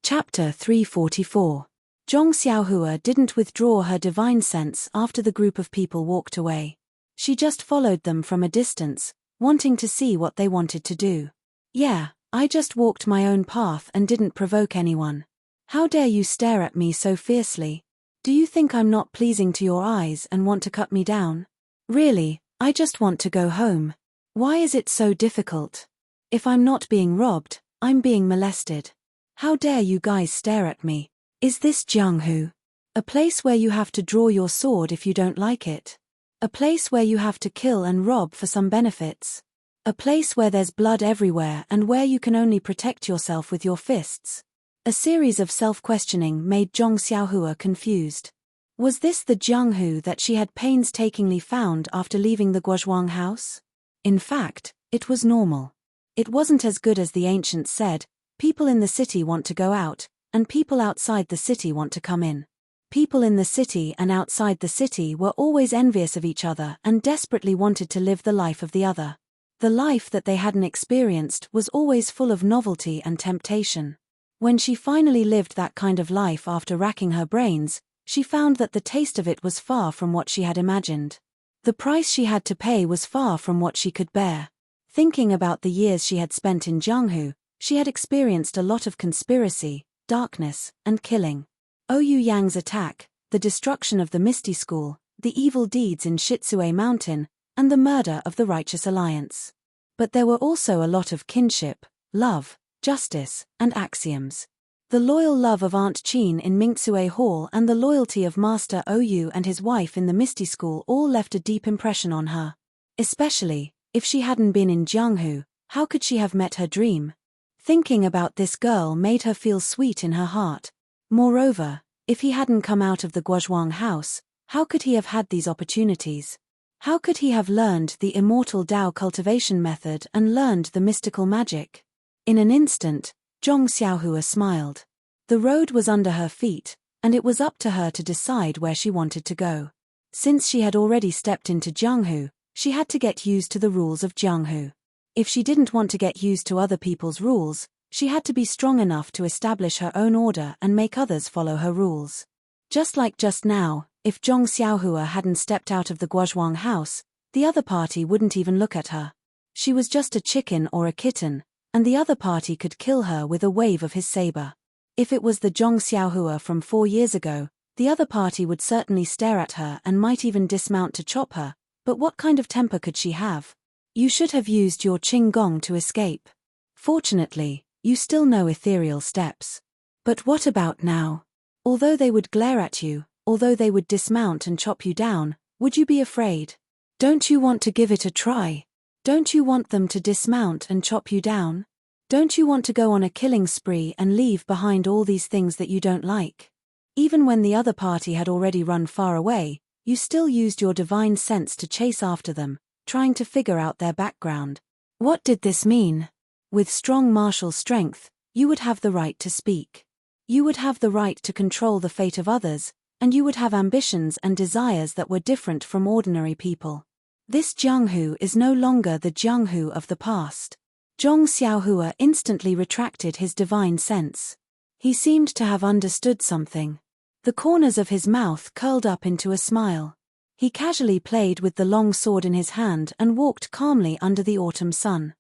Chapter 344. Zhong Xiaohua didn't withdraw her divine sense after the group of people walked away. She just followed them from a distance, wanting to see what they wanted to do. Yeah, I just walked my own path and didn't provoke anyone. How dare you stare at me so fiercely? Do you think I'm not pleasing to your eyes and want to cut me down? Really, I just want to go home. Why is it so difficult? If I'm not being robbed, I'm being molested. How dare you guys stare at me? Is this Jianghu? A place where you have to draw your sword if you don't like it? A place where you have to kill and rob for some benefits? A place where there's blood everywhere and where you can only protect yourself with your fists? A series of self-questioning made Zhong Xiaohua confused. Was this the Jianghu that she had painstakingly found after leaving the Guozhuang house? In fact, it was normal. It wasn't as good as the ancients said. People in the city want to go out, and people outside the city want to come in. People in the city and outside the city were always envious of each other and desperately wanted to live the life of the other. The life that they hadn't experienced was always full of novelty and temptation. When she finally lived that kind of life after racking her brains, she found that the taste of it was far from what she had imagined. The price she had to pay was far from what she could bear. Thinking about the years she had spent in Jianghu, she had experienced a lot of conspiracy, darkness, and killing. Oyu Yang's attack, the destruction of the Misty School, the evil deeds in Shitsue Mountain, and the murder of the Righteous Alliance. But there were also a lot of kinship, love, justice, and axioms. The loyal love of Aunt Qin in Mingxue Hall and the loyalty of Master Oyu and his wife in the Misty School all left a deep impression on her. Especially, if she hadn't been in Jianghu, how could she have met her dream? Thinking about this girl made her feel sweet in her heart. Moreover, if he hadn't come out of the Guozhuang house, how could he have had these opportunities? How could he have learned the immortal Dao cultivation method and learned the mystical magic? In an instant, Zhong Xiaohua smiled. The road was under her feet, and it was up to her to decide where she wanted to go. Since she had already stepped into Jianghu, she had to get used to the rules of Jianghu. If she didn't want to get used to other people's rules, she had to be strong enough to establish her own order and make others follow her rules. Just like just now, if Zhong Xiaohua hadn't stepped out of the Guozhuang house, the other party wouldn't even look at her. She was just a chicken or a kitten, and the other party could kill her with a wave of his saber. If it was the Zhong Xiaohua from 4 years ago, the other party would certainly stare at her and might even dismount to chop her, but what kind of temper could she have? You should have used your Qing Gong to escape. Fortunately, you still know ethereal steps. But what about now? Although they would glare at you, although they would dismount and chop you down, would you be afraid? Don't you want to give it a try? Don't you want them to dismount and chop you down? Don't you want to go on a killing spree and leave behind all these things that you don't like? Even when the other party had already run far away, you still used your divine sense to chase after them, trying to figure out their background. What did this mean? With strong martial strength, you would have the right to speak. You would have the right to control the fate of others, and you would have ambitions and desires that were different from ordinary people. This Jianghu is no longer the Jianghu of the past. Zhong Xiaohua instantly retracted his divine sense. He seemed to have understood something. The corners of his mouth curled up into a smile. He casually played with the long sword in his hand and walked calmly under the autumn sun.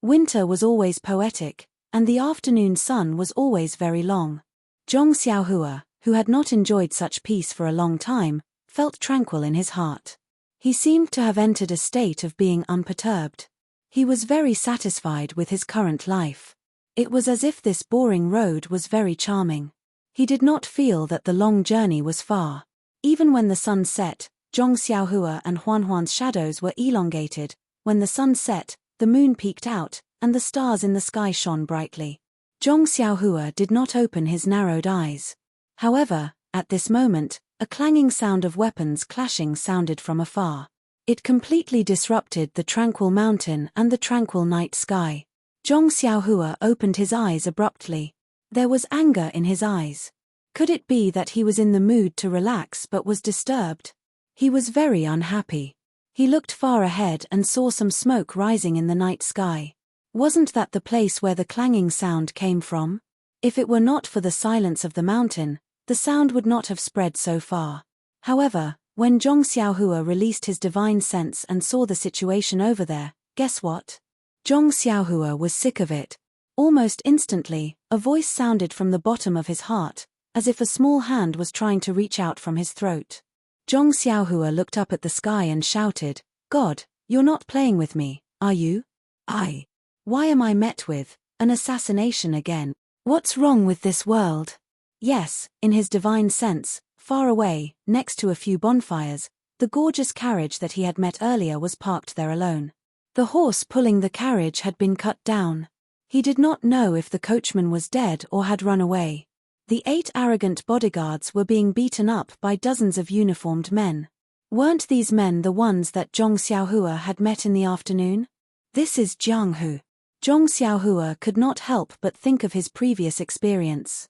Winter was always poetic, and the afternoon sun was always very long. Zhong Xiaohua, who had not enjoyed such peace for a long time, felt tranquil in his heart. He seemed to have entered a state of being unperturbed. He was very satisfied with his current life. It was as if this boring road was very charming. He did not feel that the long journey was far. Even when the sun set, Zhong Xiaohua and Huan's shadows were elongated. When the sun set, the moon peeked out, and the stars in the sky shone brightly. Zhong Xiaohua did not open his narrowed eyes. However, at this moment, a clanging sound of weapons clashing sounded from afar. It completely disrupted the tranquil mountain and the tranquil night sky. Zhong Xiaohua opened his eyes abruptly. There was anger in his eyes. Could it be that he was in the mood to relax but was disturbed? He was very unhappy. He looked far ahead and saw some smoke rising in the night sky. Wasn't that the place where the clanging sound came from? If it were not for the silence of the mountain, the sound would not have spread so far. However, when Zhong Xiaohua released his divine sense and saw the situation over there, guess what? Zhong Xiaohua was sick of it. Almost instantly, a voice sounded from the bottom of his heart, as if a small hand was trying to reach out from his throat. Zhong Xiaohua looked up at the sky and shouted, "God, you're not playing with me, are you? Why am I met with an assassination again? What's wrong with this world?" Yes, in his divine sense, far away, next to a few bonfires, the gorgeous carriage that he had met earlier was parked there alone. The horse pulling the carriage had been cut down. He did not know if the coachman was dead or had run away. The 8 arrogant bodyguards were being beaten up by dozens of uniformed men. Weren't these men the ones that Zhong Xiaohua had met in the afternoon? This is Jianghu. Zhong Xiaohua could not help but think of his previous experience.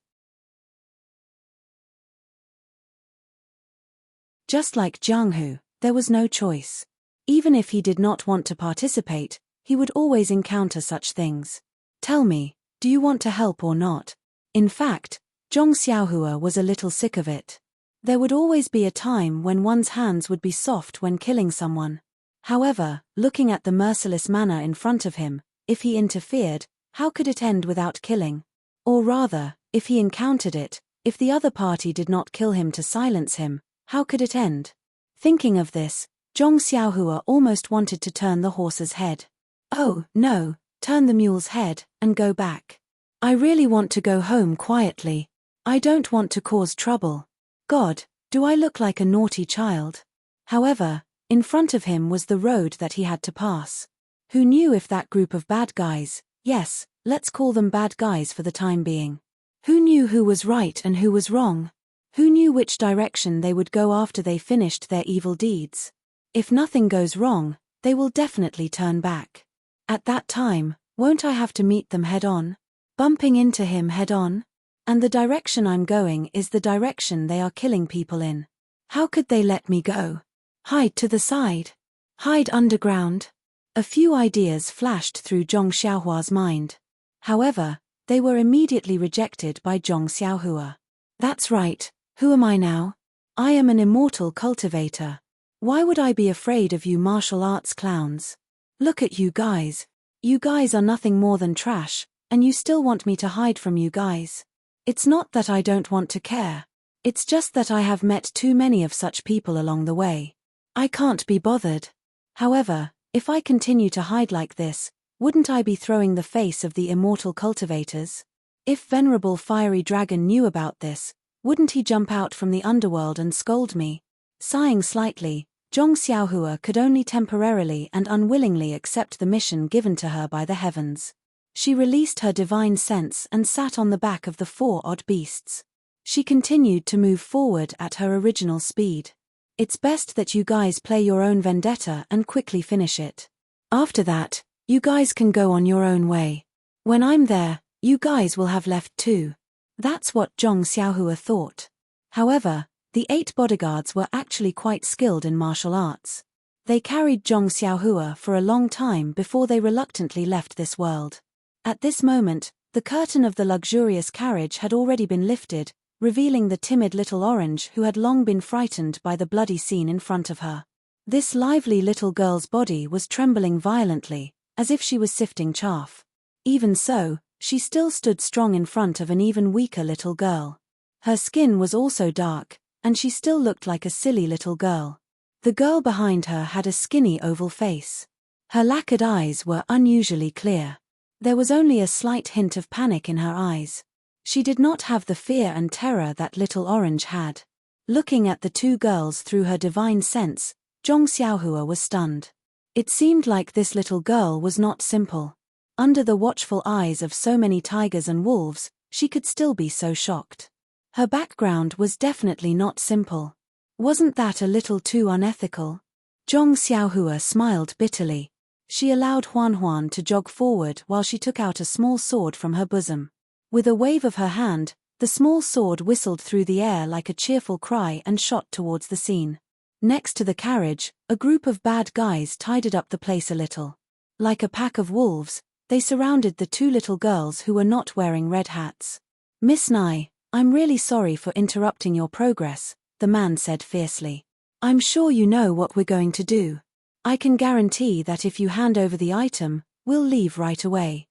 Just like Jianghu, there was no choice. Even if he did not want to participate, he would always encounter such things. Tell me, do you want to help or not? In fact, Zhong Xiaohua was a little sick of it. There would always be a time when one's hands would be soft when killing someone. However, looking at the merciless manner in front of him, if he interfered, how could it end without killing? Or rather, if he encountered it, if the other party did not kill him to silence him, how could it end? Thinking of this, Zhong Xiaohua almost wanted to turn the horse's head. Oh, no, turn the mule's head, and go back. I really want to go home quietly. I don't want to cause trouble. God, do I look like a naughty child? However, in front of him was the road that he had to pass. Who knew if that group of bad guys, yes, let's call them bad guys for the time being. Who knew who was right and who was wrong? Who knew which direction they would go after they finished their evil deeds? If nothing goes wrong, they will definitely turn back. At that time, won't I have to meet them head-on? Bumping into him head-on? And the direction I'm going is the direction they are killing people in. How could they let me go? Hide to the side. Hide underground. A few ideas flashed through Zhong Xiaohua's mind. However, they were immediately rejected by Zhong Xiaohua. That's right, who am I now? I am an immortal cultivator. Why would I be afraid of you martial arts clowns? Look at you guys. You guys are nothing more than trash, and you still want me to hide from you guys. It's not that I don't want to care. It's just that I have met too many of such people along the way. I can't be bothered. However, if I continue to hide like this, wouldn't I be throwing the face of the immortal cultivators? If venerable fiery dragon knew about this, wouldn't he jump out from the underworld and scold me? Sighing slightly, Zhong Xiaohua could only temporarily and unwillingly accept the mission given to her by the heavens. She released her divine sense and sat on the back of the 4 odd beasts. She continued to move forward at her original speed. It's best that you guys play your own vendetta and quickly finish it. After that, you guys can go on your own way. When I'm there, you guys will have left too. That's what Zhong Xiaohua thought. However, the 8 bodyguards were actually quite skilled in martial arts. They carried Zhong Xiaohua for a long time before they reluctantly left this world. At this moment, the curtain of the luxurious carriage had already been lifted, revealing the timid little orange who had long been frightened by the bloody scene in front of her. This lively little girl's body was trembling violently, as if she was sifting chaff. Even so, she still stood strong in front of an even weaker little girl. Her skin was also dark, and she still looked like a silly little girl. The girl behind her had a skinny oval face. Her lacquered eyes were unusually clear. There was only a slight hint of panic in her eyes. She did not have the fear and terror that little orange had. Looking at the 2 girls through her divine sense, Zhong Xiaohua was stunned. It seemed like this little girl was not simple. Under the watchful eyes of so many tigers and wolves, she could still be so shocked. Her background was definitely not simple. Wasn't that a little too unethical? Zhong Xiaohua smiled bitterly. She allowed Huan to jog forward while she took out a small sword from her bosom. With a wave of her hand, the small sword whistled through the air like a cheerful cry and shot towards the scene. Next to the carriage, a group of bad guys tidied up the place a little. Like a pack of wolves, they surrounded the 2 little girls who were not wearing red hats. Miss Nai, I'm really sorry for interrupting your progress, the man said fiercely. I'm sure you know what we're going to do. I can guarantee that if you hand over the item, we'll leave right away.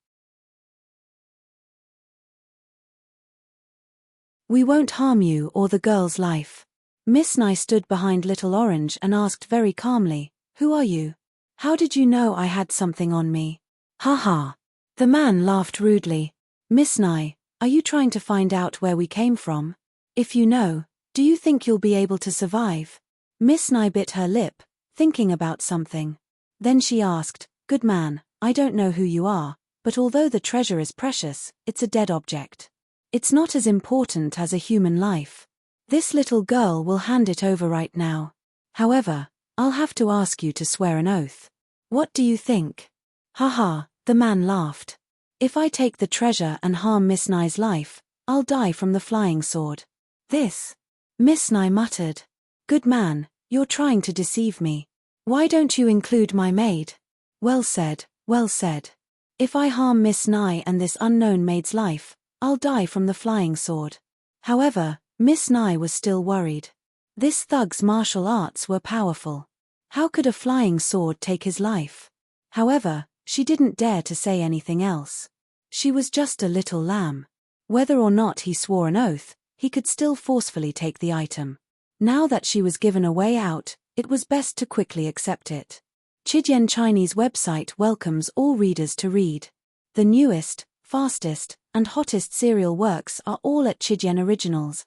We won't harm you or the girl's life. Miss Nai stood behind Little Orange and asked very calmly, Who are you? How did you know I had something on me? Ha ha. The man laughed rudely. Miss Nai, are you trying to find out where we came from? If you know, do you think you'll be able to survive? Miss Nai bit her lip, thinking about something. Then she asked, Good man, I don't know who you are, but although the treasure is precious, it's a dead object. It's not as important as a human life. This little girl will hand it over right now. However, I'll have to ask you to swear an oath. What do you think? Haha, the man laughed. If I take the treasure and harm Miss Nai's life, I'll die from the flying sword. This? Miss Nai muttered. Good man, you're trying to deceive me. Why don't you include my maid? Well said, well said. If I harm Miss Nai and this unknown maid's life, I'll die from the flying sword. However, Miss Nai was still worried. This thug's martial arts were powerful. How could a flying sword take his life? However, she didn't dare to say anything else. She was just a little lamb. Whether or not he swore an oath, he could still forcefully take the item. Now that she was given a way out, it was best to quickly accept it. Chidian Chinese website welcomes all readers to read. The newest, fastest, and hottest serial works are all at Chidian Originals.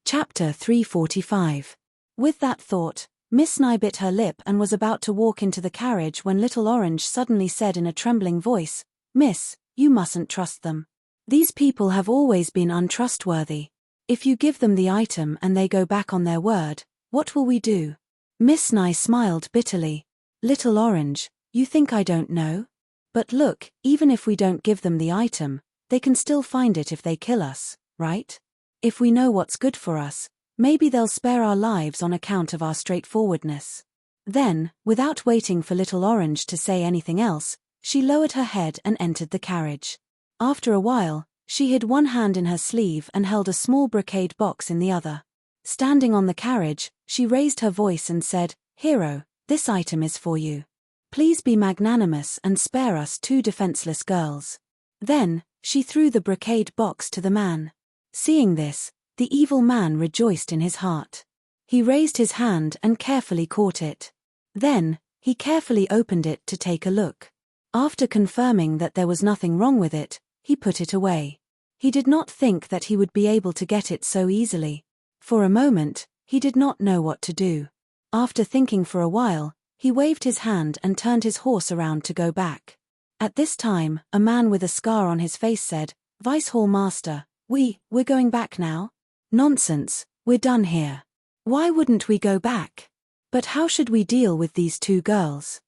Chapter 345. With that thought, Miss Nai bit her lip and was about to walk into the carriage when Little Orange suddenly said in a trembling voice, Miss, you mustn't trust them. These people have always been untrustworthy. If you give them the item and they go back on their word, what will we do? Miss Nai smiled bitterly. Little Orange, you think I don't know? But look, even if we don't give them the item, they can still find it if they kill us, right? If we know what's good for us, maybe they'll spare our lives on account of our straightforwardness. Then, without waiting for Little Orange to say anything else, she lowered her head and entered the carriage. After a while, She hid one hand in her sleeve and held a small brocade box in the other. Standing on the carriage, she raised her voice and said, "Hero, this item is for you. Please be magnanimous and spare us two defenseless girls." Then, she threw the brocade box to the man. Seeing this, the evil man rejoiced in his heart. He raised his hand and carefully caught it. Then, he carefully opened it to take a look. After confirming that there was nothing wrong with it, he put it away. He did not think that he would be able to get it so easily. For a moment, he did not know what to do. After thinking for a while, he waved his hand and turned his horse around to go back. At this time, a man with a scar on his face said, "Vice Hall Master, we're going back now?" "Nonsense, we're done here. Why wouldn't we go back? But how should we deal with these two girls?"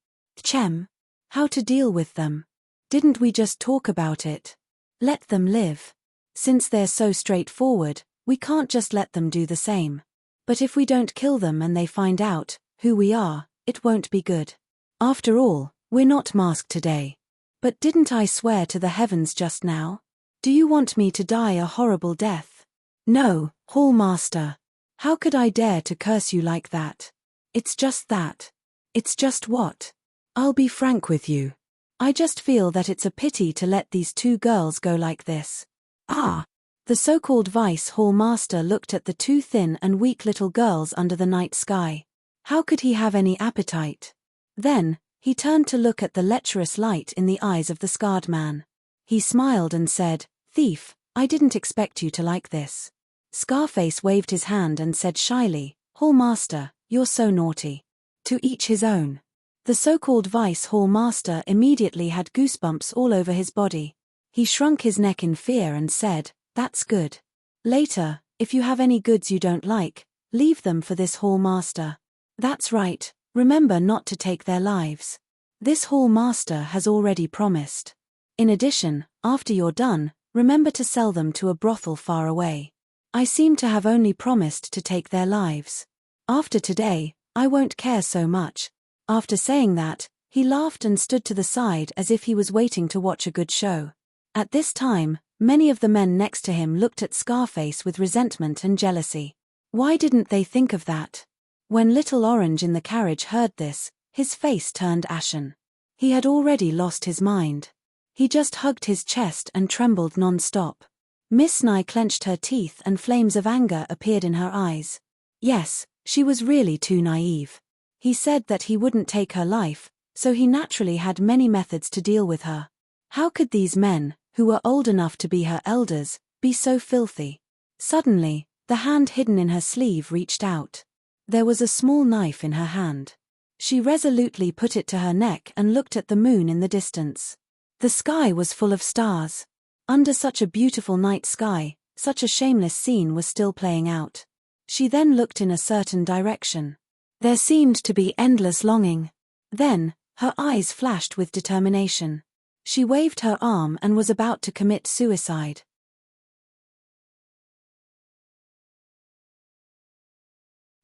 "Chem. How to deal with them? Didn't we just talk about it? Let them live. Since they're so straightforward, we can't just let them do the same. But if we don't kill them and they find out who we are, it won't be good. After all, we're not masked today. But didn't I swear to the heavens just now? Do you want me to die a horrible death?" "No, Hall Master. How could I dare to curse you like that? It's just that." "It's just what?" "I'll be frank with you. I just feel that it's a pity to let these two girls go like this." "Ah!" The so-called Vice Hall Master looked at the two thin and weak little girls under the night sky. How could he have any appetite? Then, he turned to look at the lecherous light in the eyes of the scarred man. He smiled and said, "Thief, I didn't expect you to like this." Scarface waved his hand and said shyly, "Hall Master, you're so naughty." To each his own. The so-called Vice Hall Master immediately had goosebumps all over his body. He shrunk his neck in fear and said, "That's good. Later, if you have any goods you don't like, leave them for this Hall Master. That's right, remember not to take their lives. This Hall Master has already promised. In addition, after you're done, remember to sell them to a brothel far away. I seem to have only promised to take their lives. After today, I won't care so much." After saying that, he laughed and stood to the side as if he was waiting to watch a good show. At this time, many of the men next to him looked at Scarface with resentment and jealousy. Why didn't they think of that? When Little Orange in the carriage heard this, his face turned ashen. He had already lost his mind. He just hugged his chest and trembled non-stop. Miss Nye clenched her teeth and flames of anger appeared in her eyes. Yes, she was really too naive. He said that he wouldn't take her life, so he naturally had many methods to deal with her. How could these men, who were old enough to be her elders, be so filthy? Suddenly, the hand hidden in her sleeve reached out. There was a small knife in her hand. She resolutely put it to her neck and looked at the moon in the distance. The sky was full of stars. Under such a beautiful night sky, such a shameless scene was still playing out. She then looked in a certain direction. There seemed to be endless longing. Then, her eyes flashed with determination. She waved her arm and was about to commit suicide.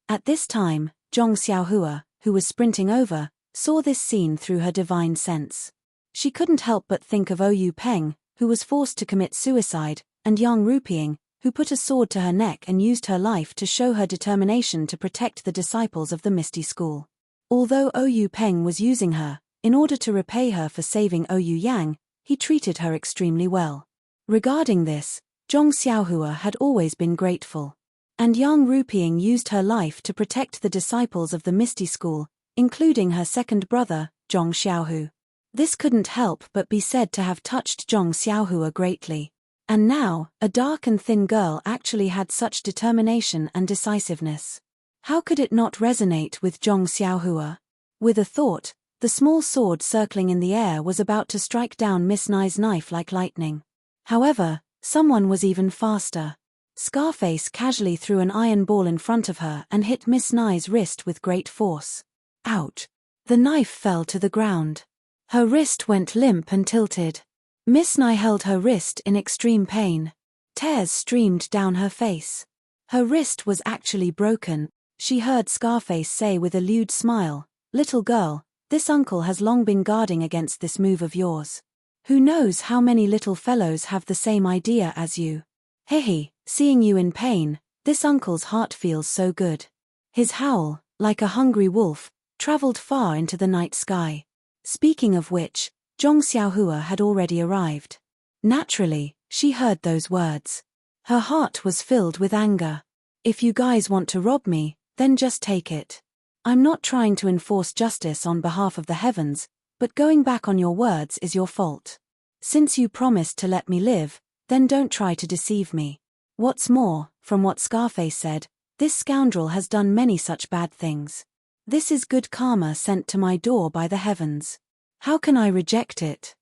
At this time, Zhong Xiaohua, who was sprinting over, saw this scene through her divine sense. She couldn't help but think of Oyu Peng, who was forced to commit suicide, and Yang Rupiang, who put a sword to her neck and used her life to show her determination to protect the disciples of the Misty School. Although Oyu Peng was using her, in order to repay her for saving Oyu Yang, he treated her extremely well. Regarding this, Zhong Xiaohua had always been grateful. And Yang Rupiang used her life to protect the disciples of the Misty School, including her second brother, Zhong Xiaohu. This couldn't help but be said to have touched Zhong Xiaohua greatly. And now, a dark and thin girl actually had such determination and decisiveness. How could it not resonate with Zhong Xiaohua? With a thought, the small sword circling in the air was about to strike down Miss Nye's knife like lightning. However, someone was even faster. Scarface casually threw an iron ball in front of her and hit Miss Nye's wrist with great force. Ouch! The knife fell to the ground. Her wrist went limp and tilted. Miss Nye held her wrist in extreme pain. Tears streamed down her face. Her wrist was actually broken. She heard Scarface say with a lewd smile, "Little girl, this uncle has long been guarding against this move of yours. Who knows how many little fellows have the same idea as you. Hehe, seeing you in pain, this uncle's heart feels so good. His howl, like a hungry wolf, traveled far into the night sky. Speaking of which, Zhong Xiaohua had already arrived. Naturally, she heard those words. Her heart was filled with anger. If you guys want to rob me, then just take it. I'm not trying to enforce justice on behalf of the heavens, but going back on your words is your fault. Since you promised to let me live, then don't try to deceive me. What's more, from what Scarface said, this scoundrel has done many such bad things. This is good karma sent to my door by the heavens. How can I reject it?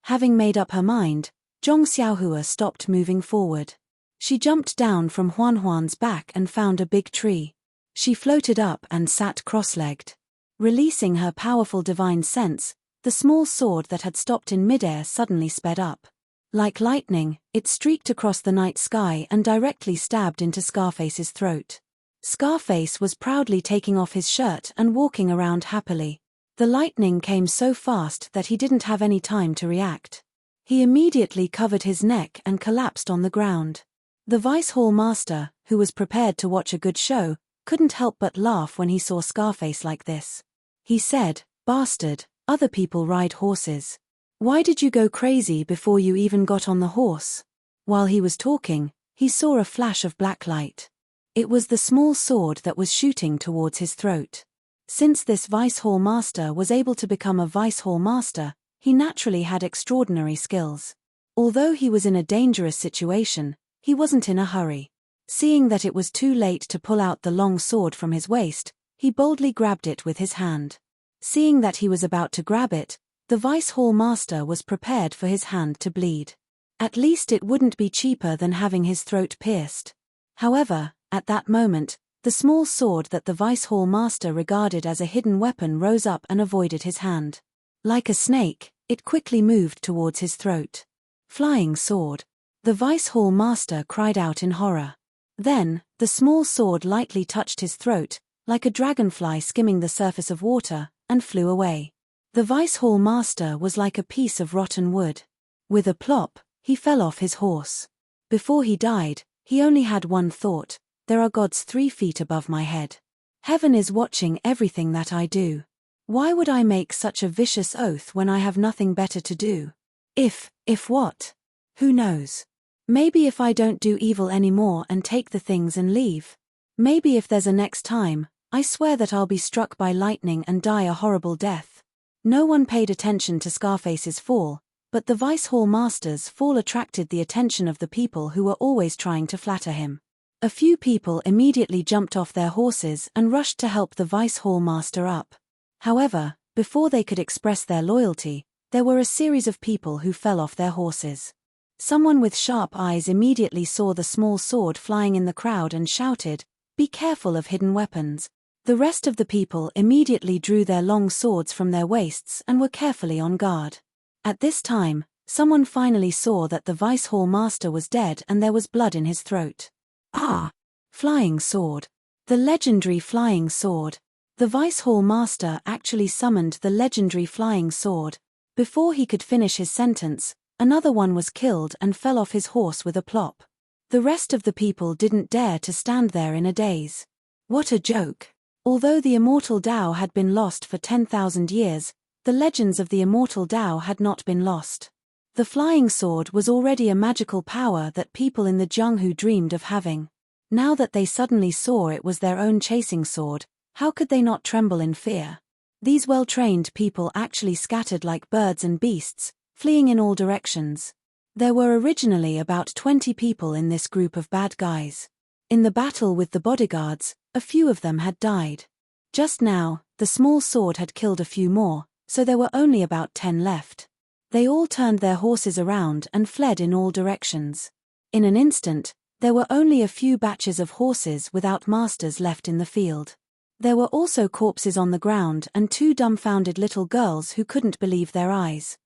Having made up her mind, Zhong Xiaohua stopped moving forward. She jumped down from Huan Huan's back and found a big tree. She floated up and sat cross-legged. Releasing her powerful divine sense, the small sword that had stopped in midair suddenly sped up. Like lightning, it streaked across the night sky and directly stabbed into Scarface's throat. Scarface was proudly taking off his shirt and walking around happily. The lightning came so fast that he didn't have any time to react. He immediately covered his neck and collapsed on the ground. The Vice Hall Master, who was prepared to watch a good show, couldn't help but laugh when he saw Scarface like this. He said, "Bastard, other people ride horses. Why did you go crazy before you even got on the horse?" While he was talking, he saw a flash of black light. It was the small sword that was shooting towards his throat. Since this Vice Hall Master was able to become a Vice Hall Master, he naturally had extraordinary skills. Although he was in a dangerous situation, he wasn't in a hurry. Seeing that it was too late to pull out the long sword from his waist, he boldly grabbed it with his hand. Seeing that he was about to grab it, the Vice Hall Master was prepared for his hand to bleed. At least it wouldn't be cheaper than having his throat pierced. However, at that moment, the small sword that the Vice Hall Master regarded as a hidden weapon rose up and avoided his hand. Like a snake, it quickly moved towards his throat. Flying sword. The Vice Hall Master cried out in horror. Then, the small sword lightly touched his throat, like a dragonfly skimming the surface of water, and flew away. The Vice Hall Master was like a piece of rotten wood. With a plop, he fell off his horse. Before he died, he only had one thought: there are gods 3 feet above my head. Heaven is watching everything that I do. Why would I make such a vicious oath when I have nothing better to do? If what? Who knows? Maybe if I don't do evil anymore and take the things and leave. Maybe if there's a next time, I swear that I'll be struck by lightning and die a horrible death. No one paid attention to Scarface's fall, but the Vice Hall Master's fall attracted the attention of the people who were always trying to flatter him. A few people immediately jumped off their horses and rushed to help the Vice Hall Master up. However, before they could express their loyalty, there were a series of people who fell off their horses. Someone with sharp eyes immediately saw the small sword flying in the crowd and shouted, "Be careful of hidden weapons." The rest of the people immediately drew their long swords from their waists and were carefully on guard. At this time, someone finally saw that the Vice Hall Master was dead and there was blood in his throat. Ah! Flying sword. The legendary flying sword. The Vice Hall Master actually summoned the legendary flying sword. Before he could finish his sentence, another one was killed and fell off his horse with a plop. The rest of the people didn't dare to stand there in a daze. What a joke! Although the immortal Tao had been lost for 10,000 years, the legends of the immortal Tao had not been lost. The flying sword was already a magical power that people in the Jianghu dreamed of having. Now that they suddenly saw it was their own chasing sword, how could they not tremble in fear? These well-trained people actually scattered like birds and beasts, fleeing in all directions. There were originally about 20 people in this group of bad guys. In the battle with the bodyguards, a few of them had died. Just now, the small sword had killed a few more, so there were only about 10 left. They all turned their horses around and fled in all directions. In an instant, there were only a few batches of horses without masters left in the field. There were also corpses on the ground and 2 dumbfounded little girls who couldn't believe their eyes.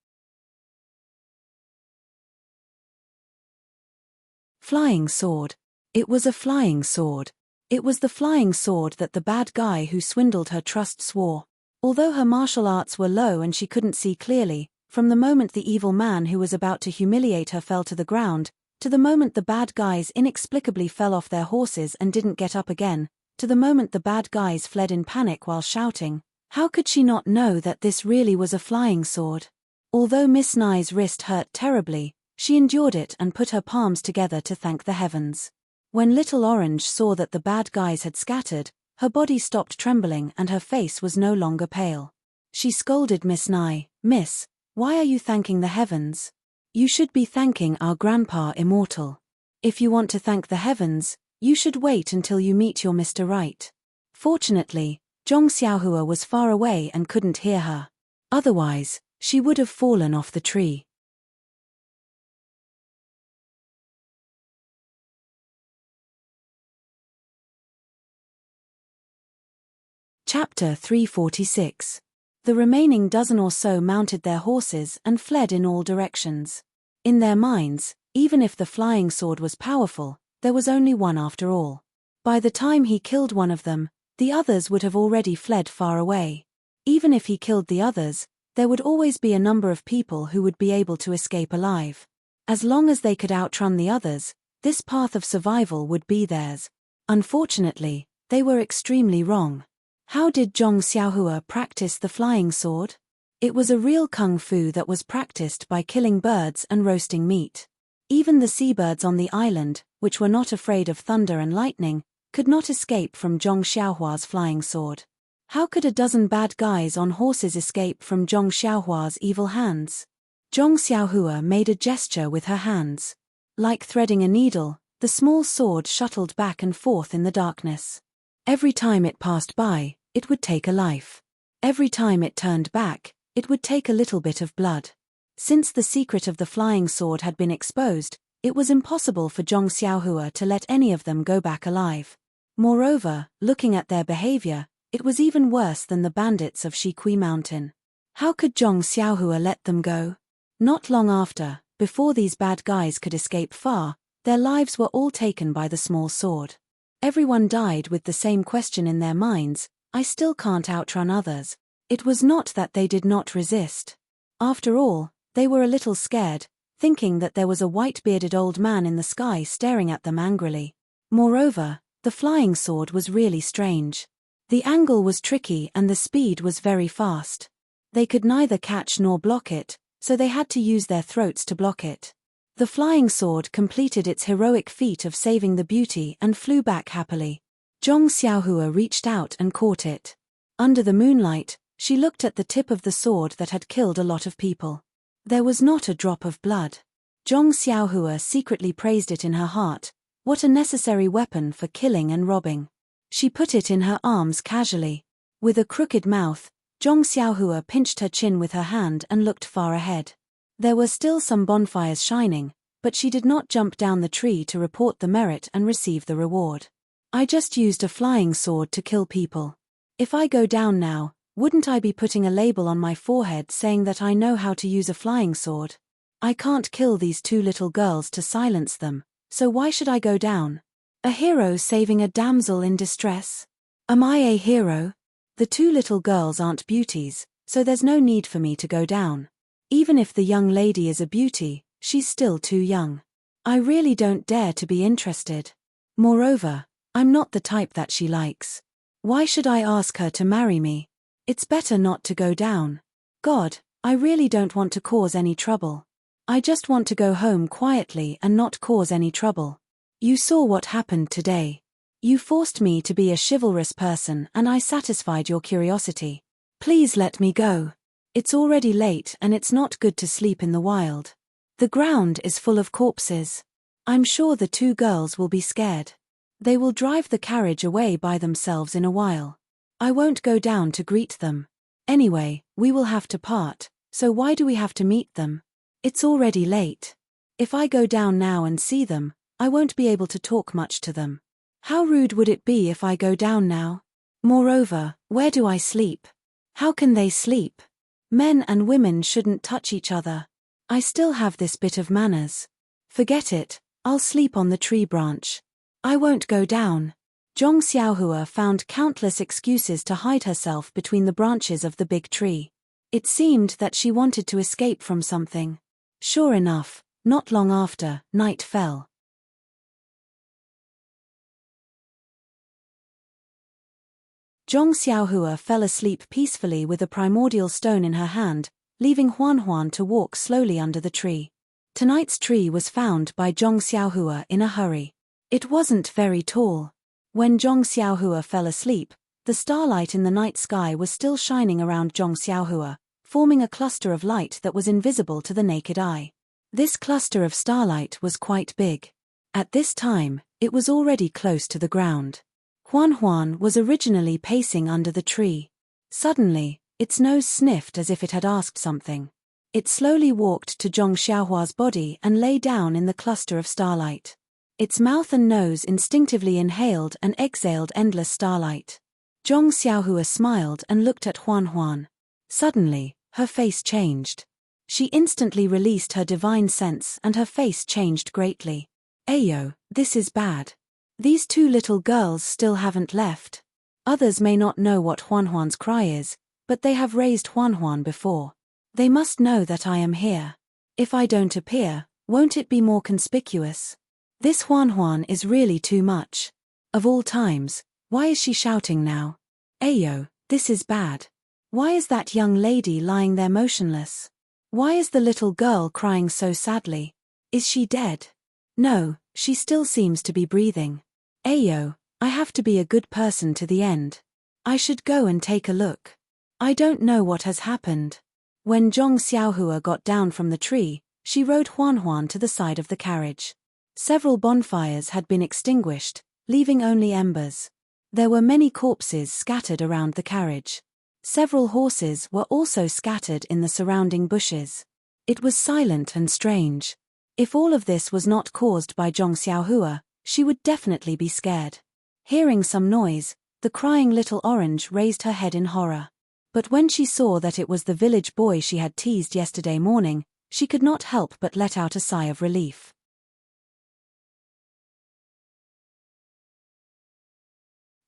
Flying sword. It was a flying sword. It was the flying sword that the bad guy who swindled her trust swore. Although her martial arts were low and she couldn't see clearly, from the moment the evil man who was about to humiliate her fell to the ground, to the moment the bad guys inexplicably fell off their horses and didn't get up again, to the moment the bad guys fled in panic while shouting, how could she not know that this really was a flying sword? Although Miss Nye's wrist hurt terribly, she endured it and put her palms together to thank the heavens. When Little Orange saw that the bad guys had scattered, her body stopped trembling and her face was no longer pale. She scolded Miss Nye, "Miss, why are you thanking the heavens? You should be thanking our Grandpa Immortal. If you want to thank the heavens, you should wait until you meet your Mr. Right." Fortunately, Zhong Xiaohua was far away and couldn't hear her. Otherwise, she would have fallen off the tree. Chapter 346. The remaining dozen or so mounted their horses and fled in all directions. In their minds, even if the flying sword was powerful, there was only one after all. By the time he killed one of them, the others would have already fled far away. Even if he killed the others, there would always be a number of people who would be able to escape alive. As long as they could outrun the others, this path of survival would be theirs. Unfortunately, they were extremely wrong. How did Zhong Xiaohua practice the flying sword? It was a real kung fu that was practiced by killing birds and roasting meat. Even the seabirds on the island, which were not afraid of thunder and lightning, could not escape from Zhong Xiaohua's flying sword. How could a dozen bad guys on horses escape from Zhong Xiaohua's evil hands? Zhong Xiaohua made a gesture with her hands. Like threading a needle, the small sword shuttled back and forth in the darkness. Every time it passed by, it would take a life. Every time it turned back, it would take a little bit of blood. Since the secret of the flying sword had been exposed, it was impossible for Zhong Xiaohua to let any of them go back alive. Moreover, looking at their behavior, it was even worse than the bandits of Shikui Mountain. How could Zhong Xiaohua let them go? Not long after, before these bad guys could escape far, their lives were all taken by the small sword. Everyone died with the same question in their minds, I still can't outrun others. It was not that they did not resist. After all, they were a little scared, thinking that there was a white-bearded old man in the sky staring at them angrily. Moreover, the flying sword was really strange. The angle was tricky and the speed was very fast. They could neither catch nor block it, so they had to use their throats to block it. The flying sword completed its heroic feat of saving the beauty and flew back happily. Zhong Xiaohua reached out and caught it. Under the moonlight, she looked at the tip of the sword that had killed a lot of people. There was not a drop of blood. Zhong Xiaohua secretly praised it in her heart. What a necessary weapon for killing and robbing. She put it in her arms casually. With a crooked mouth, Zhong Xiaohua pinched her chin with her hand and looked far ahead. There were still some bonfires shining, but she did not jump down the tree to report the merit and receive the reward. I just used a flying sword to kill people. If I go down now, wouldn't I be putting a label on my forehead saying that I know how to use a flying sword? I can't kill these two little girls to silence them, so why should I go down? A hero saving a damsel in distress? Am I a hero? The two little girls aren't beauties, so there's no need for me to go down. Even if the young lady is a beauty, she's still too young. I really don't dare to be interested. Moreover, I'm not the type that she likes. Why should I ask her to marry me? It's better not to go down. God, I really don't want to cause any trouble. I just want to go home quietly and not cause any trouble. You saw what happened today. You forced me to be a chivalrous person and I satisfied your curiosity. Please let me go. It's already late and it's not good to sleep in the wild. The ground is full of corpses. I'm sure the two girls will be scared. They will drive the carriage away by themselves in a while. I won't go down to greet them. Anyway, we will have to part, so why do we have to meet them? It's already late. If I go down now and see them, I won't be able to talk much to them. How rude would it be if I go down now? Moreover, where do I sleep? How can they sleep? Men and women shouldn't touch each other. I still have this bit of manners. Forget it, I'll sleep on the tree branch. I won't go down. Zhong Xiaohua found countless excuses to hide herself between the branches of the big tree. It seemed that she wanted to escape from something. Sure enough, not long after, night fell. Zhong Xiaohua fell asleep peacefully with a primordial stone in her hand, leaving Huan to walk slowly under the tree. Tonight's tree was found by Zhong Xiaohua in a hurry. It wasn't very tall. When Zhong Xiaohua fell asleep, the starlight in the night sky was still shining around Zhong Xiaohua, forming a cluster of light that was invisible to the naked eye. This cluster of starlight was quite big. At this time, it was already close to the ground. Huan was originally pacing under the tree. Suddenly, its nose sniffed as if it had asked something. It slowly walked to Zhong Xiaohua's body and lay down in the cluster of starlight. Its mouth and nose instinctively inhaled and exhaled endless starlight. Zhong Xiaohua smiled and looked at Huan. Suddenly, her face changed. She instantly released her divine sense and her face changed greatly. Ayo, this is bad. These two little girls still haven't left. Others may not know what Huan's cry is, but they have raised Huan before. They must know that I am here. If I don't appear, won't it be more conspicuous? This Huan is really too much. Of all times, why is she shouting now? Ayo, this is bad. Why is that young lady lying there motionless? Why is the little girl crying so sadly? Is she dead? No, she still seems to be breathing. Ayo, I have to be a good person to the end. I should go and take a look. I don't know what has happened. When Zhong Xiaohua got down from the tree, she rode Huan to the side of the carriage. Several bonfires had been extinguished, leaving only embers. There were many corpses scattered around the carriage. Several horses were also scattered in the surrounding bushes. It was silent and strange. If all of this was not caused by Zhong Xiaohua, she would definitely be scared. Hearing some noise, the crying little orange raised her head in horror. But when she saw that it was the village boy she had teased yesterday morning, she could not help but let out a sigh of relief.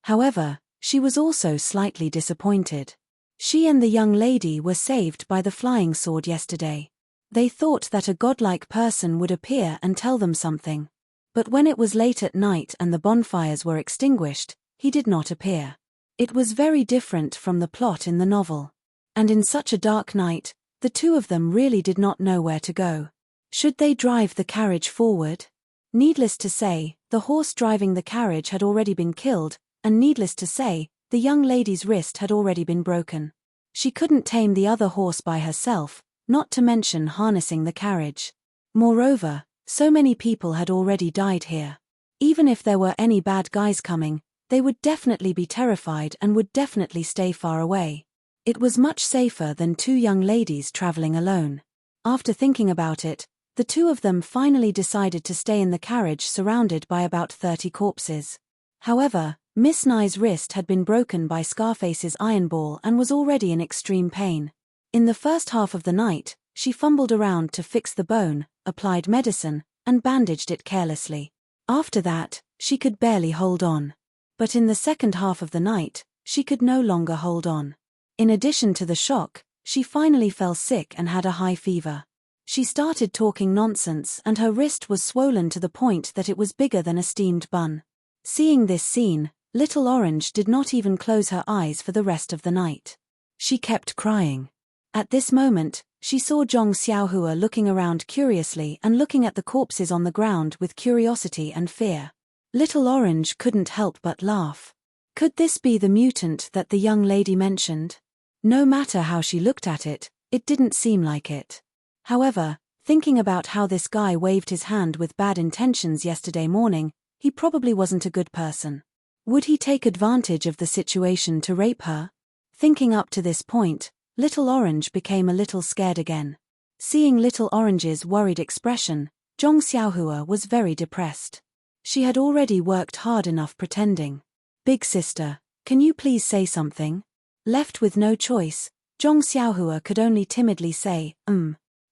However, she was also slightly disappointed. She and the young lady were saved by the flying sword yesterday. They thought that a godlike person would appear and tell them something. But when it was late at night and the bonfires were extinguished, he did not appear. It was very different from the plot in the novel. And in such a dark night, the two of them really did not know where to go. Should they drive the carriage forward? Needless to say, the horse driving the carriage had already been killed, and needless to say, the young lady's wrist had already been broken. She couldn't tame the other horse by herself, not to mention harnessing the carriage. Moreover, so many people had already died here. Even if there were any bad guys coming, they would definitely be terrified and would definitely stay far away. It was much safer than two young ladies traveling alone. After thinking about it, the two of them finally decided to stay in the carriage surrounded by about 30 corpses. However, Miss Nye's wrist had been broken by Scarface's iron ball and was already in extreme pain. In the first half of the night, she fumbled around to fix the bone, applied medicine, and bandaged it carelessly. After that, she could barely hold on. But in the second half of the night, she could no longer hold on. In addition to the shock, she finally fell sick and had a high fever. She started talking nonsense and her wrist was swollen to the point that it was bigger than a steamed bun. Seeing this scene, Little Orange did not even close her eyes for the rest of the night. She kept crying. At this moment, she saw Zhong Xiaohua looking around curiously and looking at the corpses on the ground with curiosity and fear. Little Orange couldn't help but laugh. Could this be the mutant that the young lady mentioned? No matter how she looked at it, it didn't seem like it. However, thinking about how this guy waved his hand with bad intentions yesterday morning, he probably wasn't a good person. Would he take advantage of the situation to rape her? Thinking up to this point, Little Orange became a little scared again. Seeing Little Orange's worried expression, Zhong Xiaohua was very depressed. She had already worked hard enough pretending. Big sister, can you please say something? Left with no choice, Zhong Xiaohua could only timidly say,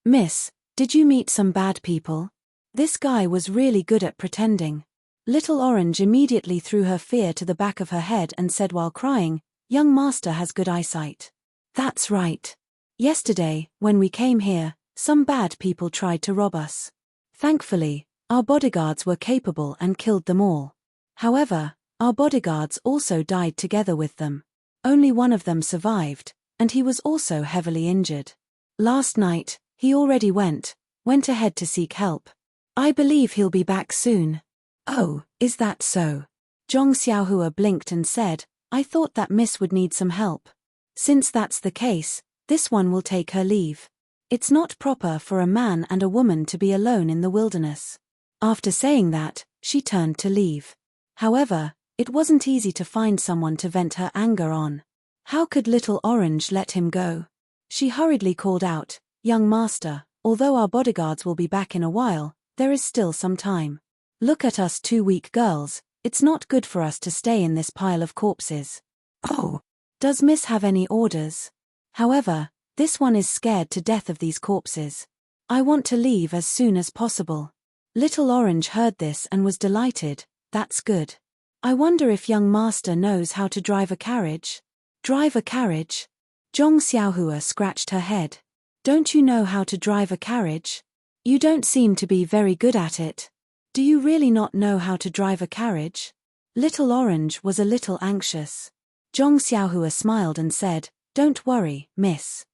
Miss, did you meet some bad people? This guy was really good at pretending. Little Orange immediately threw her fear to the back of her head and said while crying, "Young master has good eyesight." "That's right. Yesterday, when we came here, some bad people tried to rob us. Thankfully, our bodyguards were capable and killed them all. However, our bodyguards also died together with them. Only one of them survived, and he was also heavily injured. Last night, he already went ahead to seek help. I believe he'll be back soon." "Oh, is that so?" Zhong Xiaohua blinked and said, "I thought that miss would need some help. Since that's the case, this one will take her leave. It's not proper for a man and a woman to be alone in the wilderness." After saying that, she turned to leave. However, it wasn't easy to find someone to vent her anger on. How could Little Orange let him go? She hurriedly called out, "Young master, although our bodyguards will be back in a while, there is still some time. Look at us two weak girls, it's not good for us to stay in this pile of corpses." "Oh, does Miss have any orders? However, this one is scared to death of these corpses. I want to leave as soon as possible." Little Orange heard this and was delighted. "That's good. I wonder if young master knows how to drive a carriage." "Drive a carriage?" Zhong Xiaohua scratched her head. "Don't you know how to drive a carriage? You don't seem to be very good at it. Do you really not know how to drive a carriage?" Little Orange was a little anxious. Zhong Xiaohua smiled and said, "Don't worry, miss.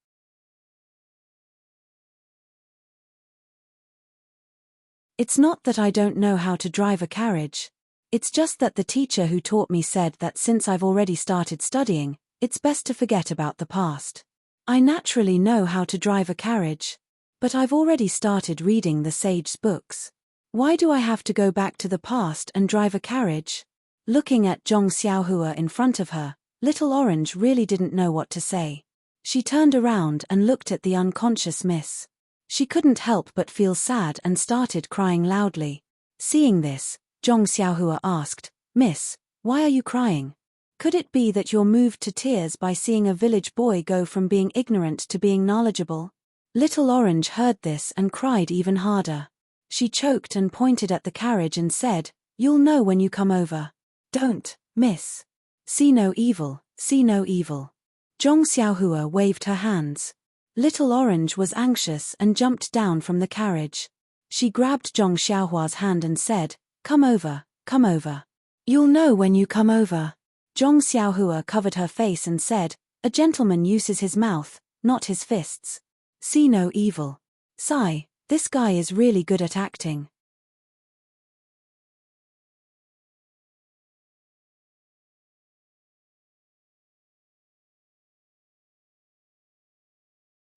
It's not that I don't know how to drive a carriage. It's just that the teacher who taught me said that since I've already started studying, it's best to forget about the past. I naturally know how to drive a carriage. But I've already started reading the sage's books. Why do I have to go back to the past and drive a carriage?" Looking at Zhong Xiaohua in front of her, Little Orange really didn't know what to say. She turned around and looked at the unconscious miss. She couldn't help but feel sad and started crying loudly. Seeing this, Zhong Xiaohua asked, "Miss, why are you crying? Could it be that you're moved to tears by seeing a village boy go from being ignorant to being knowledgeable?" Little Orange heard this and cried even harder. She choked and pointed at the carriage and said, "You'll know when you come over. Don't, miss. See no evil, see no evil." Zhong Xiaohua waved her hands. Little Orange was anxious and jumped down from the carriage. She grabbed Zhong Xiaohua's hand and said, "Come over, come over. You'll know when you come over." Zhong Xiaohua covered her face and said, "A gentleman uses his mouth, not his fists. See no evil. Sigh, this guy is really good at acting."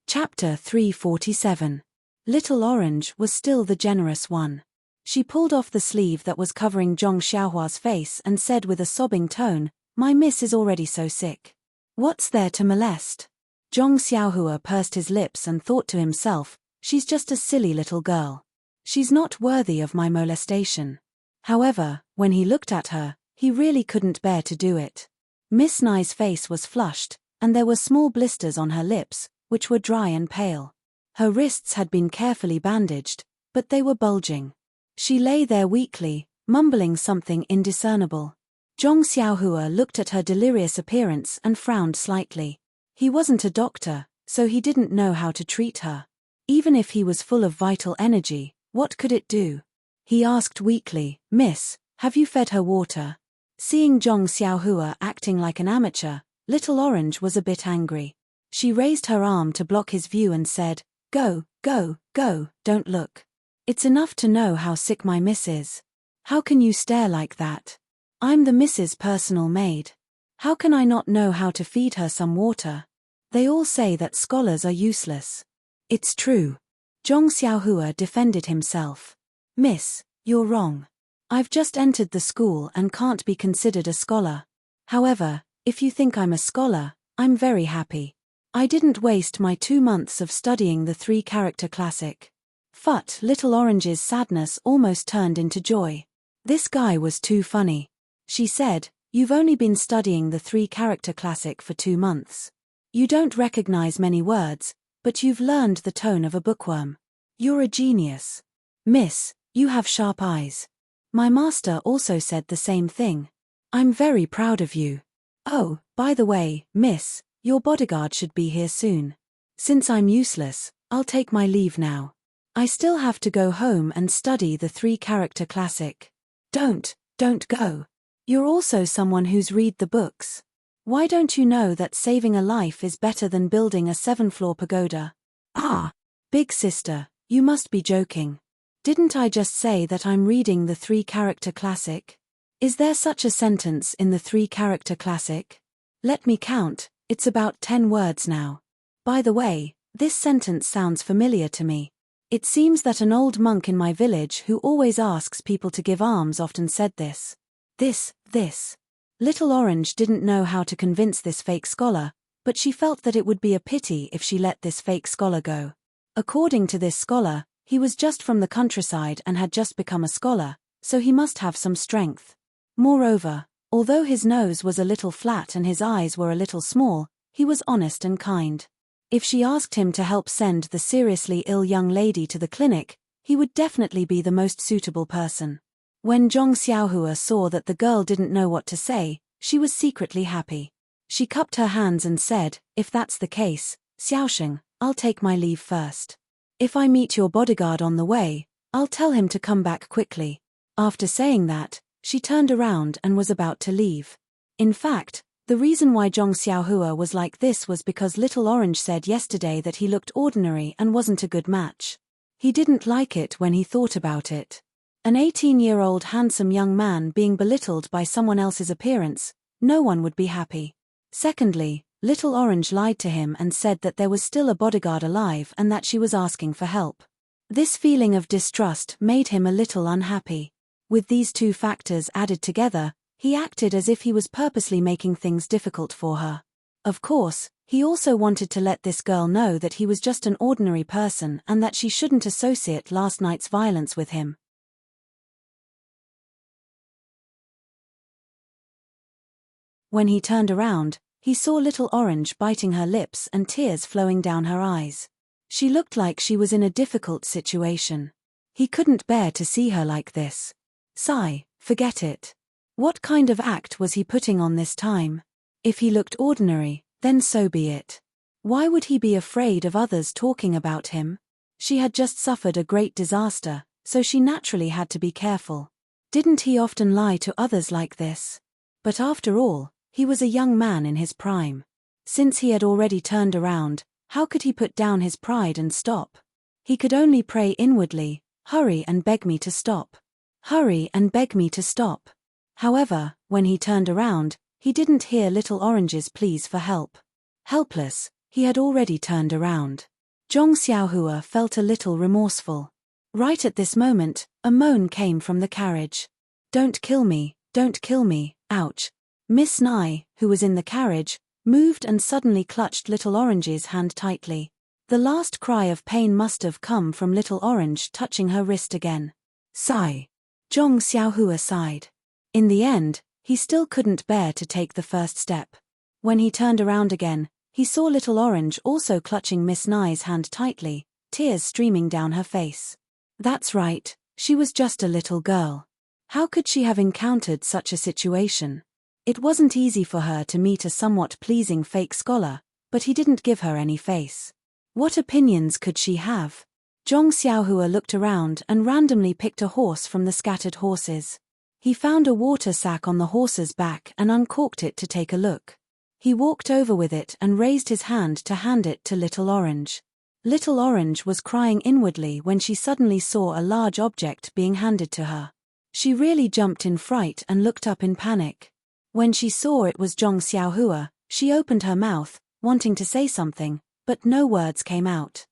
Chapter 347. Little Orange was still the generous one. She pulled off the sleeve that was covering Zhong Xiaohua's face and said with a sobbing tone, "My miss is already so sick. What's there to molest?" Zhong Xiaohua pursed his lips and thought to himself, "She's just a silly little girl. She's not worthy of my molestation." However, when he looked at her, he really couldn't bear to do it. Miss Nai's face was flushed, and there were small blisters on her lips, which were dry and pale. Her wrists had been carefully bandaged, but they were bulging. She lay there weakly, mumbling something indiscernible. Zhong Xiaohua looked at her delirious appearance and frowned slightly. He wasn't a doctor, so he didn't know how to treat her. Even if he was full of vital energy, what could it do? He asked weakly, "Miss, have you fed her water?" Seeing Zhong Xiaohua acting like an amateur, Little Orange was a bit angry. She raised her arm to block his view and said, "Go, go, go, don't look. It's enough to know how sick my miss is. How can you stare like that? I'm the miss's personal maid. How can I not know how to feed her some water? They all say that scholars are useless." "It's true." Zhong Xiaohua defended himself. "Miss, you're wrong. I've just entered the school and can't be considered a scholar. However, if you think I'm a scholar, I'm very happy. I didn't waste my 2 months of studying the 3-character classic." But Little Orange's sadness almost turned into joy. This guy was too funny. She said, "You've only been studying the 3-character classic for 2 months. You don't recognize many words, but you've learned the tone of a bookworm. You're a genius. Miss, you have sharp eyes. My master also said the same thing. I'm very proud of you. Oh, by the way, miss, your bodyguard should be here soon. Since I'm useless, I'll take my leave now. I still have to go home and study the 3-character classic. Don't go. You're also someone who's read the books. Why don't you know that saving a life is better than building a 7-floor pagoda? Ah, big sister, you must be joking. Didn't I just say that I'm reading the 3-character classic? Is there such a sentence in the 3-character classic? Let me count, it's about 10 words now. By the way, this sentence sounds familiar to me. It seems that an old monk in my village who always asks people to give alms often said this. This. Little Orange didn't know how to convince this fake scholar, but she felt that it would be a pity if she let this fake scholar go. According to this scholar, he was just from the countryside and had just become a scholar, so he must have some strength. Moreover, although his nose was a little flat and his eyes were a little small, he was honest and kind. If she asked him to help send the seriously ill young lady to the clinic, he would definitely be the most suitable person. When Zhong Xiaohua saw that the girl didn't know what to say, she was secretly happy. She cupped her hands and said, if that's the case, Xiaosheng, I'll take my leave first. If I meet your bodyguard on the way, I'll tell him to come back quickly. After saying that, she turned around and was about to leave. In fact, the reason why Zhong Xiaohua was like this was because Little Orange said yesterday that he looked ordinary and wasn't a good match. He didn't like it when he thought about it. An 18-year-old handsome young man being belittled by someone else's appearance, no one would be happy. Secondly, Little Orange lied to him and said that there was still a bodyguard alive and that she was asking for help. This feeling of distrust made him a little unhappy. With these two factors added together, he acted as if he was purposely making things difficult for her. Of course, he also wanted to let this girl know that he was just an ordinary person and that she shouldn't associate last night's violence with him. When he turned around, he saw Little Orange biting her lips and tears flowing down her eyes. She looked like she was in a difficult situation. He couldn't bear to see her like this. Sigh, forget it. What kind of act was he putting on this time? If he looked ordinary, then so be it. Why would he be afraid of others talking about him? She had just suffered a great disaster, so she naturally had to be careful. Didn't he often lie to others like this? But after all, he was a young man in his prime. Since he had already turned around, how could he put down his pride and stop? He could only pray inwardly, hurry and beg me to stop. Hurry and beg me to stop. However, when he turned around, he didn't hear Little Orange's pleas for help. Helpless, he had already turned around. Zhong Xiaohua felt a little remorseful. Right at this moment, a moan came from the carriage. Don't kill me, ouch. Miss Nye, who was in the carriage, moved and suddenly clutched Little Orange's hand tightly. The last cry of pain must have come from Little Orange touching her wrist again. Sigh. Zhong Xiaohua sighed. In the end, he still couldn't bear to take the first step. When he turned around again, he saw Little Orange also clutching Miss Nye's hand tightly, tears streaming down her face. That's right, she was just a little girl. How could she have encountered such a situation? It wasn't easy for her to meet a somewhat pleasing fake scholar, but he didn't give her any face. What opinions could she have? Zhong Xiaohua looked around and randomly picked a horse from the scattered horses. He found a water sack on the horse's back and uncorked it to take a look. He walked over with it and raised his hand to it to Little Orange. Little Orange was crying inwardly when she suddenly saw a large object being handed to her. She really jumped in fright and looked up in panic. When she saw it was Zhong Xiaohua, she opened her mouth, wanting to say something, but no words came out.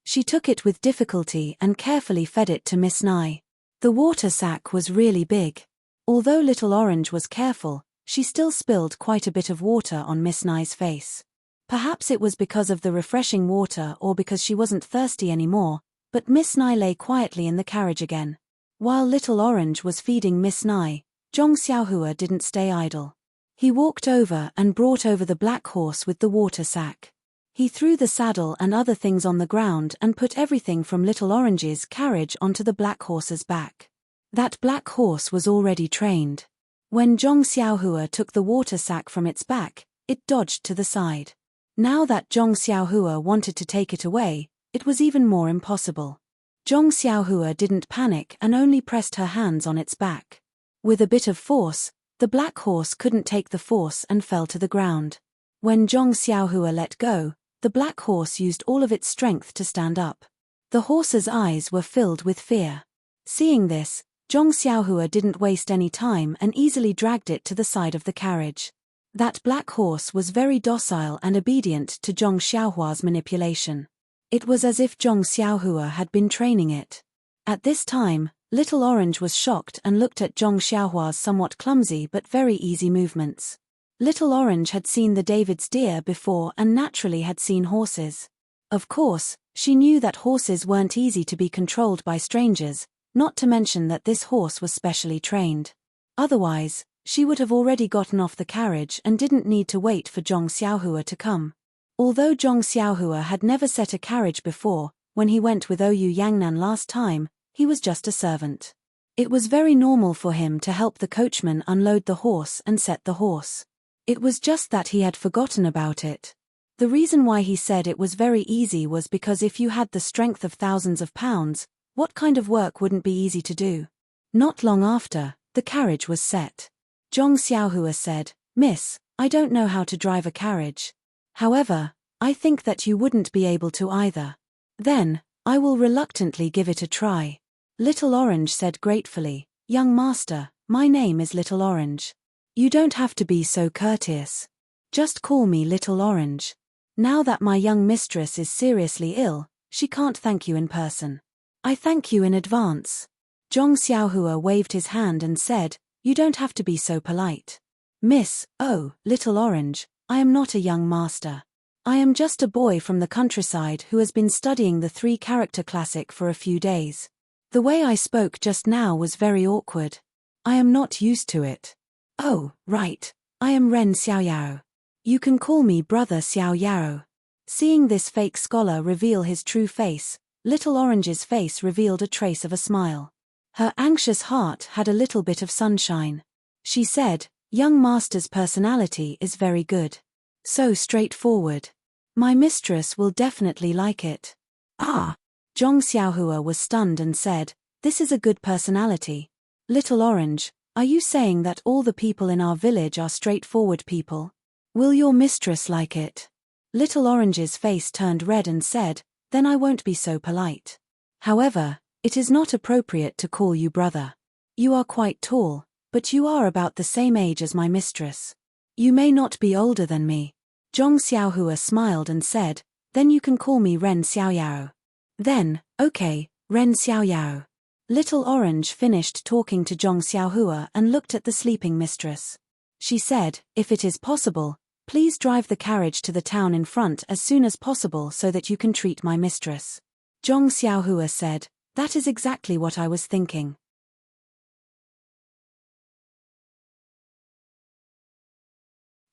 She took it with difficulty and carefully fed it to Miss Nye. The water sack was really big. Although Little Orange was careful, she still spilled quite a bit of water on Miss Nye's face. Perhaps it was because of the refreshing water or because she wasn't thirsty anymore, but Miss Nye lay quietly in the carriage again. While Little Orange was feeding Miss Nye, Zhong Xiaohua didn't stay idle. He walked over and brought over the black horse with the water sack. He threw the saddle and other things on the ground and put everything from Little Orange's carriage onto the black horse's back. That black horse was already trained. When Zhong Xiaohua took the water sack from its back, it dodged to the side. Now that Zhong Xiaohua wanted to take it away, it was even more impossible. Zhong Xiaohua didn't panic and only pressed her hands on its back. With a bit of force, the black horse couldn't take the force and fell to the ground. When Zhong Xiaohua let go, the black horse used all of its strength to stand up. The horse's eyes were filled with fear. Seeing this, Zhong Xiaohua didn't waste any time and easily dragged it to the side of the carriage. That black horse was very docile and obedient to Zhong Xiaohua's manipulation. It was as if Zhong Xiaohua had been training it. At this time, Little Orange was shocked and looked at Zhong Xiaohua's somewhat clumsy but very easy movements. Little Orange had seen the David's deer before and naturally had seen horses. Of course, she knew that horses weren't easy to be controlled by strangers, not to mention that this horse was specially trained. Otherwise, she would have already gotten off the carriage and didn't need to wait for Zhong Xiaohua to come. Although Zhong Xiaohua had never set a carriage before, when he went with Oyu Yangnan last time, he was just a servant. It was very normal for him to help the coachman unload the horse and set the horse. It was just that he had forgotten about it. The reason why he said it was very easy was because if you had the strength of thousands of pounds, what kind of work wouldn't be easy to do? Not long after, the carriage was set. Zhong Xiaohua said, "Miss, I don't know how to drive a carriage. However, I think that you wouldn't be able to either. Then, I will reluctantly give it a try." Little Orange said gratefully, "Young master, my name is Little Orange. You don't have to be so courteous. Just call me Little Orange. Now that my young mistress is seriously ill, she can't thank you in person. I thank you in advance." Zhong Xiaohua waved his hand and said, "You don't have to be so polite. Miss, oh, Little Orange, I am not a young master. I am just a boy from the countryside who has been studying the three-character classic for a few days. The way I spoke just now was very awkward. I am not used to it. Oh, right, I am Ren Xiaoyao. You can call me Brother Xiaoyao." Seeing this fake scholar reveal his true face, Little Orange's face revealed a trace of a smile. Her anxious heart had a little bit of sunshine. She said, "Young master's personality is very good. So straightforward. My mistress will definitely like it." "Ah!" Zhong Xiaohua was stunned and said, "This is a good personality. Little Orange, are you saying that all the people in our village are straightforward people? Will your mistress like it?" Little Orange's face turned red and said, "Then I won't be so polite. However, it is not appropriate to call you brother. You are quite tall, but you are about the same age as my mistress. You may not be older than me." Zhong Xiaohua smiled and said, "Then you can call me Ren Xiaoyao." "Then, okay, Ren Xiaoyao." Little Orange finished talking to Zhong Xiaohua and looked at the sleeping mistress. She said, "If it is possible, please drive the carriage to the town in front as soon as possible so that you can treat my mistress." Zhong Xiaohua said, "That is exactly what I was thinking."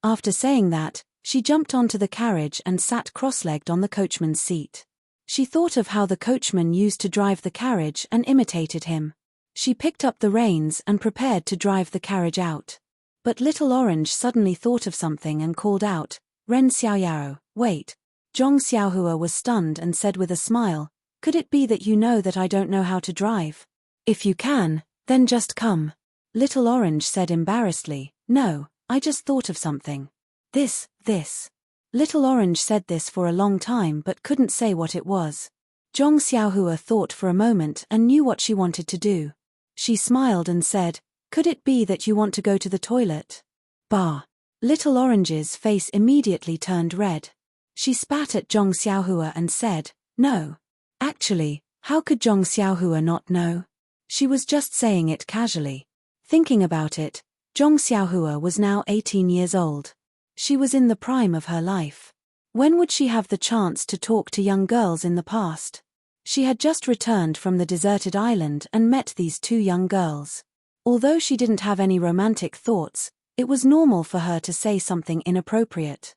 After saying that, she jumped onto the carriage and sat cross-legged on the coachman's seat. She thought of how the coachman used to drive the carriage and imitated him. She picked up the reins and prepared to drive the carriage out. But Little Orange suddenly thought of something and called out, "Ren Xiaoyao, wait." Zhong Xiaohua was stunned and said with a smile, "Could it be that you know that I don't know how to drive? If you can, then just come." Little Orange said embarrassedly, "No, I just thought of something. This. Little Orange said this for a long time but couldn't say what it was. Zhong Xiaohua thought for a moment and knew what she wanted to do. She smiled and said, "Could it be that you want to go to the toilet?" Bah! Little Orange's face immediately turned red. She spat at Zhong Xiaohua and said, "No. Actually, how could Zhong Xiaohua not know? She was just saying it casually." Thinking about it, Zhong Xiaohua was now 18 years old. She was in the prime of her life. When would she have the chance to talk to young girls in the past? She had just returned from the deserted island and met these two young girls. Although she didn't have any romantic thoughts, it was normal for her to say something inappropriate.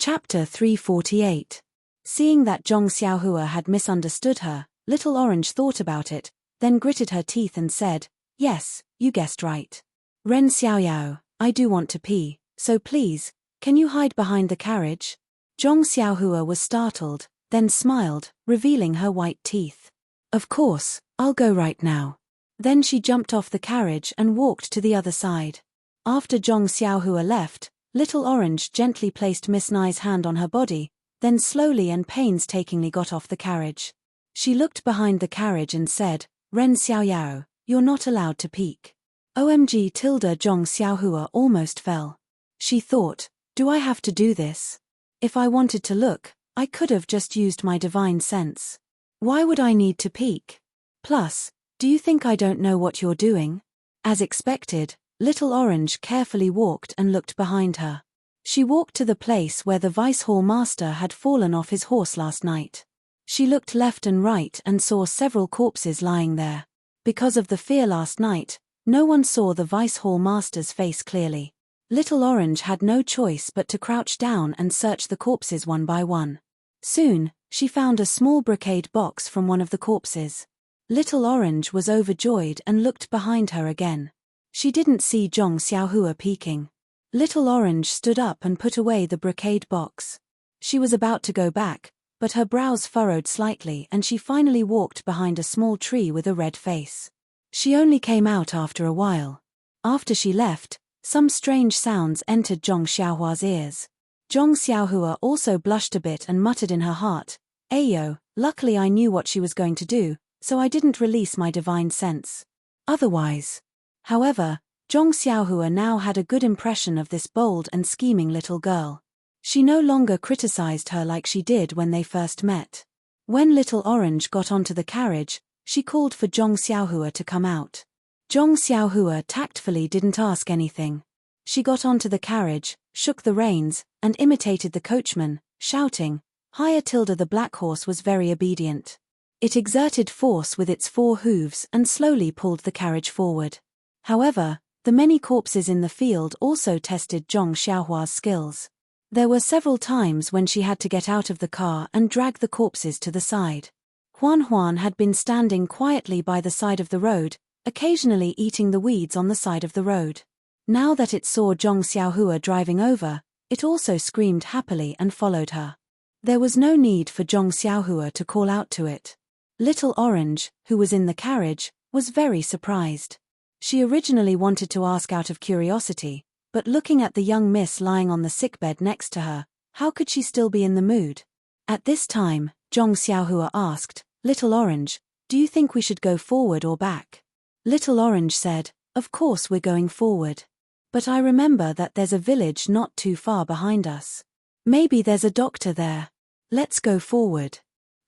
Chapter 348. Seeing that Zhong Xiaohua had misunderstood her, Little Orange thought about it, then gritted her teeth and said, "Yes, you guessed right. Ren Xiaoyao, I do want to pee, so please, can you hide behind the carriage?" Zhong Xiaohua was startled, then smiled, revealing her white teeth. "Of course, I'll go right now." Then she jumped off the carriage and walked to the other side. After Zhong Xiaohua left, Little Orange gently placed Miss Nai's hand on her body, then slowly and painstakingly got off the carriage. She looked behind the carriage and said, "Ren Xiaoyao, you're not allowed to peek." OMG tilde Zhong Xiaohua almost fell. She thought, do I have to do this? If I wanted to look, I could have just used my divine sense. Why would I need to peek? Plus, do you think I don't know what you're doing? As expected, Little Orange carefully walked and looked behind her. She walked to the place where the Vice Hall Master had fallen off his horse last night. She looked left and right and saw several corpses lying there. Because of the fear last night, no one saw the Vice Hall Master's face clearly. Little Orange had no choice but to crouch down and search the corpses one by one. Soon, she found a small brocade box from one of the corpses. Little Orange was overjoyed and looked behind her again. She didn't see Zhong Xiaohua peeking. Little Orange stood up and put away the brocade box. She was about to go back, but her brows furrowed slightly and she finally walked behind a small tree with a red face. She only came out after a while. After she left, some strange sounds entered Zhong Xiaohua's ears. Zhong Xiaohua also blushed a bit and muttered in her heart, "Ayo, luckily I knew what she was going to do, so I didn't release my divine sense. Otherwise." However, Zhong Xiaohua now had a good impression of this bold and scheming little girl. She no longer criticized her like she did when they first met. When Little Orange got onto the carriage, she called for Zhong Xiaohua to come out. Zhong Xiaohua tactfully didn't ask anything. She got onto the carriage, shook the reins, and imitated the coachman, shouting, "Higher tilde." The black horse was very obedient. It exerted force with its 4 hooves and slowly pulled the carriage forward. However, the many corpses in the field also tested Zhong Xiaohua's skills. There were several times when she had to get out of the car and drag the corpses to the side. Huan Huan had been standing quietly by the side of the road, occasionally eating the weeds on the side of the road. Now that it saw Zhong Xiaohua driving over, it also screamed happily and followed her. There was no need for Zhong Xiaohua to call out to it. Little Orange, who was in the carriage, was very surprised. She originally wanted to ask out of curiosity, but looking at the young miss lying on the sickbed next to her, how could she still be in the mood? At this time, Zhong Xiaohua asked, "Little Orange, do you think we should go forward or back?" Little Orange said, "Of course we're going forward. But I remember that there's a village not too far behind us. Maybe there's a doctor there. Let's go forward.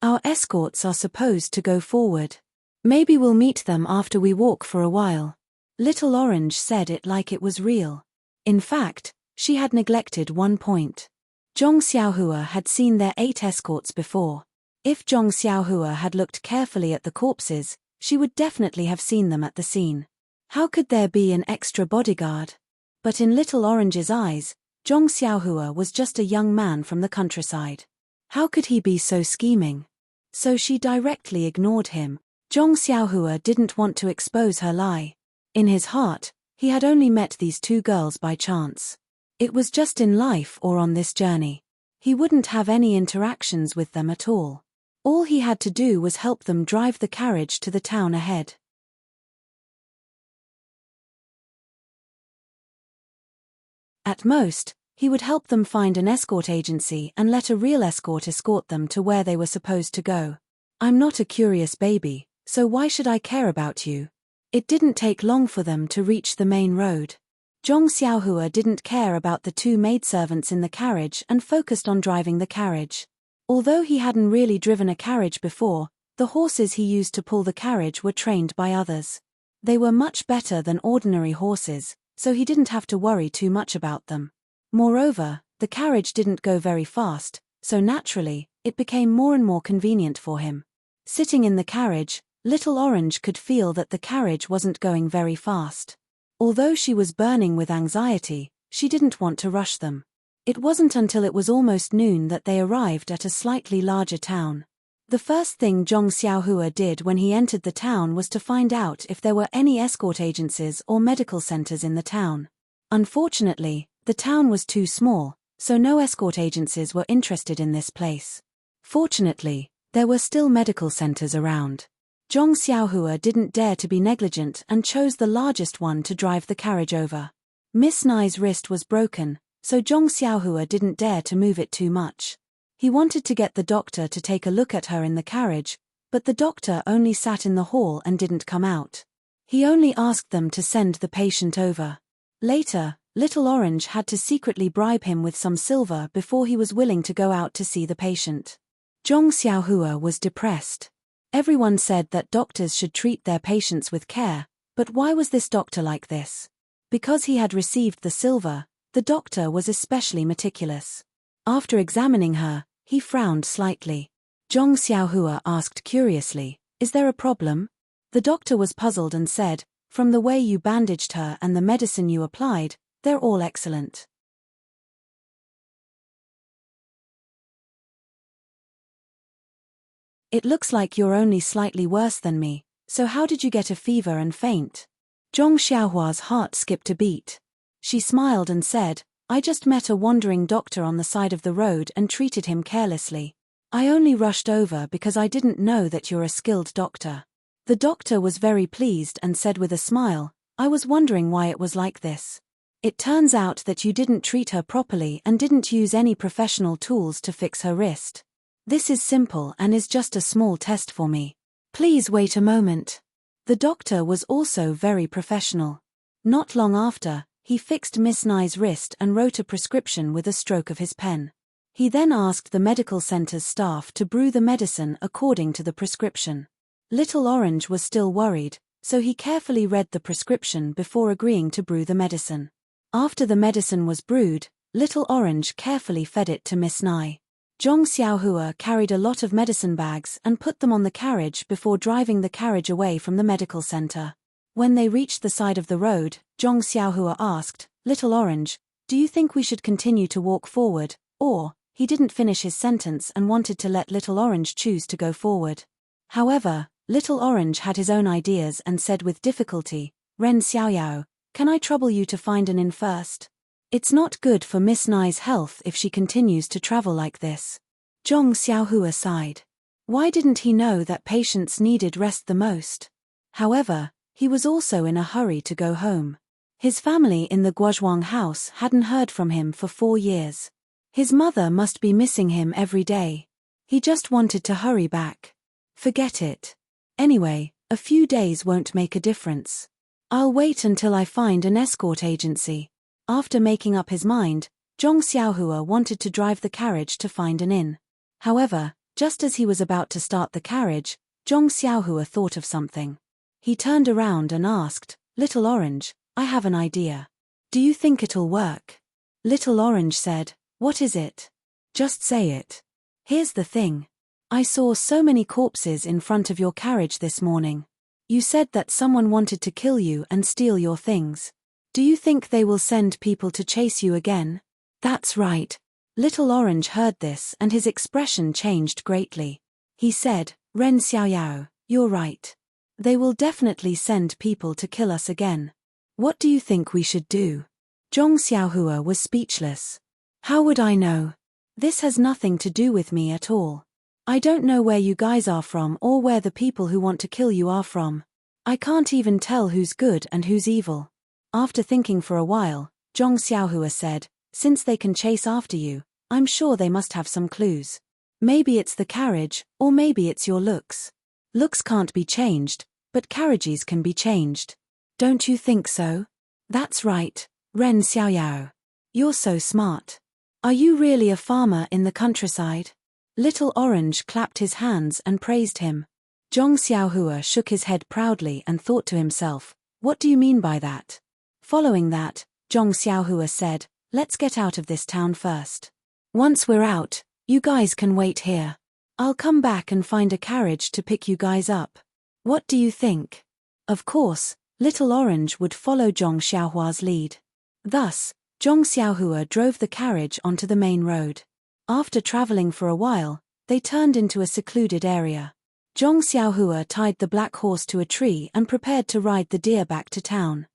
Our escorts are supposed to go forward. Maybe we'll meet them after we walk for a while." Little Orange said it like it was real. In fact, she had neglected one point. Zhong Xiaohua had seen their 8 escorts before. If Zhong Xiaohua had looked carefully at the corpses, she would definitely have seen them at the scene. How could there be an extra bodyguard? But in Little Orange's eyes, Zhong Xiaohua was just a young man from the countryside. How could he be so scheming? So she directly ignored him. Zhong Xiaohua didn't want to expose her lie. In his heart, he had only met these 2 girls by chance. It was just in life or on this journey. He wouldn't have any interactions with them at all. All he had to do was help them drive the carriage to the town ahead. At most, he would help them find an escort agency and let a real escort escort them to where they were supposed to go. "I'm not a curious baby, so why should I care about you?" It didn't take long for them to reach the main road. Zhong Xiaohua didn't care about the 2 maidservants in the carriage and focused on driving the carriage. Although he hadn't really driven a carriage before, the horses he used to pull the carriage were trained by others. They were much better than ordinary horses, so he didn't have to worry too much about them. Moreover, the carriage didn't go very fast, so naturally, it became more and more convenient for him. Sitting in the carriage, Little Orange could feel that the carriage wasn't going very fast. Although she was burning with anxiety, she didn't want to rush them. It wasn't until it was almost noon that they arrived at a slightly larger town. The first thing Zhong Xiaohua did when he entered the town was to find out if there were any escort agencies or medical centers in the town. Unfortunately, the town was too small, so no escort agencies were interested in this place. Fortunately, there were still medical centers around. Zhong Xiaohua didn't dare to be negligent and chose the largest one to drive the carriage over. Miss Nai's wrist was broken, so Zhong Xiaohua didn't dare to move it too much. He wanted to get the doctor to take a look at her in the carriage, but the doctor only sat in the hall and didn't come out. He only asked them to send the patient over. Later, Little Orange had to secretly bribe him with some silver before he was willing to go out to see the patient. Zhong Xiaohua was depressed. Everyone said that doctors should treat their patients with care, but why was this doctor like this? Because he had received the silver, the doctor was especially meticulous. After examining her, he frowned slightly. Zhong Xiaohua asked curiously, "Is there a problem?" The doctor was puzzled and said, "From the way you bandaged her and the medicine you applied, they're all excellent. It looks like you're only slightly worse than me, so how did you get a fever and faint?" Zhong Xiaohua's heart skipped a beat. She smiled and said, "I just met a wandering doctor on the side of the road and treated him carelessly. I only rushed over because I didn't know that you're a skilled doctor." The doctor was very pleased and said with a smile, "I was wondering why it was like this. It turns out that you didn't treat her properly and didn't use any professional tools to fix her wrist. This is simple and is just a small test for me. Please wait a moment." The doctor was also very professional. Not long after, he fixed Miss Nai's wrist and wrote a prescription with a stroke of his pen. He then asked the medical center's staff to brew the medicine according to the prescription. Little Orange was still worried, so he carefully read the prescription before agreeing to brew the medicine. After the medicine was brewed, Little Orange carefully fed it to Miss Nai. Zhong Xiaohua carried a lot of medicine bags and put them on the carriage before driving the carriage away from the medical center. When they reached the side of the road, Zhong Xiaohua asked, "Little Orange, do you think we should continue to walk forward, or?" He didn't finish his sentence and wanted to let Little Orange choose to go forward. However, Little Orange had his own ideas and said with difficulty, "Ren Xiaoyao, can I trouble you to find an inn first? It's not good for Miss Nai's health if she continues to travel like this." Zhong Xiaohua sighed. Why didn't he know that patients needed rest the most? However, he was also in a hurry to go home. His family in the Guozhuang house hadn't heard from him for 4 years. His mother must be missing him every day. He just wanted to hurry back. Forget it. Anyway, a few days won't make a difference. I'll wait until I find an escort agency. After making up his mind, Zhong Xiaohua wanted to drive the carriage to find an inn. However, just as he was about to start the carriage, Zhong Xiaohua thought of something. He turned around and asked, "Little Orange, I have an idea. Do you think it'll work?" Little Orange said, "What is it? Just say it." "Here's the thing. I saw so many corpses in front of your carriage this morning. You said that someone wanted to kill you and steal your things. Do you think they will send people to chase you again?" "That's right." Little Orange heard this and his expression changed greatly. He said, "Ren Xiaoyao, you're right. They will definitely send people to kill us again. What do you think we should do?" Zhong Xiaohua was speechless. "How would I know? This has nothing to do with me at all. I don't know where you guys are from or where the people who want to kill you are from. I can't even tell who's good and who's evil." After thinking for a while, Zhong Xiaohua said, "Since they can chase after you, I'm sure they must have some clues. Maybe it's the carriage, or maybe it's your looks. Looks can't be changed, but carriages can be changed. Don't you think so?" "That's right, Ren Xiaoyao. You're so smart. Are you really a farmer in the countryside?" Little Orange clapped his hands and praised him. Zhong Xiaohua shook his head proudly and thought to himself, "What do you mean by that?" Following that, Zhong Xiaohua said, "Let's get out of this town first. Once we're out, you guys can wait here. I'll come back and find a carriage to pick you guys up. What do you think?" Of course, Little Orange would follow Zhong Xiaohua's lead. Thus, Zhong Xiaohua drove the carriage onto the main road. After traveling for a while, they turned into a secluded area. Zhong Xiaohua tied the black horse to a tree and prepared to ride the deer back to town.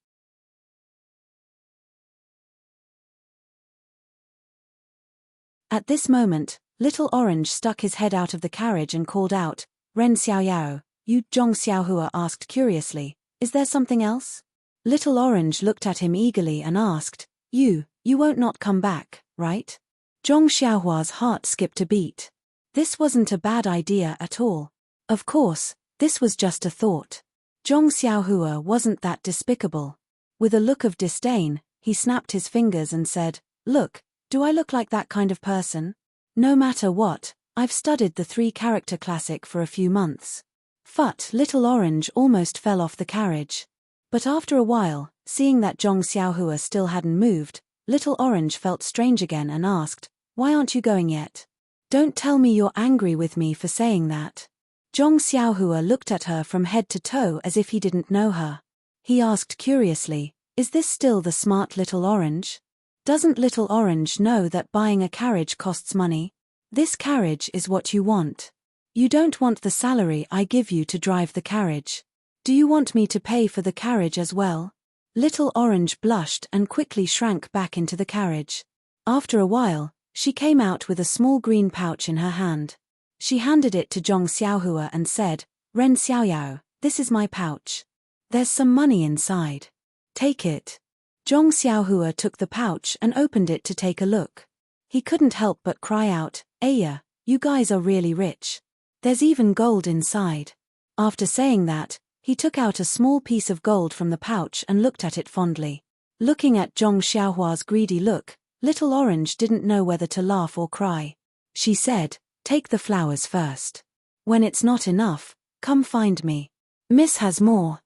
At this moment, Little Orange stuck his head out of the carriage and called out, "Ren Xiaoyao, you?" Zhong Xiaohua asked curiously, "Is there something else?" Little Orange looked at him eagerly and asked, You won't not come back, right?" Zhong Xiaohua's heart skipped a beat. This wasn't a bad idea at all. Of course, this was just a thought. Zhong Xiaohua wasn't that despicable. With a look of disdain, he snapped his fingers and said, "Look, do I look like that kind of person? No matter what, I've studied the 3-character classic for a few months." Phut! Little Orange almost fell off the carriage. But after a while, seeing that Zhong Xiaohua still hadn't moved, Little Orange felt strange again and asked, "Why aren't you going yet? Don't tell me you're angry with me for saying that." Zhong Xiaohua looked at her from head to toe as if he didn't know her. He asked curiously, "Is this still the smart Little Orange? Doesn't Little Orange know that buying a carriage costs money? This carriage is what you want. You don't want the salary I give you to drive the carriage. Do you want me to pay for the carriage as well?" Little Orange blushed and quickly shrank back into the carriage. After a while, she came out with a small green pouch in her hand. She handed it to Zhong Xiaohua and said, "Ren Xiaoyao, this is my pouch. There's some money inside. Take it." Zhong Xiaohua took the pouch and opened it to take a look. He couldn't help but cry out, "Aya, you guys are really rich. There's even gold inside." After saying that, he took out a small piece of gold from the pouch and looked at it fondly. Looking at Zhong Xiaohua's greedy look, Little Orange didn't know whether to laugh or cry. She said, "Take the flowers first. When it's not enough, come find me. Miss has more."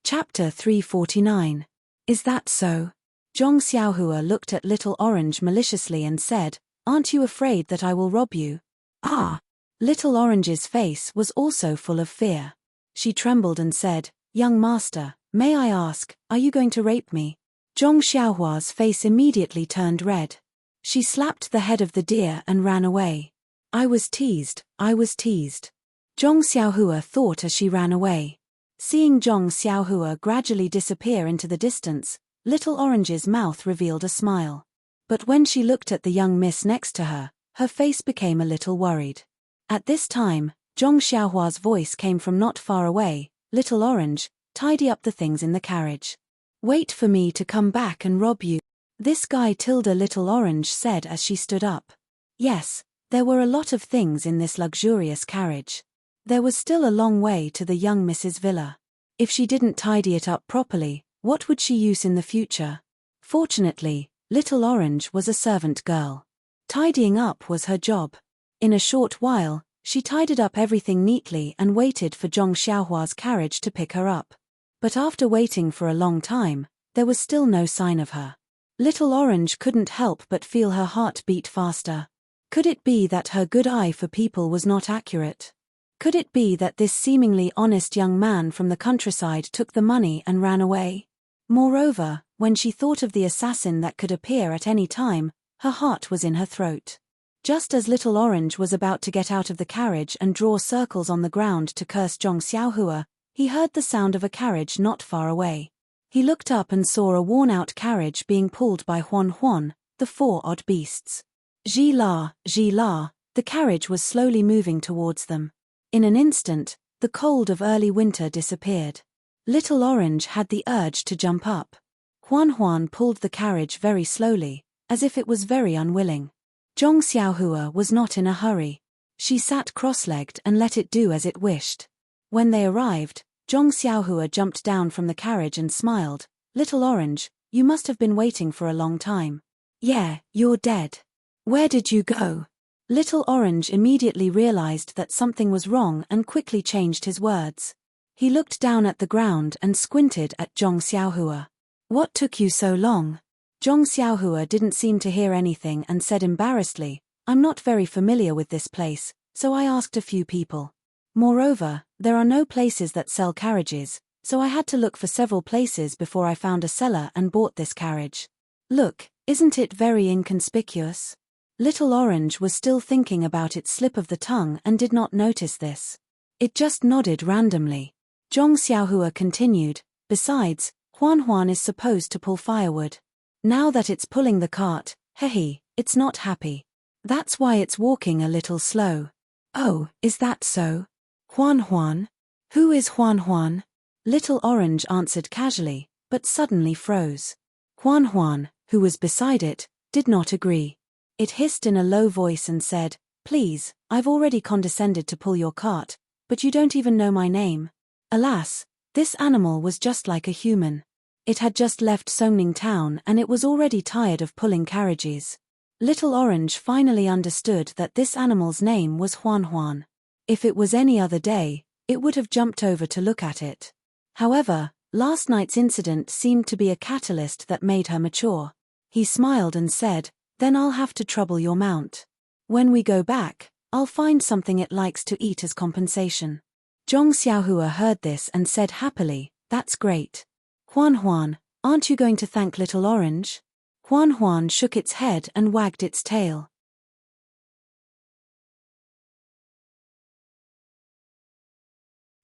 Chapter 349. Is that so? Zhong Xiaohua looked at Little Orange maliciously and said, "Aren't you afraid that I will rob you?" "Ah!" Little Orange's face was also full of fear. She trembled and said, "Young master, may I ask, are you going to rape me?" Zhong Xiaohua's face immediately turned red. She slapped the head of the deer and ran away. I was teased. Zhong Xiaohua thought as she ran away. Seeing Zhong Xiaohua gradually disappear into the distance, Little Orange's mouth revealed a smile. But when she looked at the young miss next to her, her face became a little worried. At this time, Zhong Xiaohua's voice came from not far away, "Little Orange, tidy up the things in the carriage. Wait for me to come back and rob you." "This guy tilde," Little Orange said as she stood up. Yes, there were a lot of things in this luxurious carriage. There was still a long way to the young Mrs. Villa. If she didn't tidy it up properly, what would she use in the future? Fortunately, Little Orange was a servant girl. Tidying up was her job. In a short while, she tidied up everything neatly and waited for Zhong Xiaohua's carriage to pick her up. But after waiting for a long time, there was still no sign of her. Little Orange couldn't help but feel her heart beat faster. Could it be that her good eye for people was not accurate? Could it be that this seemingly honest young man from the countryside took the money and ran away? Moreover, when she thought of the assassin that could appear at any time, her heart was in her throat. Just as Little Orange was about to get out of the carriage and draw circles on the ground to curse Zhong Xiaohua, he heard the sound of a carriage not far away. He looked up and saw a worn-out carriage being pulled by Huan Huan, the 4 odd beasts. Ji la, the carriage was slowly moving towards them. In an instant, the cold of early winter disappeared. Little Orange had the urge to jump up. Huan Huan pulled the carriage very slowly, as if it was very unwilling. Zhong Xiaohua was not in a hurry. She sat cross-legged and let it do as it wished. When they arrived, Zhong Xiaohua jumped down from the carriage and smiled. "Little Orange, you must have been waiting for a long time." "Yeah, you're dead. Where did you go?" Little Orange immediately realized that something was wrong and quickly changed his words. He looked down at the ground and squinted at Zhong Xiaohua. "What took you so long?" Zhong Xiaohua didn't seem to hear anything and said embarrassedly, I'm not very familiar with this place, so I asked a few people. Moreover, there are no places that sell carriages, so I had to look for several places before I found a seller and bought this carriage. Look, isn't it very inconspicuous? Little Orange was still thinking about its slip of the tongue and did not notice this. It just nodded randomly. Zhong Xiaohua continued, besides, Huan is supposed to pull firewood. Now that it's pulling the cart, it's not happy. That's why it's walking a little slow. Oh, is that so? Huan? Who is Huan? Little Orange answered casually, but suddenly froze. Huan, who was beside it, did not agree. It hissed in a low voice and said, "Please, I've already condescended to pull your cart, but you don't even know my name." Alas, this animal was just like a human. It had just left Songning town and it was already tired of pulling carriages. Little Orange finally understood that this animal's name was Huan. If it was any other day, it would have jumped over to look at it. However, last night's incident seemed to be a catalyst that made her mature. He smiled and said, "Then I'll have to trouble your mount. When we go back, I'll find something it likes to eat as compensation." Zhong Xiaohua heard this and said happily, "That's great. Huan, aren't you going to thank Little Orange?" Huan shook its head and wagged its tail.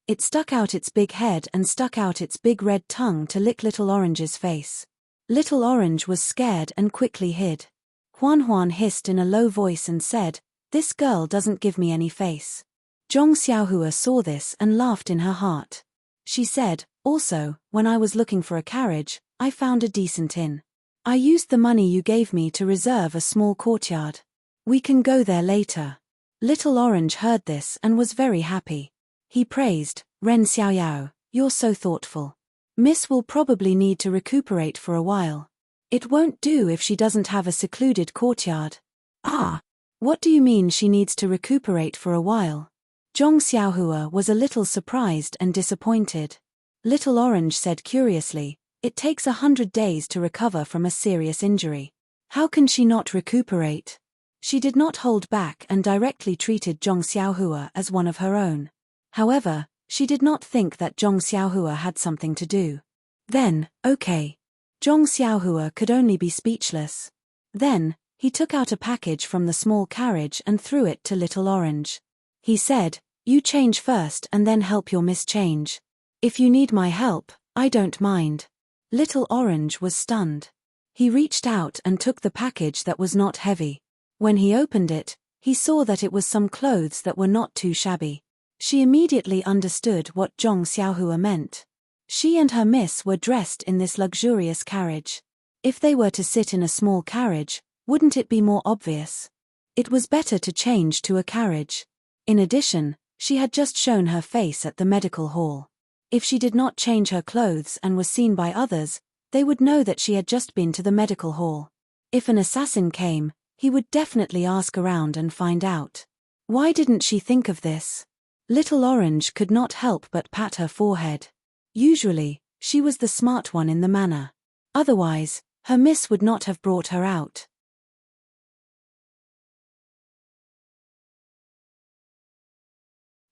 It stuck out its big head and stuck out its big red tongue to lick Little Orange's face. Little Orange was scared and quickly hid. Huan hissed in a low voice and said, "This girl doesn't give me any face." Zhong Xiaohua saw this and laughed in her heart. She said, "Also, when I was looking for a carriage, I found a decent inn. I used the money you gave me to reserve a small courtyard. We can go there later." Little Orange heard this and was very happy. He praised, "Ren Xiaoyao, you're so thoughtful. Miss will probably need to recuperate for a while. It won't do if she doesn't have a secluded courtyard." "Ah, what do you mean she needs to recuperate for a while?" Zhong Xiaohua was a little surprised and disappointed. Little Orange said curiously, "It takes 100 days to recover from a serious injury. How can she not recuperate?" She did not hold back and directly treated Zhong Xiaohua as one of her own. However, she did not think that Zhong Xiaohua had something to do. "Then, okay." Zhong Xiaohua could only be speechless. Then, he took out a package from the small carriage and threw it to Little Orange. He said, "You change first and then help your miss change. If you need my help, I don't mind." Little Orange was stunned. He reached out and took the package that was not heavy. When he opened it, he saw that it was some clothes that were not too shabby. She immediately understood what Zhong Xiaohua meant. She and her miss were dressed in this luxurious carriage. If they were to sit in a small carriage, wouldn't it be more obvious? It was better to change to a carriage. In addition, she had just shown her face at the medical hall. If she did not change her clothes and was seen by others, they would know that she had just been to the medical hall. If an assassin came, he would definitely ask around and find out. Why didn't she think of this? Little Orange could not help but pat her forehead. Usually, she was the smart one in the manor. Otherwise, her miss would not have brought her out.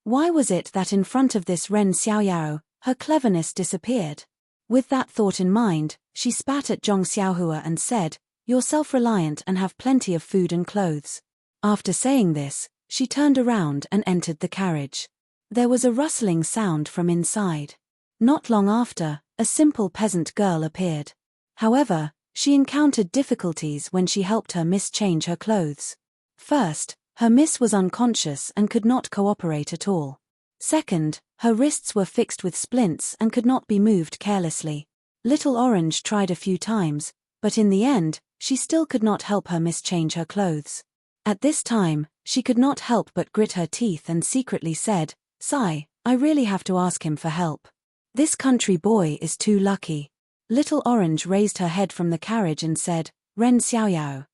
Why was it that in front of this Ren Xiaoyao, her cleverness disappeared? With that thought in mind, she spat at Zhong Xiaohua and said, "You're self-reliant and have plenty of food and clothes." After saying this, she turned around and entered the carriage. There was a rustling sound from inside. Not long after, a simple peasant girl appeared. However, she encountered difficulties when she helped her miss change her clothes. First, her miss was unconscious and could not cooperate at all. Second, her wrists were fixed with splints and could not be moved carelessly. Little Orange tried a few times, but in the end, she still could not help her miss change her clothes. At this time, she could not help but grit her teeth and secretly said, "Sigh, I really have to ask him for help. This country boy is too lucky." Little Orange raised her head from the carriage and said, "Ren Xiaoyao,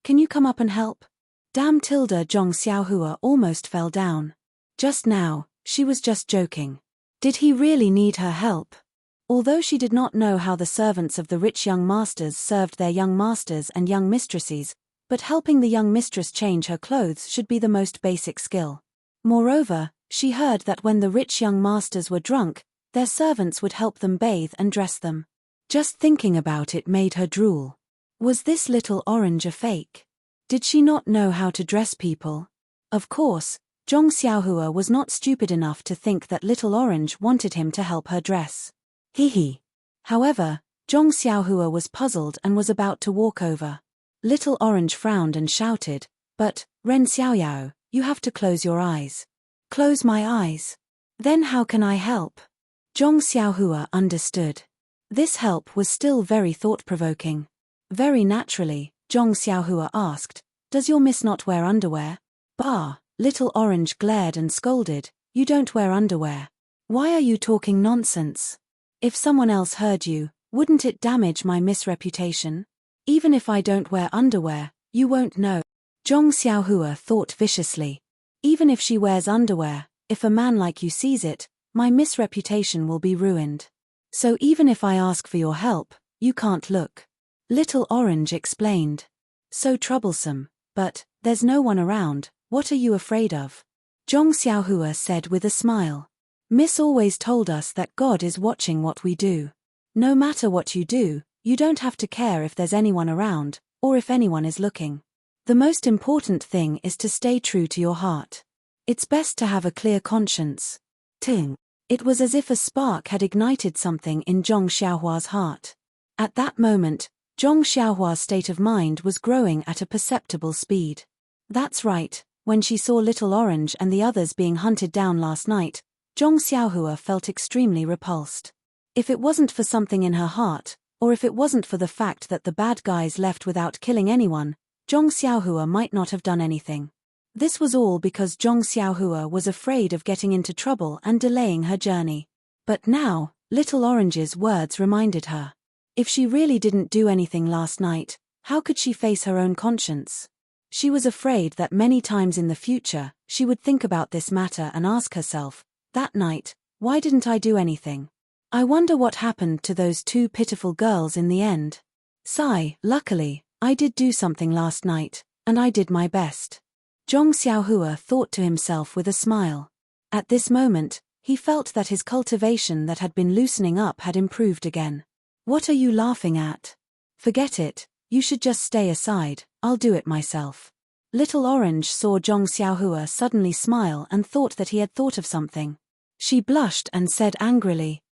can you come up and help?" Damn Tilda Zhong Xiaohua almost fell down. Just now, she was just joking. Did he really need her help? Although she did not know how the servants of the rich young masters served their young masters and young mistresses, but helping the young mistress change her clothes should be the most basic skill. Moreover, she heard that when the rich young masters were drunk, their servants would help them bathe and dress them. Just thinking about it made her drool. Was this little orange a fake? Did she not know how to dress people? Of course, Zhong Xiaohua was not stupid enough to think that little orange wanted him to help her dress. Hee. However, Zhong Xiaohua was puzzled and was about to walk over. Little orange frowned and shouted, "But, Ren Xiaoyao, you have to close your eyes." "Close my eyes? Then how can I help?" Zhong Xiaohua understood. This help was still very thought-provoking. Very naturally, Zhong Xiaohua asked, "Does your miss not wear underwear?" "Bah," Little Orange glared and scolded, "You don't wear underwear. Why are you talking nonsense? If someone else heard you, wouldn't it damage my miss reputation? Even if I don't wear underwear, you won't know." Zhong Xiaohua thought viciously. Even if she wears underwear, if a man like you sees it, my miss reputation will be ruined. So even if I ask for your help, you can't look. Little Orange explained. So troublesome, but there's no one around, what are you afraid of? Zhong Xiaohua said with a smile. Miss always told us that God is watching what we do. No matter what you do, you don't have to care if there's anyone around, or if anyone is looking. The most important thing is to stay true to your heart. It's best to have a clear conscience. Ting. It was as if a spark had ignited something in Zhong Xiaohua's heart. At that moment, Zhong Xiaohua's state of mind was growing at a perceptible speed. That's right, when she saw Little Orange and the others being hunted down last night, Zhong Xiaohua felt extremely repulsed. If it wasn't for something in her heart, or if it wasn't for the fact that the bad guys left without killing anyone, Zhong Xiaohua might not have done anything. This was all because Zhong Xiaohua was afraid of getting into trouble and delaying her journey. But now, Little Orange's words reminded her. If she really didn't do anything last night, how could she face her own conscience? She was afraid that many times in the future, she would think about this matter and ask herself, that night, why didn't I do anything? I wonder what happened to those two pitiful girls in the end. Sigh, luckily, I did do something last night, and I did my best. Zhong Xiaohua thought to himself with a smile. At this moment, he felt that his cultivation that had been loosening up had improved again. What are you laughing at? Forget it, you should just stay aside, I'll do it myself. Little Orange saw Zhong Xiaohua suddenly smile and thought that he had thought of something. She blushed and said angrily,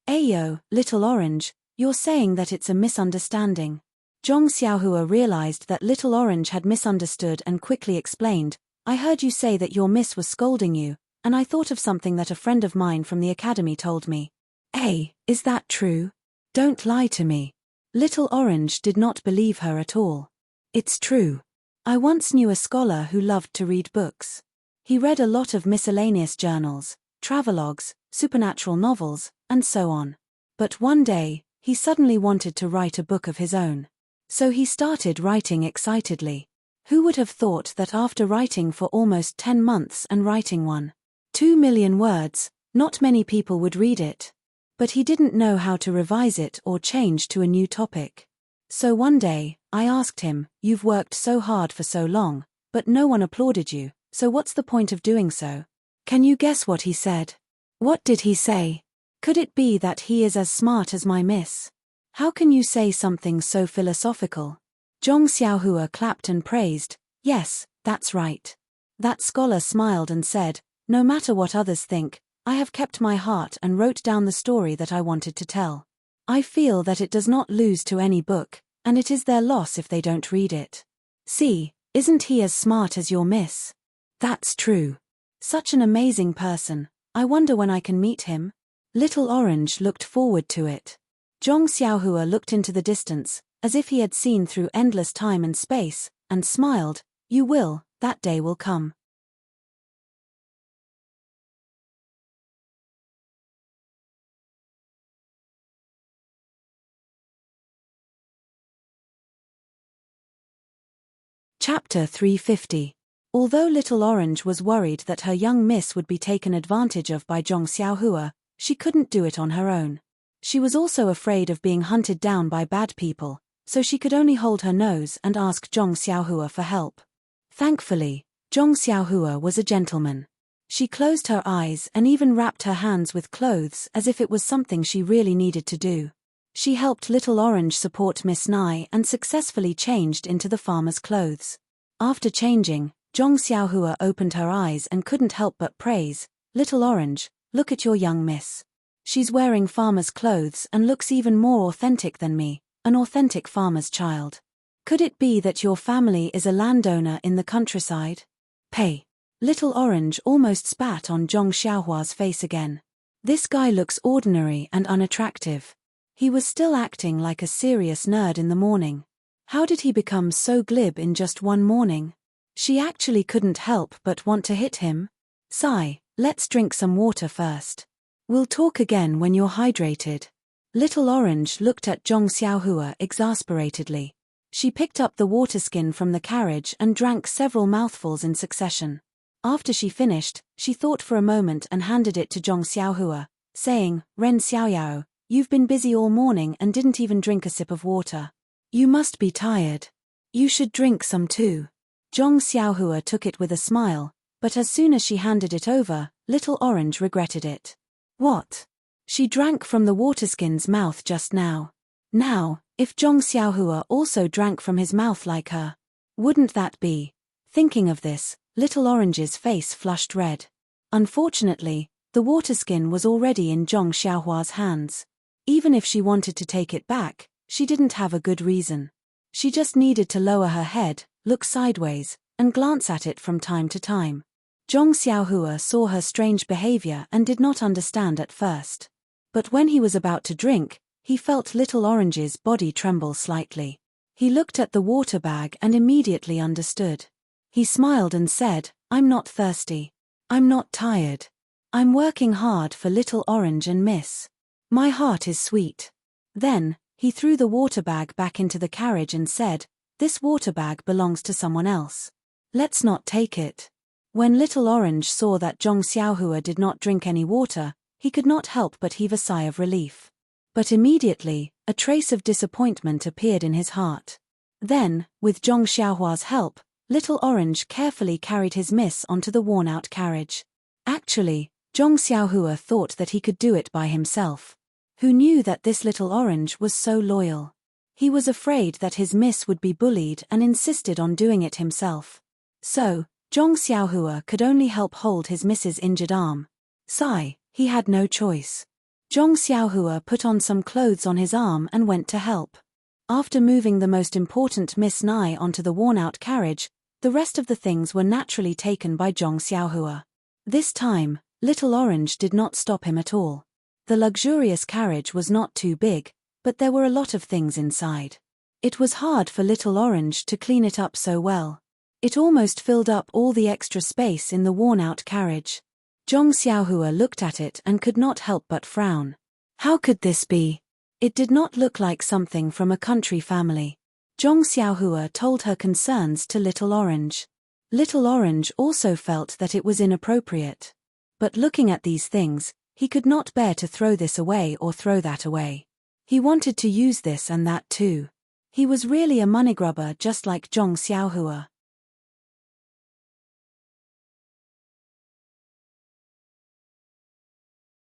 Ayo, Little Orange, you're saying that it's a misunderstanding. Zhong Xiaohua realized that Little Orange had misunderstood and quickly explained, I heard you say that your miss was scolding you, and I thought of something that a friend of mine from the academy told me. Hey, is that true? Don't lie to me. Little Orange did not believe her at all. It's true. I once knew a scholar who loved to read books. He read a lot of miscellaneous journals, travelogues, supernatural novels, and so on. But one day, he suddenly wanted to write a book of his own. So he started writing excitedly. Who would have thought that after writing for almost 10 months and writing 2 million words, not many people would read it. But he didn't know how to revise it or change to a new topic. So one day, I asked him, you've worked so hard for so long, but no one applauded you, so what's the point of doing so? Can you guess what he said? What did he say? Could it be that he is as smart as my miss? How can you say something so philosophical? Zhong Xiaohua clapped and praised, yes, that's right. That scholar smiled and said, no matter what others think, I have kept my heart and wrote down the story that I wanted to tell. I feel that it does not lose to any book, and it is their loss if they don't read it. See, isn't he as smart as your miss? That's true. Such an amazing person, I wonder when I can meet him? Little Orange looked forward to it. Zhong Xiaohua looked into the distance, as if he had seen through endless time and space, and smiled, you will, that day will come. Chapter 350. Although Little Orange was worried that her young miss would be taken advantage of by Zhong Xiaohua, she couldn't do it on her own. She was also afraid of being hunted down by bad people, so she could only hold her nose and ask Zhong Xiaohua for help. Thankfully, Zhong Xiaohua was a gentleman. She closed her eyes and even wrapped her hands with clothes as if it was something she really needed to do. She helped Little Orange support Miss Nai and successfully changed into the farmer's clothes. After changing, Zhong Xiaohua opened her eyes and couldn't help but praise, "Little Orange, look at your young miss. She's wearing farmer's clothes and looks even more authentic than me, an authentic farmer's child. Could it be that your family is a landowner in the countryside?" Pay. Little Orange almost spat on Zhong Xiaohua's face again. This guy looks ordinary and unattractive. He was still acting like a serious nerd in the morning. How did he become so glib in just one morning? She actually couldn't help but want to hit him. Sigh, let's drink some water first. We'll talk again when you're hydrated. Little Orange looked at Zhong Xiaohua exasperatedly. She picked up the water skin from the carriage and drank several mouthfuls in succession. After she finished, she thought for a moment and handed it to Zhong Xiaohua, saying, "Ren Xiaoyao, you've been busy all morning and didn't even drink a sip of water. You must be tired. You should drink some too." Zhong Xiaohua took it with a smile, but as soon as she handed it over, Little Orange regretted it. What? She drank from the waterskin's mouth just now. Now, if Zhong Xiaohua also drank from his mouth like her, wouldn't that be? Thinking of this, Little Orange's face flushed red. Unfortunately, the waterskin was already in Zhong Xiaohua's hands. Even if she wanted to take it back, she didn't have a good reason. She just needed to lower her head, look sideways, and glance at it from time to time. Zhong Xiaohua saw her strange behavior and did not understand at first. But when he was about to drink, he felt Little Orange's body tremble slightly. He looked at the water bag and immediately understood. He smiled and said, "I'm not thirsty. I'm not tired. I'm working hard for Little Orange and Miss. My heart is sweet." Then, he threw the water bag back into the carriage and said, "This water bag belongs to someone else. Let's not take it." When Little Orange saw that Zhong Xiaohua did not drink any water, he could not help but heave a sigh of relief. But immediately, a trace of disappointment appeared in his heart. Then, with Zhong Xiaohua's help, Little Orange carefully carried his miss onto the worn-out carriage. Actually, Zhong Xiaohua thought that he could do it by himself. Who knew that this Little Orange was so loyal? He was afraid that his miss would be bullied and insisted on doing it himself. So, Zhong Xiaohua could only help hold his miss's injured arm. Sigh, he had no choice. Zhong Xiaohua put on some clothes on his arm and went to help. After moving the most important Miss Nai onto the worn-out carriage, the rest of the things were naturally taken by Zhong Xiaohua. This time, Little Orange did not stop him at all. The luxurious carriage was not too big, but there were a lot of things inside. It was hard for Little Orange to clean it up so well. It almost filled up all the extra space in the worn-out carriage. Zhong Xiaohua looked at it and could not help but frown. How could this be? It did not look like something from a country family. Zhong Xiaohua told her concerns to Little Orange. Little Orange also felt that it was inappropriate. But looking at these things, he could not bear to throw this away or throw that away. He wanted to use this and that too. He was really a moneygrubber just like Zhong Xiaohua.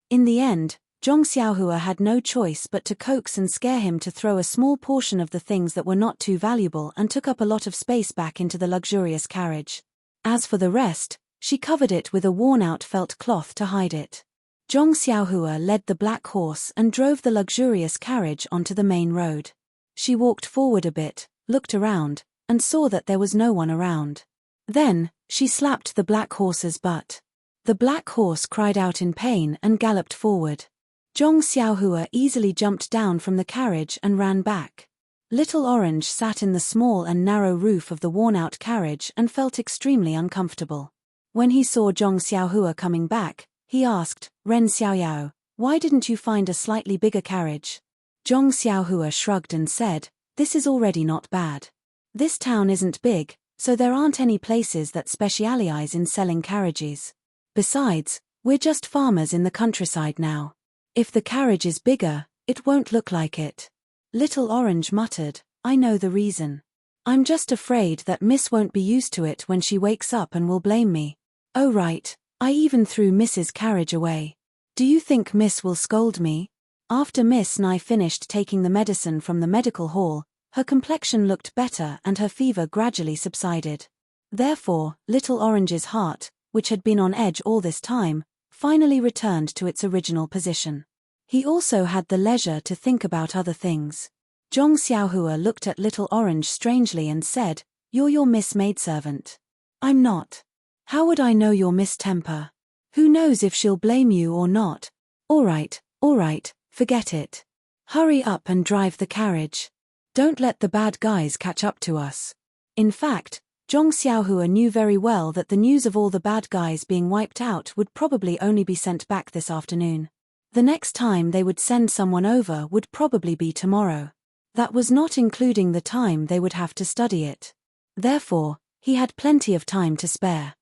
In the end, Zhong Xiaohua had no choice but to coax and scare him to throw a small portion of the things that were not too valuable and took up a lot of space back into the luxurious carriage. As for the rest, she covered it with a worn-out felt cloth to hide it. Zhong Xiaohua led the black horse and drove the luxurious carriage onto the main road. She walked forward a bit, looked around, and saw that there was no one around. Then, she slapped the black horse's butt. The black horse cried out in pain and galloped forward. Zhong Xiaohua easily jumped down from the carriage and ran back. Little Orange sat in the small and narrow roof of the worn-out carriage and felt extremely uncomfortable. When he saw Zhong Xiaohua coming back, he asked, "Ren Xiaoyao, why didn't you find a slightly bigger carriage?" Zhong Xiaohua shrugged and said, "This is already not bad. This town isn't big, so there aren't any places that specialize in selling carriages. Besides, we're just farmers in the countryside now. If the carriage is bigger, It won't look like it. Little Orange muttered, I know the reason. I'm just afraid that Miss won't be used to it when she wakes up and will blame me. Oh right, I even threw Miss's carriage away. Do you think Miss will scold me? After Miss Nye finished taking the medicine from the medical hall, her complexion looked better and her fever gradually subsided. Therefore, Little Orange's heart, which had been on edge all this time, finally returned to its original position. He also had the leisure to think about other things. Zhong Xiaohua looked at Little Orange strangely and said, You're your Miss maidservant. I'm not. How would I know your Miss temper? Who knows if she'll blame you or not? All right, forget it. Hurry up and drive the carriage. Don't let the bad guys catch up to us. In fact, Zhong Xiaohua knew very well that the news of all the bad guys being wiped out would probably only be sent back this afternoon. The next time they would send someone over would probably be tomorrow. That was not including the time they would have to study it. Therefore, he had plenty of time to spare.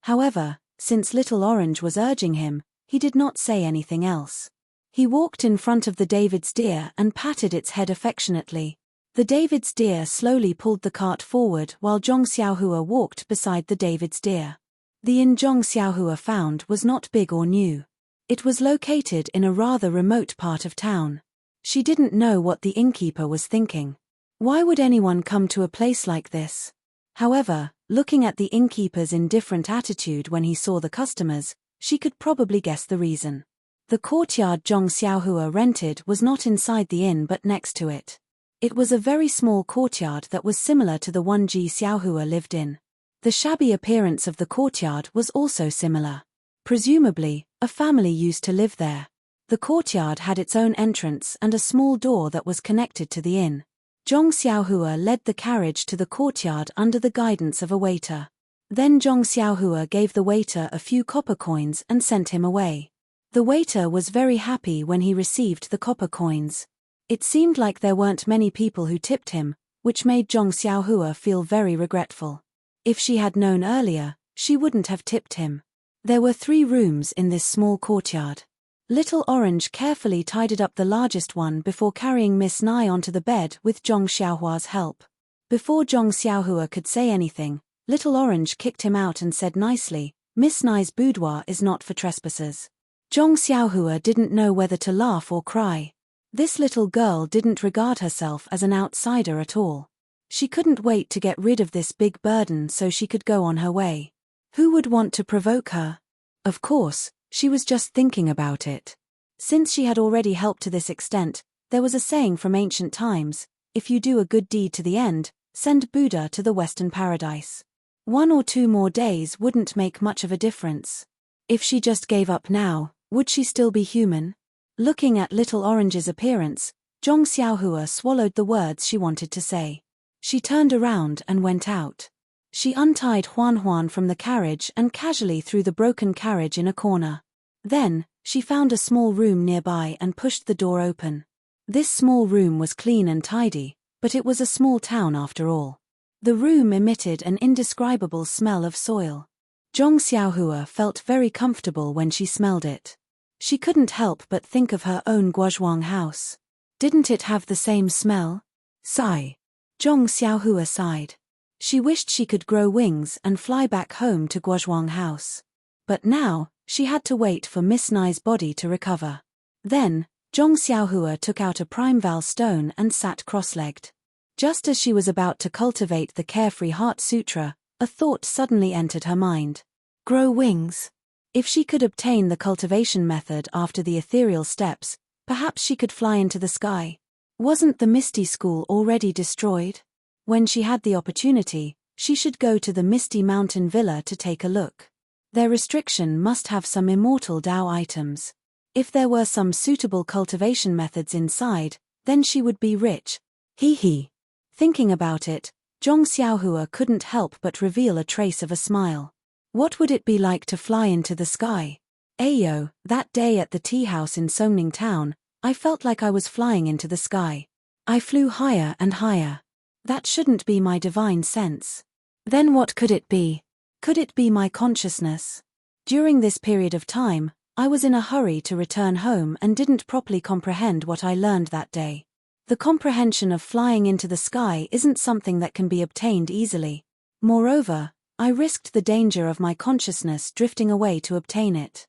However, since Little Orange was urging him, he did not say anything else. He walked in front of the David's deer and patted its head affectionately. The David's deer slowly pulled the cart forward while Zhong Xiaohua walked beside the David's deer. The inn Zhong Xiaohua found was not big or new. It was located in a rather remote part of town. She didn't know what the innkeeper was thinking. Why would anyone come to a place like this? However, looking at the innkeeper's indifferent attitude when he saw the customers, she could probably guess the reason. The courtyard Zhong Xiaohua rented was not inside the inn but next to it. It was a very small courtyard that was similar to the one Ji Xiaohua lived in. The shabby appearance of the courtyard was also similar. Presumably, a family used to live there. The courtyard had its own entrance and a small door that was connected to the inn. Zhong Xiaohua led the carriage to the courtyard under the guidance of a waiter. Then Zhong Xiaohua gave the waiter a few copper coins and sent him away. The waiter was very happy when he received the copper coins. It seemed like there weren't many people who tipped him, which made Zhong Xiaohua feel very regretful. If she had known earlier, she wouldn't have tipped him. There were 3 rooms in this small courtyard. Little Orange carefully tidied up the largest one before carrying Miss Nye onto the bed with Zhong Xiaohua's help. Before Zhong Xiaohua could say anything, Little Orange kicked him out and said nicely, Miss Nye's boudoir is not for trespassers. Zhong Xiaohua didn't know whether to laugh or cry. This little girl didn't regard herself as an outsider at all. She couldn't wait to get rid of this big burden so she could go on her way. Who would want to provoke her? Of course, she was just thinking about it. Since she had already helped to this extent, there was a saying from ancient times, if you do a good deed to the end, send Buddha to the Western paradise. 1 or 2 more days wouldn't make much of a difference. If she just gave up now, would she still be human? Looking at Little Orange's appearance, Zhong Xiaohua swallowed the words she wanted to say. She turned around and went out. She untied Huan from the carriage and casually threw the broken carriage in a corner. Then, she found a small room nearby and pushed the door open. This small room was clean and tidy, but it was a small town after all. The room emitted an indescribable smell of soil. Zhong Xiaohua felt very comfortable when she smelled it. She couldn't help but think of her own Guozhuang house. Didn't it have the same smell? Sigh. Zhong Xiaohua sighed. She wished she could grow wings and fly back home to Guozhuang house. But now, she had to wait for Miss Nye's body to recover. Then, Zhong Xiaohua took out a primeval stone and sat cross-legged. Just as she was about to cultivate the Carefree Heart Sutra, a thought suddenly entered her mind. Grow wings. If she could obtain the cultivation method after the ethereal steps, perhaps she could fly into the sky. Wasn't the Misty School already destroyed? When she had the opportunity, she should go to the Misty Mountain Villa to take a look. Their restriction must have some immortal Tao items. If there were some suitable cultivation methods inside, then she would be rich. Hee hee. Thinking about it, Zhong Xiaohua couldn't help but reveal a trace of a smile. What would it be like to fly into the sky? Ayo, that day at the tea house in Songning Town, I felt like I was flying into the sky. I flew higher and higher. That shouldn't be my divine sense. Then what could it be? Could it be my consciousness? During this period of time, I was in a hurry to return home and didn't properly comprehend what I learned that day. The comprehension of flying into the sky isn't something that can be obtained easily. Moreover, I risked the danger of my consciousness drifting away to obtain it.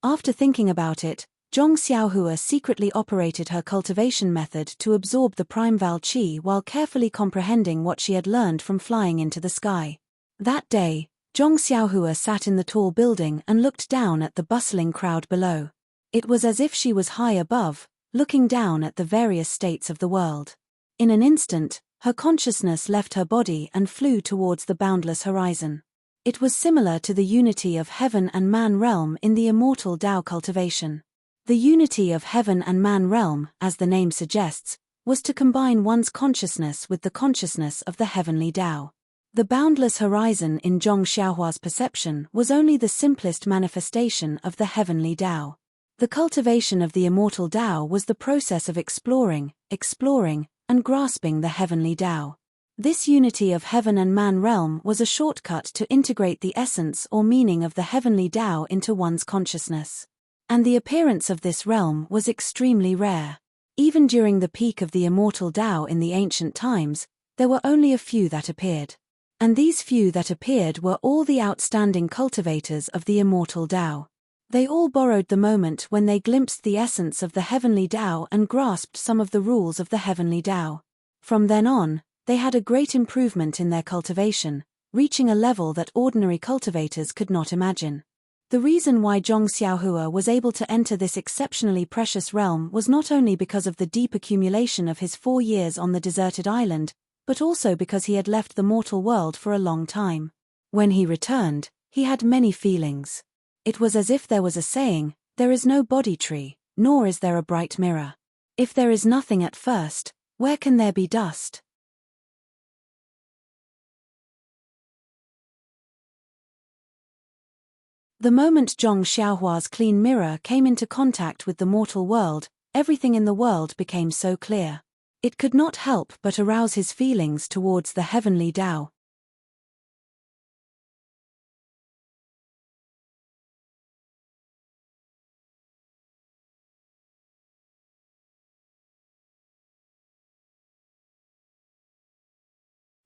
After thinking about it, Zhong Xiaohua secretly operated her cultivation method to absorb the primeval qi while carefully comprehending what she had learned from flying into the sky. That day, Zhong Xiaohua sat in the tall building and looked down at the bustling crowd below. It was as if she was high above, looking down at the various states of the world. In an instant, her consciousness left her body and flew towards the boundless horizon. It was similar to the unity of heaven and man realm in the immortal Tao cultivation. The unity of heaven and man realm, as the name suggests, was to combine one's consciousness with the consciousness of the heavenly Tao. The boundless horizon in Zhong Xiaohua's perception was only the simplest manifestation of the heavenly Tao. The cultivation of the immortal Tao was the process of exploring, and grasping the heavenly Tao. This unity of heaven and man realm was a shortcut to integrate the essence or meaning of the heavenly Tao into one's consciousness. And the appearance of this realm was extremely rare. Even during the peak of the immortal Tao in the ancient times, there were only a few that appeared. And these few that appeared were all the outstanding cultivators of the immortal Tao. They all borrowed the moment when they glimpsed the essence of the heavenly Tao and grasped some of the rules of the heavenly Tao. From then on, they had a great improvement in their cultivation, reaching a level that ordinary cultivators could not imagine. The reason why Zhong Xiaohua was able to enter this exceptionally precious realm was not only because of the deep accumulation of his 4 years on the deserted island, but also because he had left the mortal world for a long time. When he returned, he had many feelings. It was as if there was a saying, "There is no body tree, nor is there a bright mirror. If there is nothing at first, where can there be dust?" The moment Zhong Xiaohua's clean mirror came into contact with the mortal world, everything in the world became so clear. It could not help but arouse his feelings towards the heavenly Tao.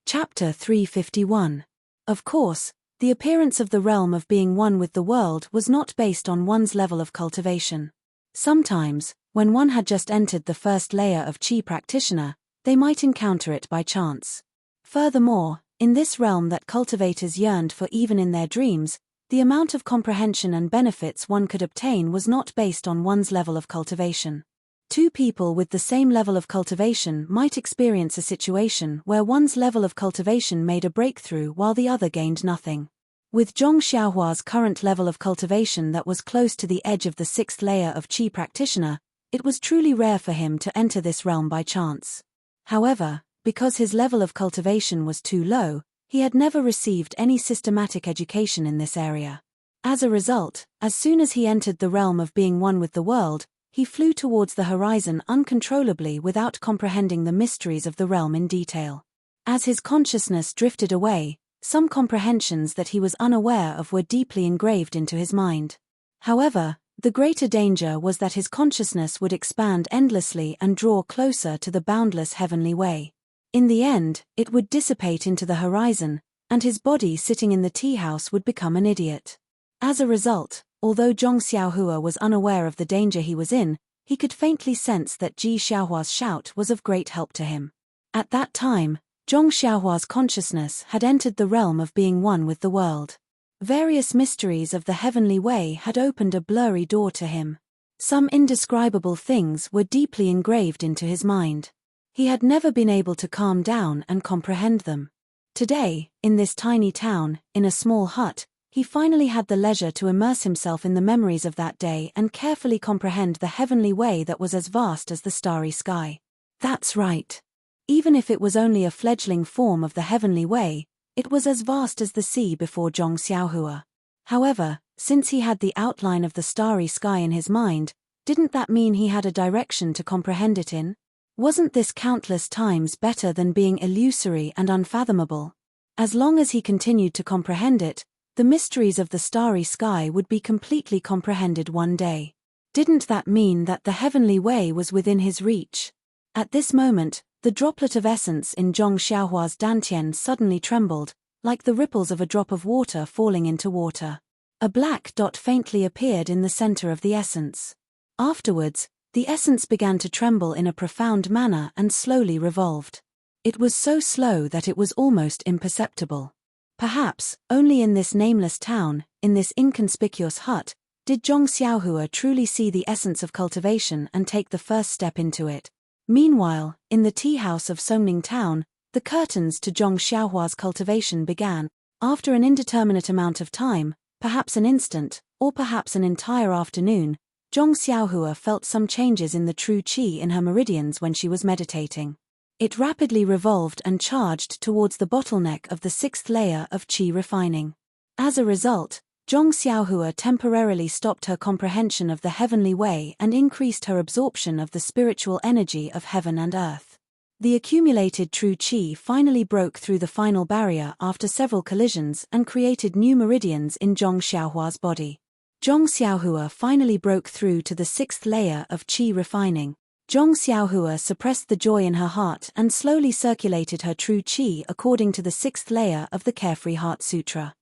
Chapter 351. Of course, the appearance of the realm of being one with the world was not based on one's level of cultivation. Sometimes, when one had just entered the first layer of Qi practitioner, they might encounter it by chance. Furthermore, in this realm that cultivators yearned for even in their dreams, the amount of comprehension and benefits one could obtain was not based on one's level of cultivation. Two people with the same level of cultivation might experience a situation where one's level of cultivation made a breakthrough while the other gained nothing. With Zhong Xiaohua's current level of cultivation that was close to the edge of the 6th layer of Qi practitioner, it was truly rare for him to enter this realm by chance. However, because his level of cultivation was too low, he had never received any systematic education in this area. As a result, as soon as he entered the realm of being one with the world, he flew towards the horizon uncontrollably without comprehending the mysteries of the realm in detail. As his consciousness drifted away, some comprehensions that he was unaware of were deeply engraved into his mind. However, the greater danger was that his consciousness would expand endlessly and draw closer to the boundless heavenly way. In the end, it would dissipate into the horizon, and his body sitting in the tea house would become an idiot. As a result, although Zhong Xiaohua was unaware of the danger he was in, he could faintly sense that Ji Xiaohua's shout was of great help to him. At that time, Zhong Xiaohua's consciousness had entered the realm of being one with the world. Various mysteries of the heavenly way had opened a blurry door to him. Some indescribable things were deeply engraved into his mind. He had never been able to calm down and comprehend them. Today, in this tiny town, in a small hut, he finally had the leisure to immerse himself in the memories of that day and carefully comprehend the heavenly way that was as vast as the starry sky. That's right. Even if it was only a fledgling form of the heavenly way, it was as vast as the sea before Zhong Xiaohua. However, since he had the outline of the starry sky in his mind, didn't that mean he had a direction to comprehend it in? Wasn't this countless times better than being illusory and unfathomable? As long as he continued to comprehend it, the mysteries of the starry sky would be completely comprehended one day. Didn't that mean that the heavenly way was within his reach? At this moment, the droplet of essence in Zhong Xiaohua's dantian suddenly trembled, like the ripples of a drop of water falling into water. A black dot faintly appeared in the center of the essence. Afterwards, the essence began to tremble in a profound manner and slowly revolved. It was so slow that it was almost imperceptible. Perhaps, only in this nameless town, in this inconspicuous hut, did Zhong Xiaohua truly see the essence of cultivation and take the first step into it. Meanwhile, in the tea house of Songning Town, the curtains to Zhong Xiaohua's cultivation began. After an indeterminate amount of time, perhaps an instant, or perhaps an entire afternoon, Zhong Xiaohua felt some changes in the true qi in her meridians when she was meditating. It rapidly revolved and charged towards the bottleneck of the sixth layer of qi refining. As a result, Zhong Xiaohua temporarily stopped her comprehension of the heavenly way and increased her absorption of the spiritual energy of heaven and earth. The accumulated true qi finally broke through the final barrier after several collisions and created new meridians in Zhong Xiaohua's body. Zhong Xiaohua finally broke through to the sixth layer of qi refining. Zhong Xiaohua suppressed the joy in her heart and slowly circulated her true qi according to the sixth layer of the Carefree Heart Sutra.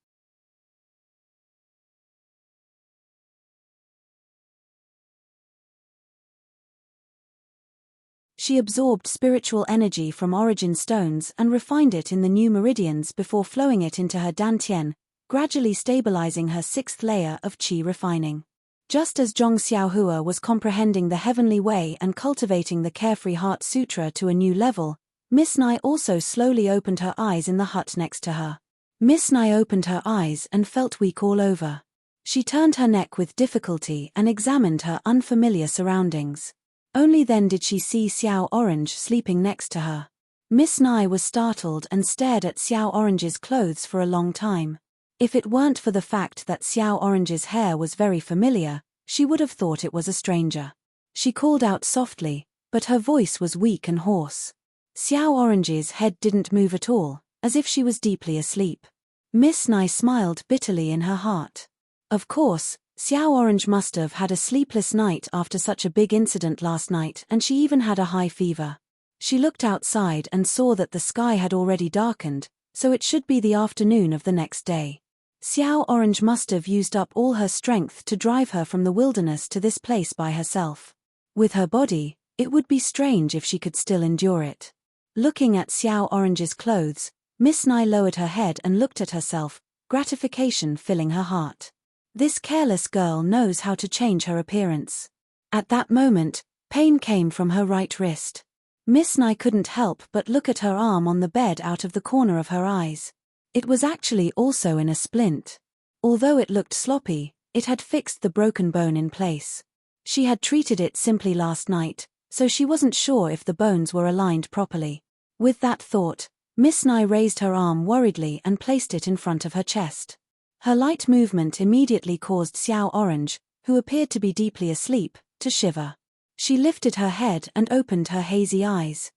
She absorbed spiritual energy from origin stones and refined it in the new meridians before flowing it into her dantian, gradually stabilizing her sixth layer of qi refining. Just as Zhong Xiaohua was comprehending the heavenly way and cultivating the Carefree Heart Sutra to a new level, Miss Nai also slowly opened her eyes in the hut next to her. Miss Nai opened her eyes and felt weak all over. She turned her neck with difficulty and examined her unfamiliar surroundings. Only then did she see Xiao Orange sleeping next to her. Miss Nai was startled and stared at Xiao Orange's clothes for a long time. If it weren't for the fact that Xiao Orange's hair was very familiar, she would have thought it was a stranger. She called out softly, but her voice was weak and hoarse. Xiao Orange's head didn't move at all, as if she was deeply asleep. Miss Nai smiled bitterly in her heart. Of course, Xiao Orange must have had a sleepless night after such a big incident last night, and she even had a high fever. She looked outside and saw that the sky had already darkened, so it should be the afternoon of the next day. Xiao Orange must have used up all her strength to drive her from the wilderness to this place by herself. With her body, it would be strange if she could still endure it. Looking at Xiao Orange's clothes, Miss Nai lowered her head and looked at herself, gratification filling her heart. This careless girl knows how to change her appearance. At that moment, pain came from her right wrist. Miss Nai couldn't help but look at her arm on the bed out of the corner of her eyes. It was actually also in a splint. Although it looked sloppy, it had fixed the broken bone in place. She had treated it simply last night, so she wasn't sure if the bones were aligned properly. With that thought, Miss Nai raised her arm worriedly and placed it in front of her chest. Her light movement immediately caused Xiao Orange, who appeared to be deeply asleep, to shiver. She lifted her head and opened her hazy eyes.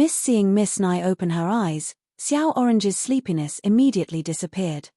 Seeing Miss Nai open her eyes, Xiao Orange's sleepiness immediately disappeared.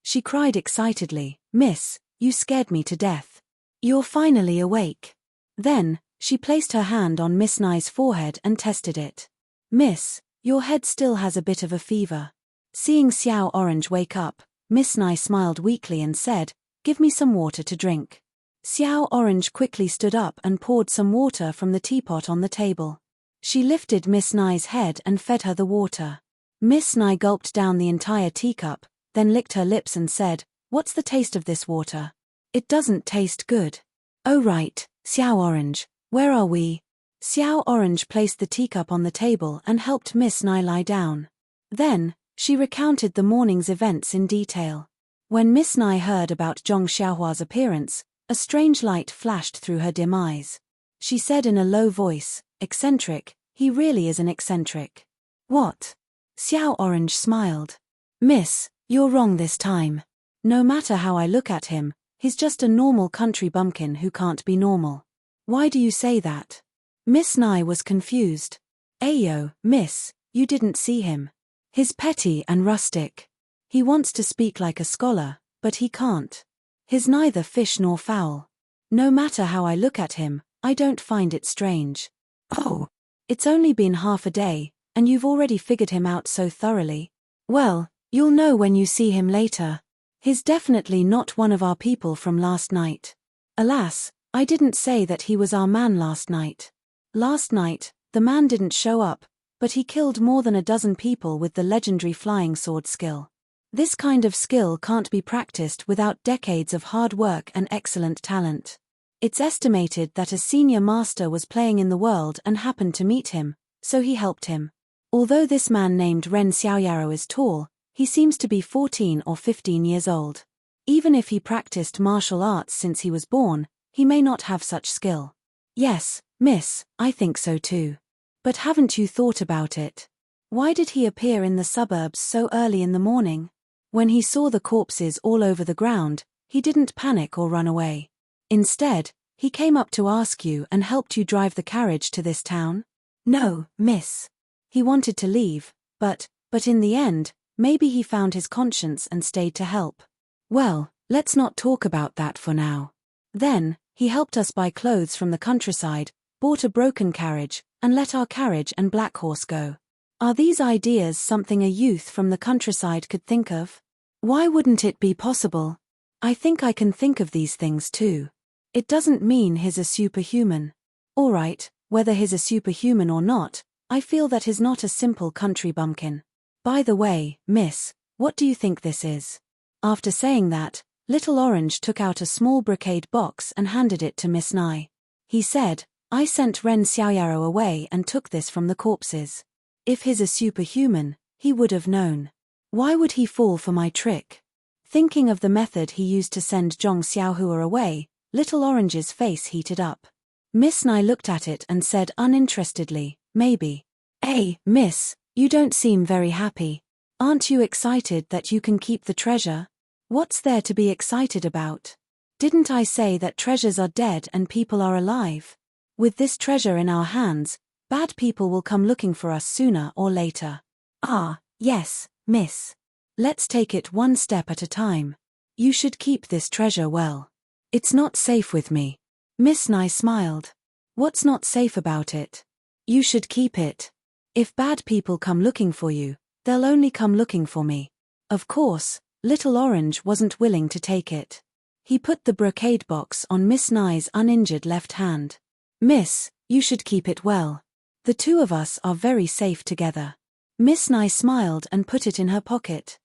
She cried excitedly, "Miss, you scared me to death. You're finally awake." Then, she placed her hand on Miss Nai's forehead and tested it. "Miss, your head still has a bit of a fever." Seeing Xiao Orange wake up, Miss Nai smiled weakly and said, "Give me some water to drink." Xiao Orange quickly stood up and poured some water from the teapot on the table. She lifted Miss Nai's head and fed her the water. Miss Nai gulped down the entire teacup, then licked her lips and said, "What's the taste of this water? It doesn't taste good." "Oh right, Xiao Orange, where are we?" Xiao Orange placed the teacup on the table and helped Miss Nai lie down. Then, she recounted the morning's events in detail. When Miss Nai heard about Zhong Xiaohua's appearance, a strange light flashed through her dim eyes. She said in a low voice, "Eccentric, he really is an eccentric." "What?" Xiao Orange smiled. "Miss, you're wrong this time. No matter how I look at him, he's just a normal country bumpkin who can't be normal. Why do you say that? Miss Nye was confused. Ayo, miss, you didn't see him. He's petty and rustic. He wants to speak like a scholar, but he can't. He's neither fish nor fowl. No matter how I look at him, I don't find it strange. Oh, it's only been half a day, and you've already figured him out so thoroughly. Well, you'll know when you see him later. He's definitely not one of our people from last night. Alas, I didn't say that he was our man last night. Last night, the man didn't show up, but he killed more than a dozen people with the legendary flying sword skill. This kind of skill can't be practiced without decades of hard work and excellent talent. It's estimated that a senior master was playing in the world and happened to meet him, so he helped him. Although this man named Ren Xiaoyaro is tall, he seems to be 14 or 15 years old. Even if he practiced martial arts since he was born, he may not have such skill. Yes, miss, I think so too. But haven't you thought about it? Why did he appear in the suburbs so early in the morning? When he saw the corpses all over the ground, he didn't panic or run away. Instead, he came up to ask you and helped you drive the carriage to this town? No, miss. He wanted to leave, but in the end, maybe he found his conscience and stayed to help. Well, let's not talk about that for now. Then, he helped us buy clothes from the countryside, bought a broken carriage, and let our carriage and black horse go. Are these ideas something a youth from the countryside could think of? Why wouldn't it be possible? I think I can think of these things too. It doesn't mean he's a superhuman. Alright, whether he's a superhuman or not, I feel that he's not a simple country bumpkin. By the way, miss, what do you think this is? After saying that, Little Orange took out a small brocade box and handed it to Miss Nye. He said, I sent Ren Xiaoyaro away and took this from the corpses. If he's a superhuman, he would have known. Why would he fall for my trick? Thinking of the method he used to send Zhong Xiaohua away, Little Orange's face heated up. Miss Nye looked at it and said uninterestedly, maybe. Hey, miss, you don't seem very happy. Aren't you excited that you can keep the treasure? What's there to be excited about? Didn't I say that treasures are dead and people are alive? With this treasure in our hands, bad people will come looking for us sooner or later. Ah, yes, miss. Let's take it one step at a time. You should keep this treasure well. It's not safe with me. Miss Nye smiled. What's not safe about it? You should keep it. If bad people come looking for you, they'll only come looking for me. Of course, Little Orange wasn't willing to take it. He put the brocade box on Miss Nye's uninjured left hand. Miss, you should keep it well. The two of us are very safe together. Miss Nye smiled and put it in her pocket.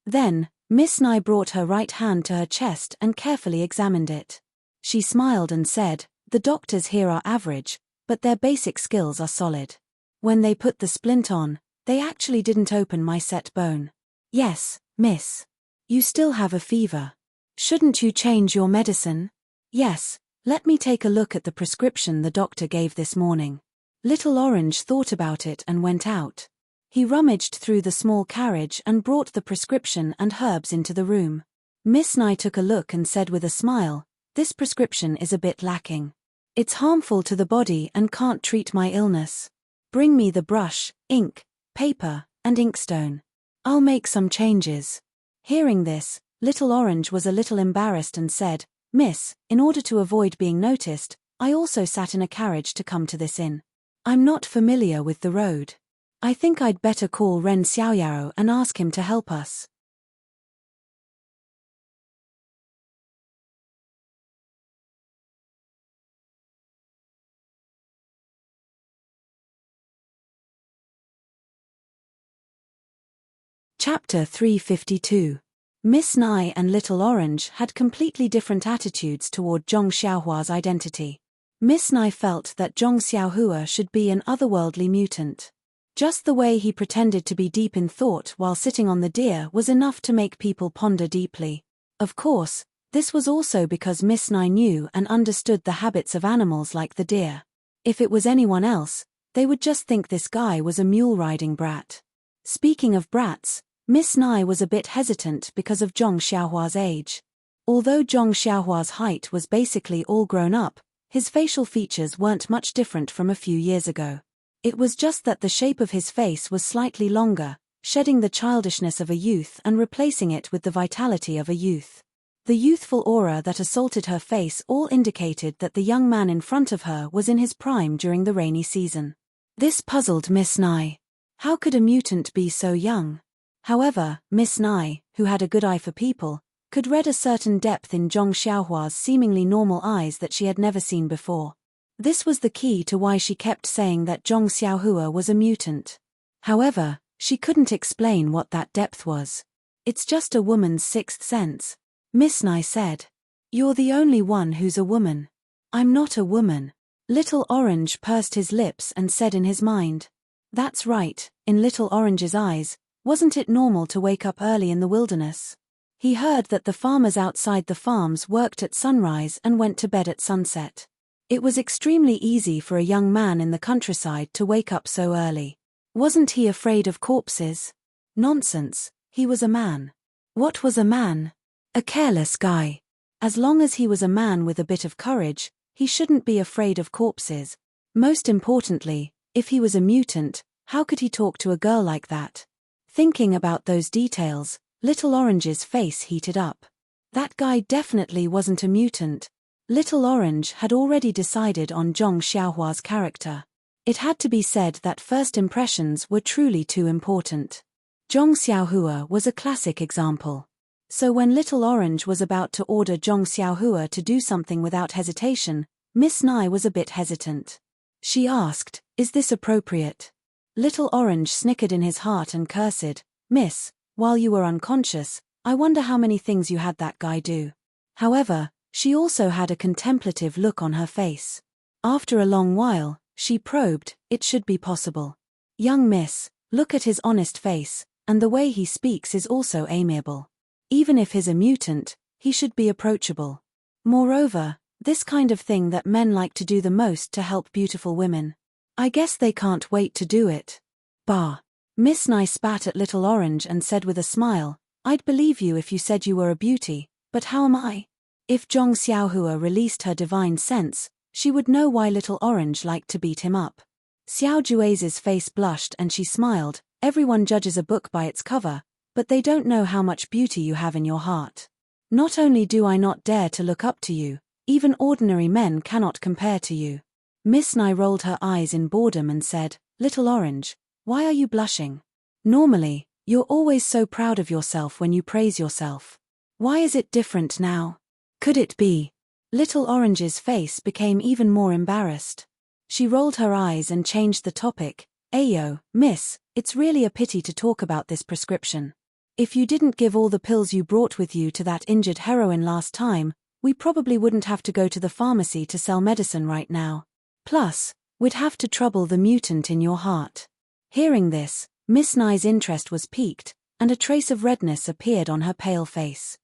Then, Miss Nye brought her right hand to her chest and carefully examined it. She smiled and said, the doctors here are average, but their basic skills are solid. When they put the splint on, they actually didn't open my set bone. Yes, miss. You still have a fever. Shouldn't you change your medicine? Yes, let me take a look at the prescription the doctor gave this morning. Little Orange thought about it and went out. He rummaged through the small carriage and brought the prescription and herbs into the room. Miss Nye took a look and said with a smile, this prescription is a bit lacking. It's harmful to the body and can't treat my illness. Bring me the brush, ink, paper, and inkstone. I'll make some changes. Hearing this, Little Orange was a little embarrassed and said, Miss, in order to avoid being noticed, I also sat in a carriage to come to this inn. I'm not familiar with the road. I think I'd better call Ren Xiaoyaro and ask him to help us. Chapter 352. Miss Nye and Little Orange had completely different attitudes toward Zhong Xiaohua's identity. Miss Nye felt that Zhong Xiaohua should be an otherworldly mutant. Just the way he pretended to be deep in thought while sitting on the deer was enough to make people ponder deeply. Of course, this was also because Miss Nye knew and understood the habits of animals like the deer. If it was anyone else, They would just think this guy was a mule-riding brat. Speaking of brats, Miss Nai was a bit hesitant because of Zhong Xiaohua's age. Although Zhong Xiaohua's height was basically all grown up, his facial features weren't much different from a few years ago. It was just that the shape of his face was slightly longer, shedding the childishness of a youth and replacing it with the vitality of a youth. The youthful aura that assaulted her face all indicated that the young man in front of her was in his prime during the rainy season. This puzzled Miss Nai. How could a mutant be so young? However, Miss Nai, who had a good eye for people, could read a certain depth in Zhong Xiaohua's seemingly normal eyes that she had never seen before. This was the key to why she kept saying that Zhong Xiaohua was a mutant. However, she couldn't explain what that depth was. It's just a woman's sixth sense. Miss Nai said. You're the only one who's a woman. I'm not a woman. Little Orange pursed his lips and said in his mind. That's right, in Little Orange's eyes, wasn't it normal to wake up early in the wilderness? He heard that the farmers outside the farms worked at sunrise and went to bed at sunset. It was extremely easy for a young man in the countryside to wake up so early. Wasn't he afraid of corpses? Nonsense, he was a man. What was a man? A careless guy. As long as he was a man with a bit of courage, he shouldn't be afraid of corpses. Most importantly, if he was a mutant, how could he talk to a girl like that? Thinking about those details, Little Orange's face heated up. That guy definitely wasn't a mutant. Little Orange had already decided on Zhong Xiaohua's character. It had to be said that first impressions were truly too important. Zhong Xiaohua was a classic example. So when Little Orange was about to order Zhong Xiaohua to do something without hesitation, Miss Nai was a bit hesitant. She asked, "Is this appropriate?" Little Orange snickered in his heart and cursed, "Miss, while you were unconscious, I wonder how many things you had that guy do." However, she also had a contemplative look on her face. After a long while, she probed, "It should be possible. Young miss, look at his honest face, and the way he speaks is also amiable. Even if he's a mutant, he should be approachable. Moreover, this kind of thing that men like to do the most to help beautiful women. I guess they can't wait to do it." Bah. Miss Nai spat at Little Orange and said with a smile, "I'd believe you if you said you were a beauty, but how am I?" If Zhong Xiaohua released her divine sense, she would know why Little Orange liked to beat him up. Xiao Jue's face blushed and she smiled. Everyone judges a book by its cover, but they don't know how much beauty you have in your heart. Not only do I not dare to look up to you, even ordinary men cannot compare to you. Miss Nai rolled her eyes in boredom and said, "Little Orange, why are you blushing? Normally, you're always so proud of yourself when you praise yourself. Why is it different now? Could it be?" Little Orange's face became even more embarrassed. She rolled her eyes and changed the topic. "Ayo, miss, it's really a pity to talk about this prescription. If you didn't give all the pills you brought with you to that injured heroine last time, we probably wouldn't have to go to the pharmacy to sell medicine right now. Plus, we'd have to trouble the mutant in your heart." Hearing this, Miss Nai's interest was piqued, and a trace of redness appeared on her pale face.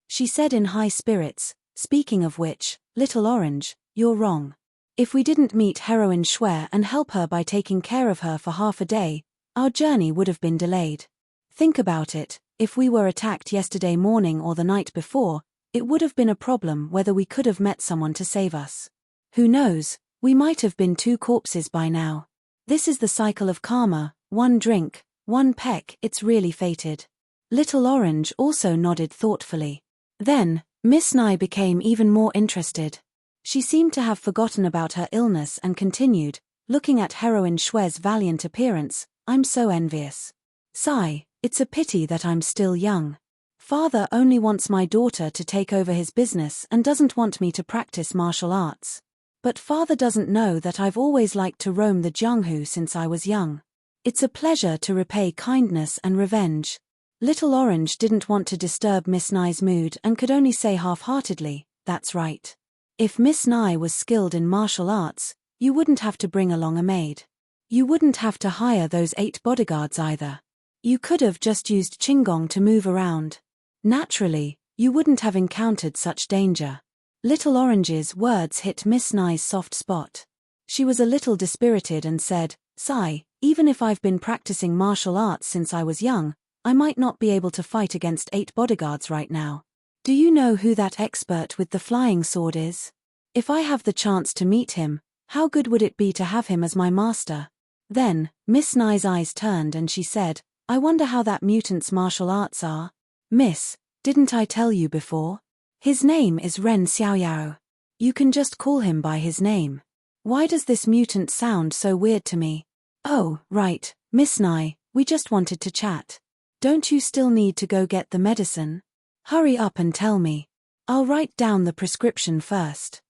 She said in high spirits, "Speaking of which, Little Orange, you're wrong. If we didn't meet Heroine Shui and help her by taking care of her for half a day, our journey would have been delayed. Think about it, if we were attacked yesterday morning or the night before, it would have been a problem whether we could have met someone to save us. Who knows, we might have been 2 corpses by now. This is the cycle of karma, 1 drink, 1 peck, it's really fated." Little Orange also nodded thoughtfully. Then, Miss Nai became even more interested. She seemed to have forgotten about her illness and continued, looking at Heroine Shui's valiant appearance, "I'm so envious. Sigh, it's a pity that I'm still young. Father only wants my daughter to take over his business and doesn't want me to practice martial arts. But father doesn't know that I've always liked to roam the Jianghu since I was young. It's a pleasure to repay kindness and revenge." Little Orange didn't want to disturb Miss Nai's mood and could only say half-heartedly, "That's right. If Miss Nai was skilled in martial arts, you wouldn't have to bring along a maid. You wouldn't have to hire those 8 bodyguards either. You could have just used Qinggong to move around. Naturally, you wouldn't have encountered such danger. Little Orange's words hit Miss Nye's soft spot. She was a little dispirited and said, "Sigh, even if I've been practicing martial arts since I was young, I might not be able to fight against 8 bodyguards right now. Do you know who that expert with the flying sword is? If I have the chance to meet him, how good would it be to have him as my master?" Then, Miss Nye's eyes turned and she said, "I wonder how that mutant's martial arts are." "Miss, didn't I tell you before? His name is Ren Xiaoyao. You can just call him by his name. Why does this mutant sound so weird to me?" "Oh, right, Miss Nye, we just wanted to chat. Don't you still need to go get the medicine? Hurry up and tell me. I'll write down the prescription first."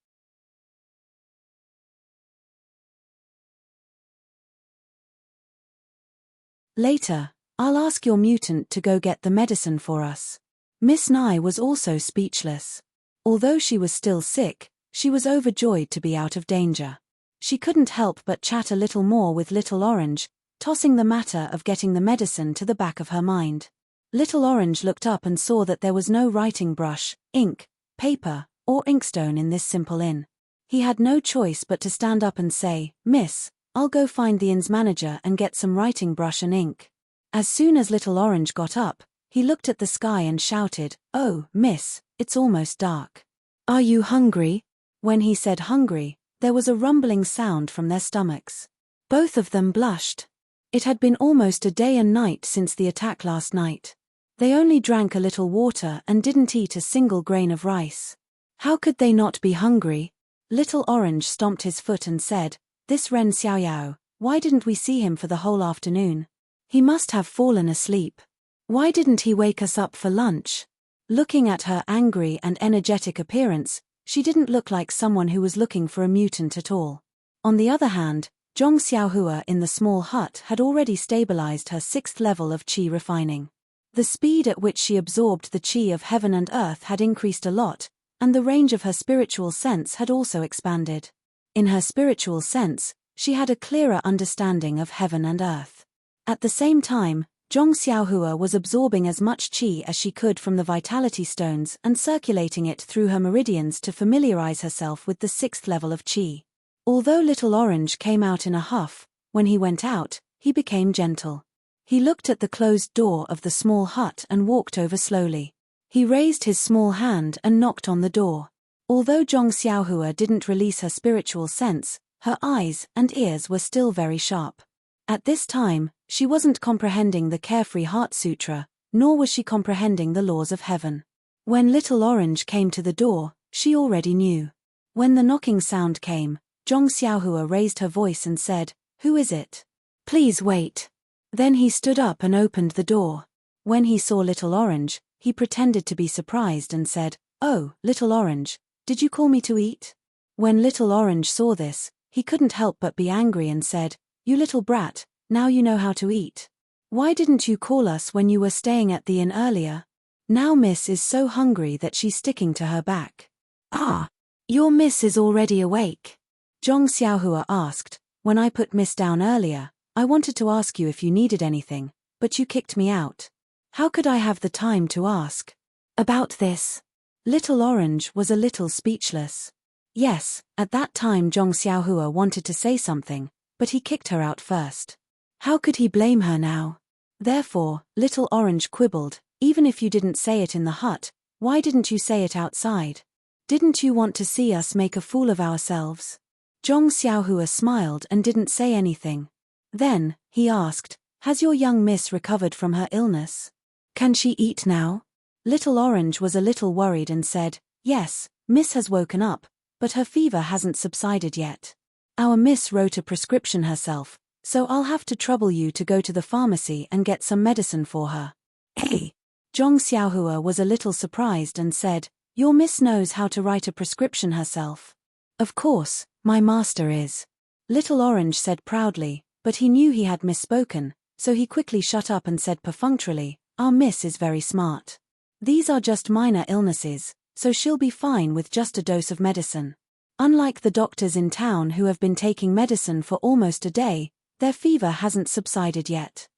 Later, "I'll ask your mutant to go get the medicine for us." Miss Nye was also speechless. Although she was still sick, she was overjoyed to be out of danger. She couldn't help but chat a little more with Little Orange, tossing the matter of getting the medicine to the back of her mind. Little Orange looked up and saw that there was no writing brush, ink, paper, or inkstone in this simple inn. He had no choice but to stand up and say, "Miss, I'll go find the inn's manager and get some writing brush and ink." As soon as Little Orange got up, he looked at the sky and shouted, "Oh, miss, it's almost dark. Are you hungry?" When he said hungry, there was a rumbling sound from their stomachs. Both of them blushed. It had been almost a day and night since the attack last night. They only drank a little water and didn't eat a single grain of rice. How could they not be hungry? Little Orange stomped his foot and said, "This Ren Xiaoyao, why didn't we see him for the whole afternoon? He must have fallen asleep. Why didn't he wake us up for lunch?" Looking at her angry and energetic appearance, she didn't look like someone who was looking for a mutant at all. On the other hand, Zhong Xiaohua in the small hut had already stabilized her 6th level of qi refining. The speed at which she absorbed the qi of heaven and earth had increased a lot, and the range of her spiritual sense had also expanded. In her spiritual sense, she had a clearer understanding of heaven and earth. At the same time, Zhong Xiaohua was absorbing as much qi as she could from the vitality stones and circulating it through her meridians to familiarize herself with the 6th level of qi. Although Little Orange came out in a huff, when he went out, he became gentle. He looked at the closed door of the small hut and walked over slowly. He raised his small hand and knocked on the door. Although Zhong Xiaohua didn't release her spiritual sense, her eyes and ears were still very sharp. At this time, she wasn't comprehending the Carefree Heart Sutra, nor was she comprehending the laws of heaven. When Little Orange came to the door, she already knew. When the knocking sound came, Zhong Xiaohua raised her voice and said, "Who is it? Please wait." Then he stood up and opened the door. When he saw Little Orange, he pretended to be surprised and said, "Oh, Little Orange, did you call me to eat?" When Little Orange saw this, he couldn't help but be angry and said, "You little brat, now you know how to eat. Why didn't you call us when you were staying at the inn earlier?" Now Miss is so hungry that she's sticking to her back. "Ah, your Miss is already awake?" Zhong Xiaohua asked. "When I put Miss down earlier, I wanted to ask you if you needed anything, but you kicked me out. How could I have the time to ask about this?" Little Orange was a little speechless. Yes, at that time Zhong Xiaohua wanted to say something, but he kicked her out first. How could he blame her now? Therefore, Little Orange quibbled, "Even if you didn't say it in the hut, why didn't you say it outside? Didn't you want to see us make a fool of ourselves?" Zhong Xiaohua smiled and didn't say anything. Then, he asked, "Has your young miss recovered from her illness? Can she eat now?" Little Orange was a little worried and said, "Yes, Miss has woken up, but her fever hasn't subsided yet. Our Miss wrote a prescription herself, so I'll have to trouble you to go to the pharmacy and get some medicine for her." Hey! Zhong Xiaohua was a little surprised and said, "Your Miss knows how to write a prescription herself?" "Of course, my master is," Little Orange said proudly, but he knew he had misspoken, so he quickly shut up and said perfunctorily, "Our Miss is very smart. These are just minor illnesses, so she'll be fine with just a dose of medicine. Unlike the doctors in town who have been taking medicine for almost a day, their fever hasn't subsided yet."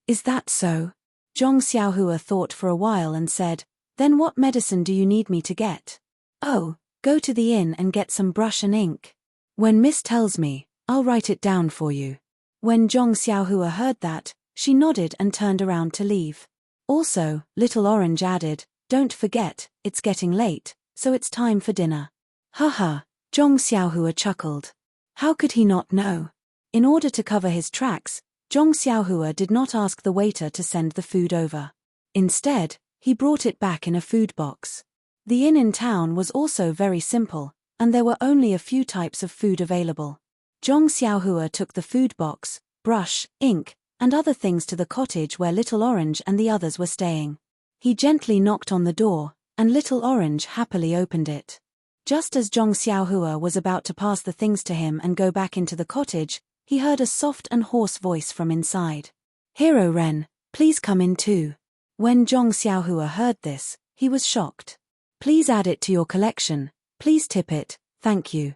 Is that so? Zhong Xiaohua thought for a while and said, then what medicine do you need me to get? Oh, go to the inn and get some brush and ink. When Miss tells me, I'll write it down for you. When Zhong Xiaohua heard that, she nodded and turned around to leave. Also, Little Orange added, don't forget, it's getting late, so it's time for dinner. Haha, Zhong Xiaohua chuckled. How could he not know? In order to cover his tracks, Zhong Xiaohua did not ask the waiter to send the food over. Instead, he brought it back in a food box. The inn in town was also very simple, and there were only a few types of food available. Zhong Xiaohua took the food box, brush, ink, and other things to the cottage where Little Orange and the others were staying. He gently knocked on the door, and Little Orange happily opened it. Just as Zhong Xiaohua was about to pass the things to him and go back into the cottage, he heard a soft and hoarse voice from inside. Hero Ren, please come in too. When Zhong Xiaohua heard this, he was shocked. Please add it to your collection, please tip it, thank you.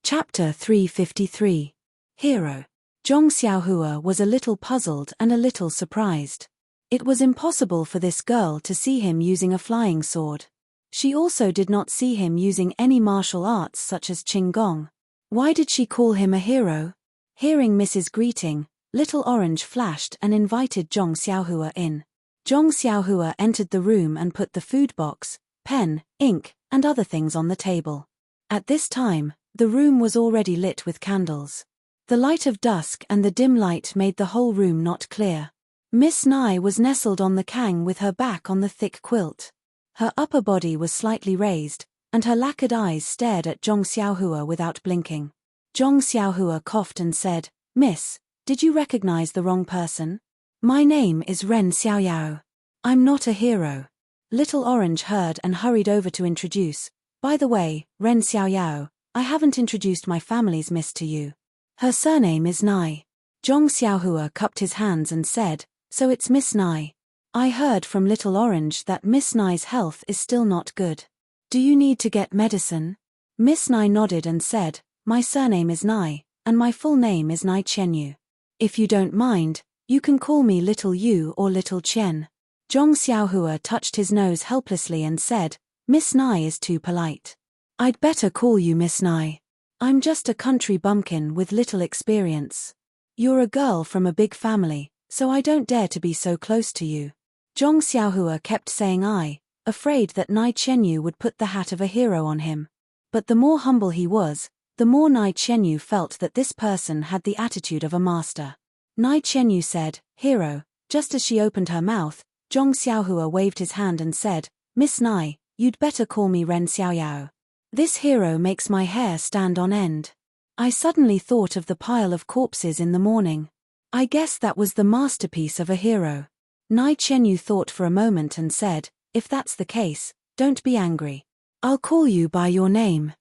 Chapter 353. Hero. Zhong Xiaohua was a little puzzled and a little surprised. It was impossible for this girl to see him using a flying sword. She also did not see him using any martial arts such as Qinggong. Why did she call him a hero? Hearing Mrs. Greeting, Little Orange flashed and invited Zhong Xiaohua in. Zhong Xiaohua entered the room and put the food box, pen, ink, and other things on the table. At this time, the room was already lit with candles. The light of dusk and the dim light made the whole room not clear. Miss Nai was nestled on the kang with her back on the thick quilt. Her upper body was slightly raised, and her lacquered eyes stared at Zhong Xiaohua without blinking. Zhong Xiaohua coughed and said, Miss, did you recognize the wrong person? My name is Ren Xiaoyao. I'm not a hero. Little Orange heard and hurried over to introduce. By the way, Ren Xiaoyao, I haven't introduced my family's miss to you. Her surname is Nai. Zhong Xiaohua cupped his hands and said, so it's Miss Nai. I heard from Little Orange that Miss Nai's health is still not good. Do you need to get medicine? Miss Nai nodded and said, my surname is Nai, and my full name is Nai Qianyu. If you don't mind, you can call me Little Yu or Little Qian. Zhong Xiaohua touched his nose helplessly and said, Miss Nai is too polite. I'd better call you Miss Nai. I'm just a country bumpkin with little experience. You're a girl from a big family, so I don't dare to be so close to you. Zhong Xiaohua kept saying I, afraid that Nai Qianyu would put the hat of a hero on him. But the more humble he was, the more Nai Qianyu felt that this person had the attitude of a master. Nai Qianyu said, hero, just as she opened her mouth, Zhong Xiaohua waved his hand and said, Miss Nai, you'd better call me Ren Xiaoyao. This hero makes my hair stand on end. I suddenly thought of the pile of corpses in the morning. I guess that was the masterpiece of a hero. Nai Qianyu thought for a moment and said, if that's the case, don't be angry. I'll call you by your name.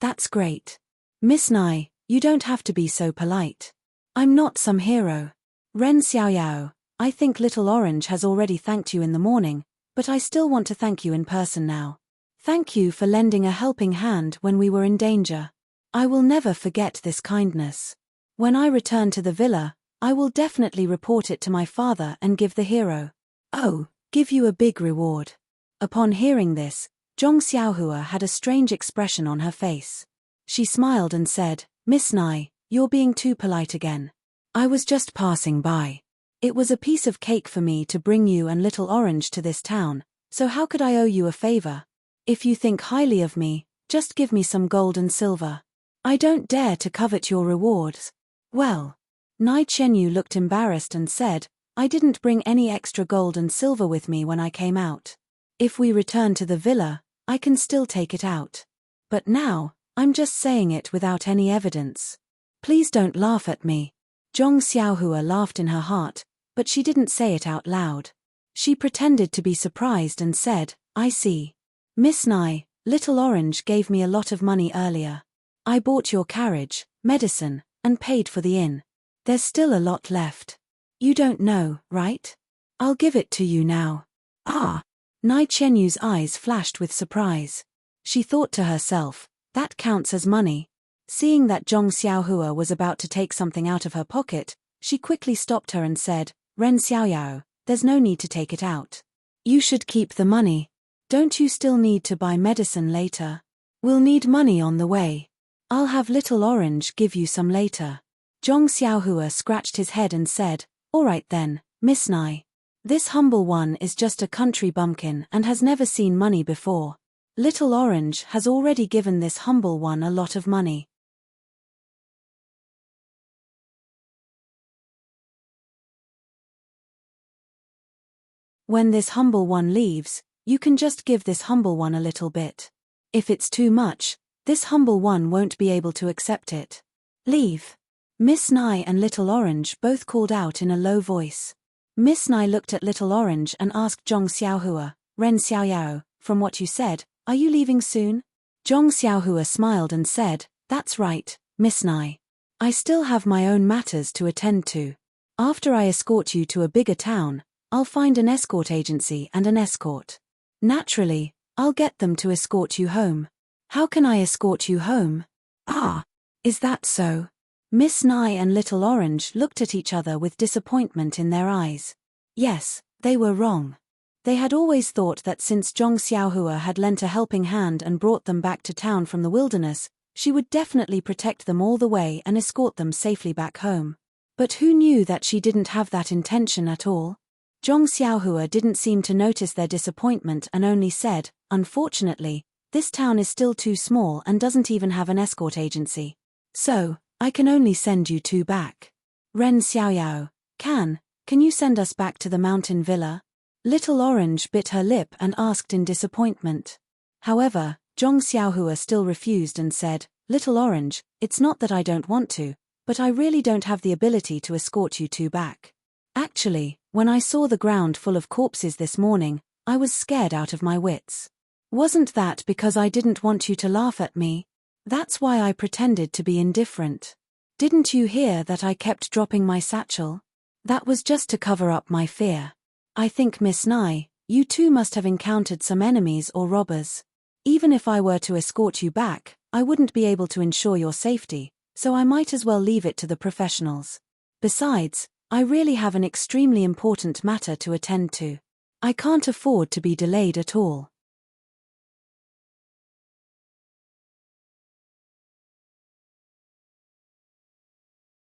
That's great. Miss Nai, you don't have to be so polite. I'm not some hero. Ren Xiaoyao, I think Little Orange has already thanked you in the morning, but I still want to thank you in person now. Thank you for lending a helping hand when we were in danger. I will never forget this kindness. When I return to the villa, I will definitely report it to my father and give the hero. Oh, give you a big reward. Upon hearing this, Zhong Xiaohua had a strange expression on her face. She smiled and said, Miss Nai, you're being too polite again. I was just passing by. It was a piece of cake for me to bring you and Little Orange to this town, so how could I owe you a favor? If you think highly of me, just give me some gold and silver. I don't dare to covet your rewards. Well. Nai Qianyu looked embarrassed and said, I didn't bring any extra gold and silver with me when I came out. If we return to the villa, I can still take it out. But now, I'm just saying it without any evidence. Please don't laugh at me. Zhong Xiaohua laughed in her heart, but she didn't say it out loud. She pretended to be surprised and said, I see. Miss Nai, Little Orange gave me a lot of money earlier. I bought your carriage, medicine, and paid for the inn. There's still a lot left. You don't know, right? I'll give it to you now. Ah! Nai Chenyu's eyes flashed with surprise. She thought to herself, that counts as money. Seeing that Zhong Xiaohua was about to take something out of her pocket, she quickly stopped her and said, Ren Xiaoyao, there's no need to take it out. You should keep the money. Don't you still need to buy medicine later? We'll need money on the way. I'll have Little Orange give you some later. Zhong Xiaohua scratched his head and said, all right then, Miss Nai. This humble one is just a country bumpkin and has never seen money before. Little Orange has already given this humble one a lot of money. When this humble one leaves, you can just give this humble one a little bit. If it's too much, this humble one won't be able to accept it. Leave. Miss Nai and Little Orange both called out in a low voice. Miss Nai looked at Little Orange and asked Zhong Xiaohua, Ren Xiaoyao, from what you said, are you leaving soon? Zhong Xiaohua smiled and said, that's right, Miss Nai. I still have my own matters to attend to. After I escort you to a bigger town, I'll find an escort agency and an escort. Naturally, I'll get them to escort you home. How can I escort you home? Ah, is that so? Miss Nai and Little Orange looked at each other with disappointment in their eyes. Yes, they were wrong. They had always thought that since Zhong Xiaohua had lent a helping hand and brought them back to town from the wilderness, she would definitely protect them all the way and escort them safely back home. But who knew that she didn't have that intention at all? Zhong Xiaohua didn't seem to notice their disappointment and only said, unfortunately, this town is still too small and doesn't even have an escort agency. So, I can only send you two back. Ren Xiaoyao, can you send us back to the mountain villa? Little Orange bit her lip and asked in disappointment. However, Zhong Xiaohua still refused and said, Little Orange, it's not that I don't want to, but I really don't have the ability to escort you two back. Actually, when I saw the ground full of corpses this morning, I was scared out of my wits. Wasn't that because I didn't want you to laugh at me? That's why I pretended to be indifferent. Didn't you hear that I kept dropping my satchel? That was just to cover up my fear. I think Miss Nai, you too must have encountered some enemies or robbers. Even if I were to escort you back, I wouldn't be able to ensure your safety, so I might as well leave it to the professionals. Besides, I really have an extremely important matter to attend to. I can't afford to be delayed at all.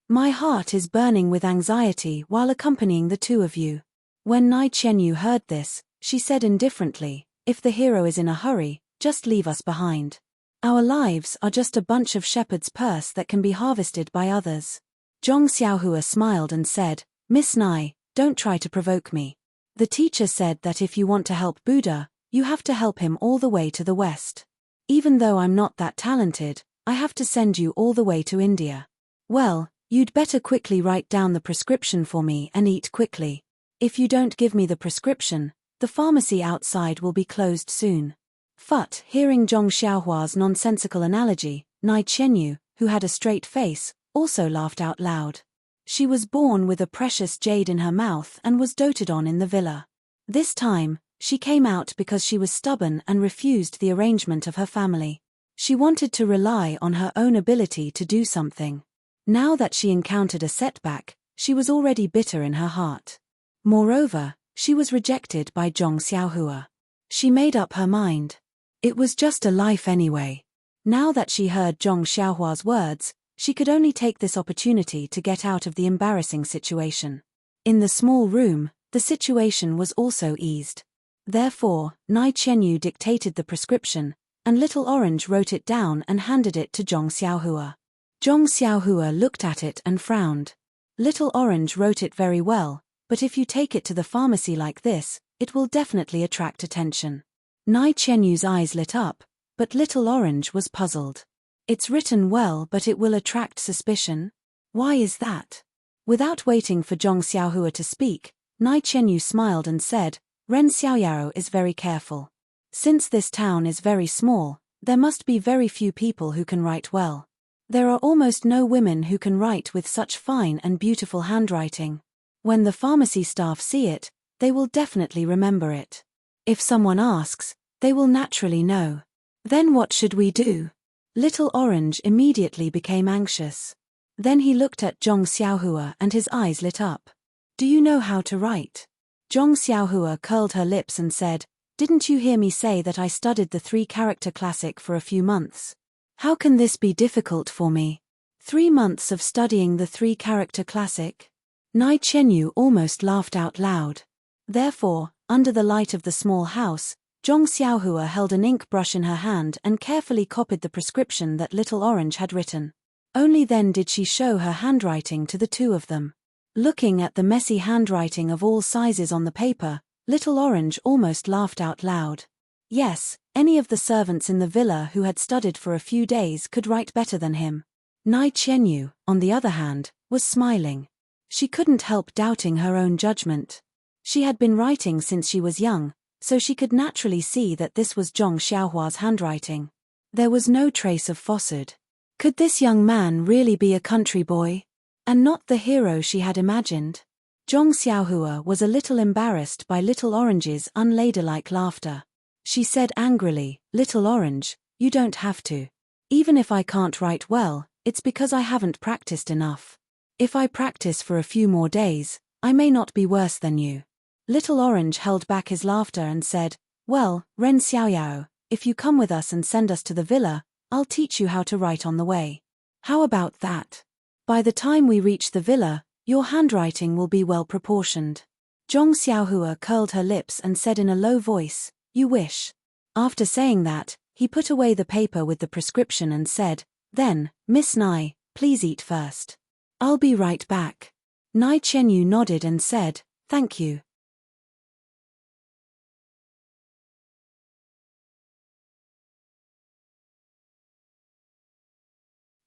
My heart is burning with anxiety while accompanying the two of you. When Nai Chenyu heard this, she said indifferently, if the hero is in a hurry, just leave us behind. Our lives are just a bunch of shepherd's purse that can be harvested by others. Zhong Xiaohua smiled and said, Miss Nai, don't try to provoke me. The teacher said that if you want to help Buddha, you have to help him all the way to the west. Even though I'm not that talented, I have to send you all the way to India. Well, you'd better quickly write down the prescription for me and eat quickly. If you don't give me the prescription, the pharmacy outside will be closed soon. Phut, hearing Zhong Xiaohua's nonsensical analogy, Nai Chenyu, who had a straight face, also laughed out loud. She was born with a precious jade in her mouth and was doted on in the villa. This time, she came out because she was stubborn and refused the arrangement of her family. She wanted to rely on her own ability to do something. Now that she encountered a setback, she was already bitter in her heart. Moreover, she was rejected by Zhong Xiaohua. She made up her mind. It was just a life anyway. Now that she heard Zhong Xiaohua's words, she could only take this opportunity to get out of the embarrassing situation. In the small room, the situation was also eased. Therefore, Nai Chenyu dictated the prescription, and Little Orange wrote it down and handed it to Zhong Xiaohua. Zhong Xiaohua looked at it and frowned. Little Orange wrote it very well, but if you take it to the pharmacy like this, it will definitely attract attention. Nai Chenyu's eyes lit up, but Little Orange was puzzled. It's written well, but it will attract suspicion? Why is that? Without waiting for Zhong Xiaohua to speak, Nai Chenyu smiled and said, Ren Xiaoyao is very careful. Since this town is very small, there must be very few people who can write well. There are almost no women who can write with such fine and beautiful handwriting. When the pharmacy staff see it, they will definitely remember it. If someone asks, they will naturally know. Then what should we do? Little Orange immediately became anxious. Then he looked at Zhong Xiaohua and his eyes lit up. Do you know how to write? Zhong Xiaohua curled her lips and said, Didn't you hear me say that I studied the 3-character classic for a few months? How can this be difficult for me? 3 months of studying the 3-character classic? Nai Chenyu almost laughed out loud. Therefore, under the light of the small house, Zhong Xiaohua held an ink brush in her hand and carefully copied the prescription that Little Orange had written. Only then did she show her handwriting to the two of them. Looking at the messy handwriting of all sizes on the paper, Little Orange almost laughed out loud. Yes, any of the servants in the villa who had studied for a few days could write better than him. Nai Chenyu, on the other hand, was smiling. She couldn't help doubting her own judgment. She had been writing since she was young, so she could naturally see that this was Zhong Xiaohua's handwriting. There was no trace of falsehood. Could this young man really be a country boy? And not the hero she had imagined? Zhong Xiaohua was a little embarrassed by Little Orange's unladylike laughter. She said angrily, Little Orange, you don't have to. Even if I can't write well, it's because I haven't practiced enough. If I practice for a few more days, I may not be worse than you. Little Orange held back his laughter and said, Well, Ren Xiaoyao, if you come with us and send us to the villa, I'll teach you how to write on the way. How about that? By the time we reach the villa, your handwriting will be well proportioned. Zhong Xiaohua curled her lips and said in a low voice, You wish. After saying that, he put away the paper with the prescription and said, Then, Miss Nai, please eat first. I'll be right back. Nai Chenyu nodded and said, Thank you.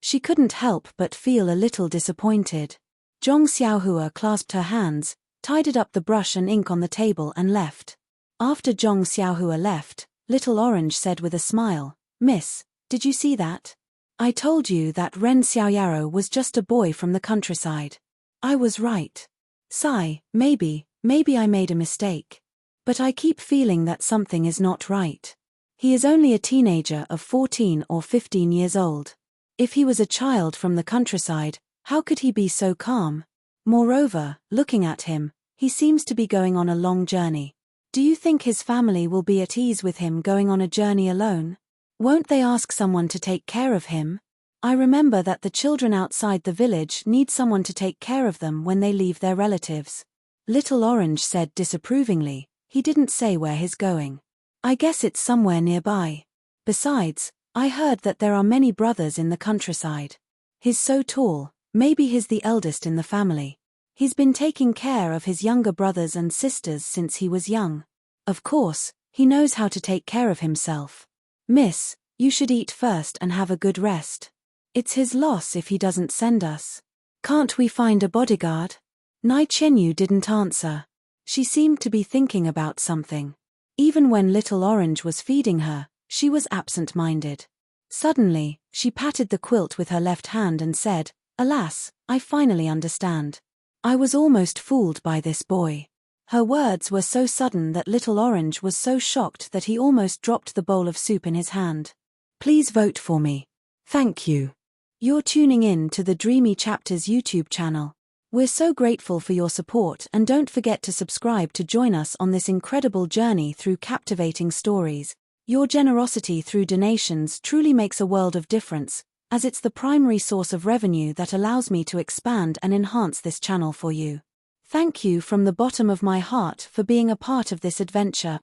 She couldn't help but feel a little disappointed. Zhong Xiaohua clasped her hands, tidied up the brush and ink on the table and left. After Zhong Xiaohua left, Little Orange said with a smile, Miss, did you see that? I told you that Ren Xiaoyao was just a boy from the countryside. I was right. Sigh, maybe I made a mistake. But I keep feeling that something is not right. He is only a teenager of 14 or 15 years old. If he was a child from the countryside, how could he be so calm? Moreover, looking at him, he seems to be going on a long journey. Do you think his family will be at ease with him going on a journey alone? Won't they ask someone to take care of him? I remember that the children outside the village need someone to take care of them when they leave their relatives. Little Orange said disapprovingly, he didn't say where he's going. I guess it's somewhere nearby. Besides, I heard that there are many brothers in the countryside. He's so tall, maybe he's the eldest in the family. He's been taking care of his younger brothers and sisters since he was young. Of course, he knows how to take care of himself. Miss, you should eat first and have a good rest. It's his loss if he doesn't send us. Can't we find a bodyguard? Nai Chenyu didn't answer. She seemed to be thinking about something. Even when Little Orange was feeding her, she was absent-minded. Suddenly, she patted the quilt with her left hand and said, Alas, I finally understand. I was almost fooled by this boy. Her words were so sudden that Little Orange was so shocked that he almost dropped the bowl of soup in his hand. Please vote for me. Thank you. You're tuning in to the Dreamy Chapters YouTube channel. We're so grateful for your support and don't forget to subscribe to join us on this incredible journey through captivating stories. Your generosity through donations truly makes a world of difference, as it's the primary source of revenue that allows me to expand and enhance this channel for you. Thank you from the bottom of my heart for being a part of this adventure.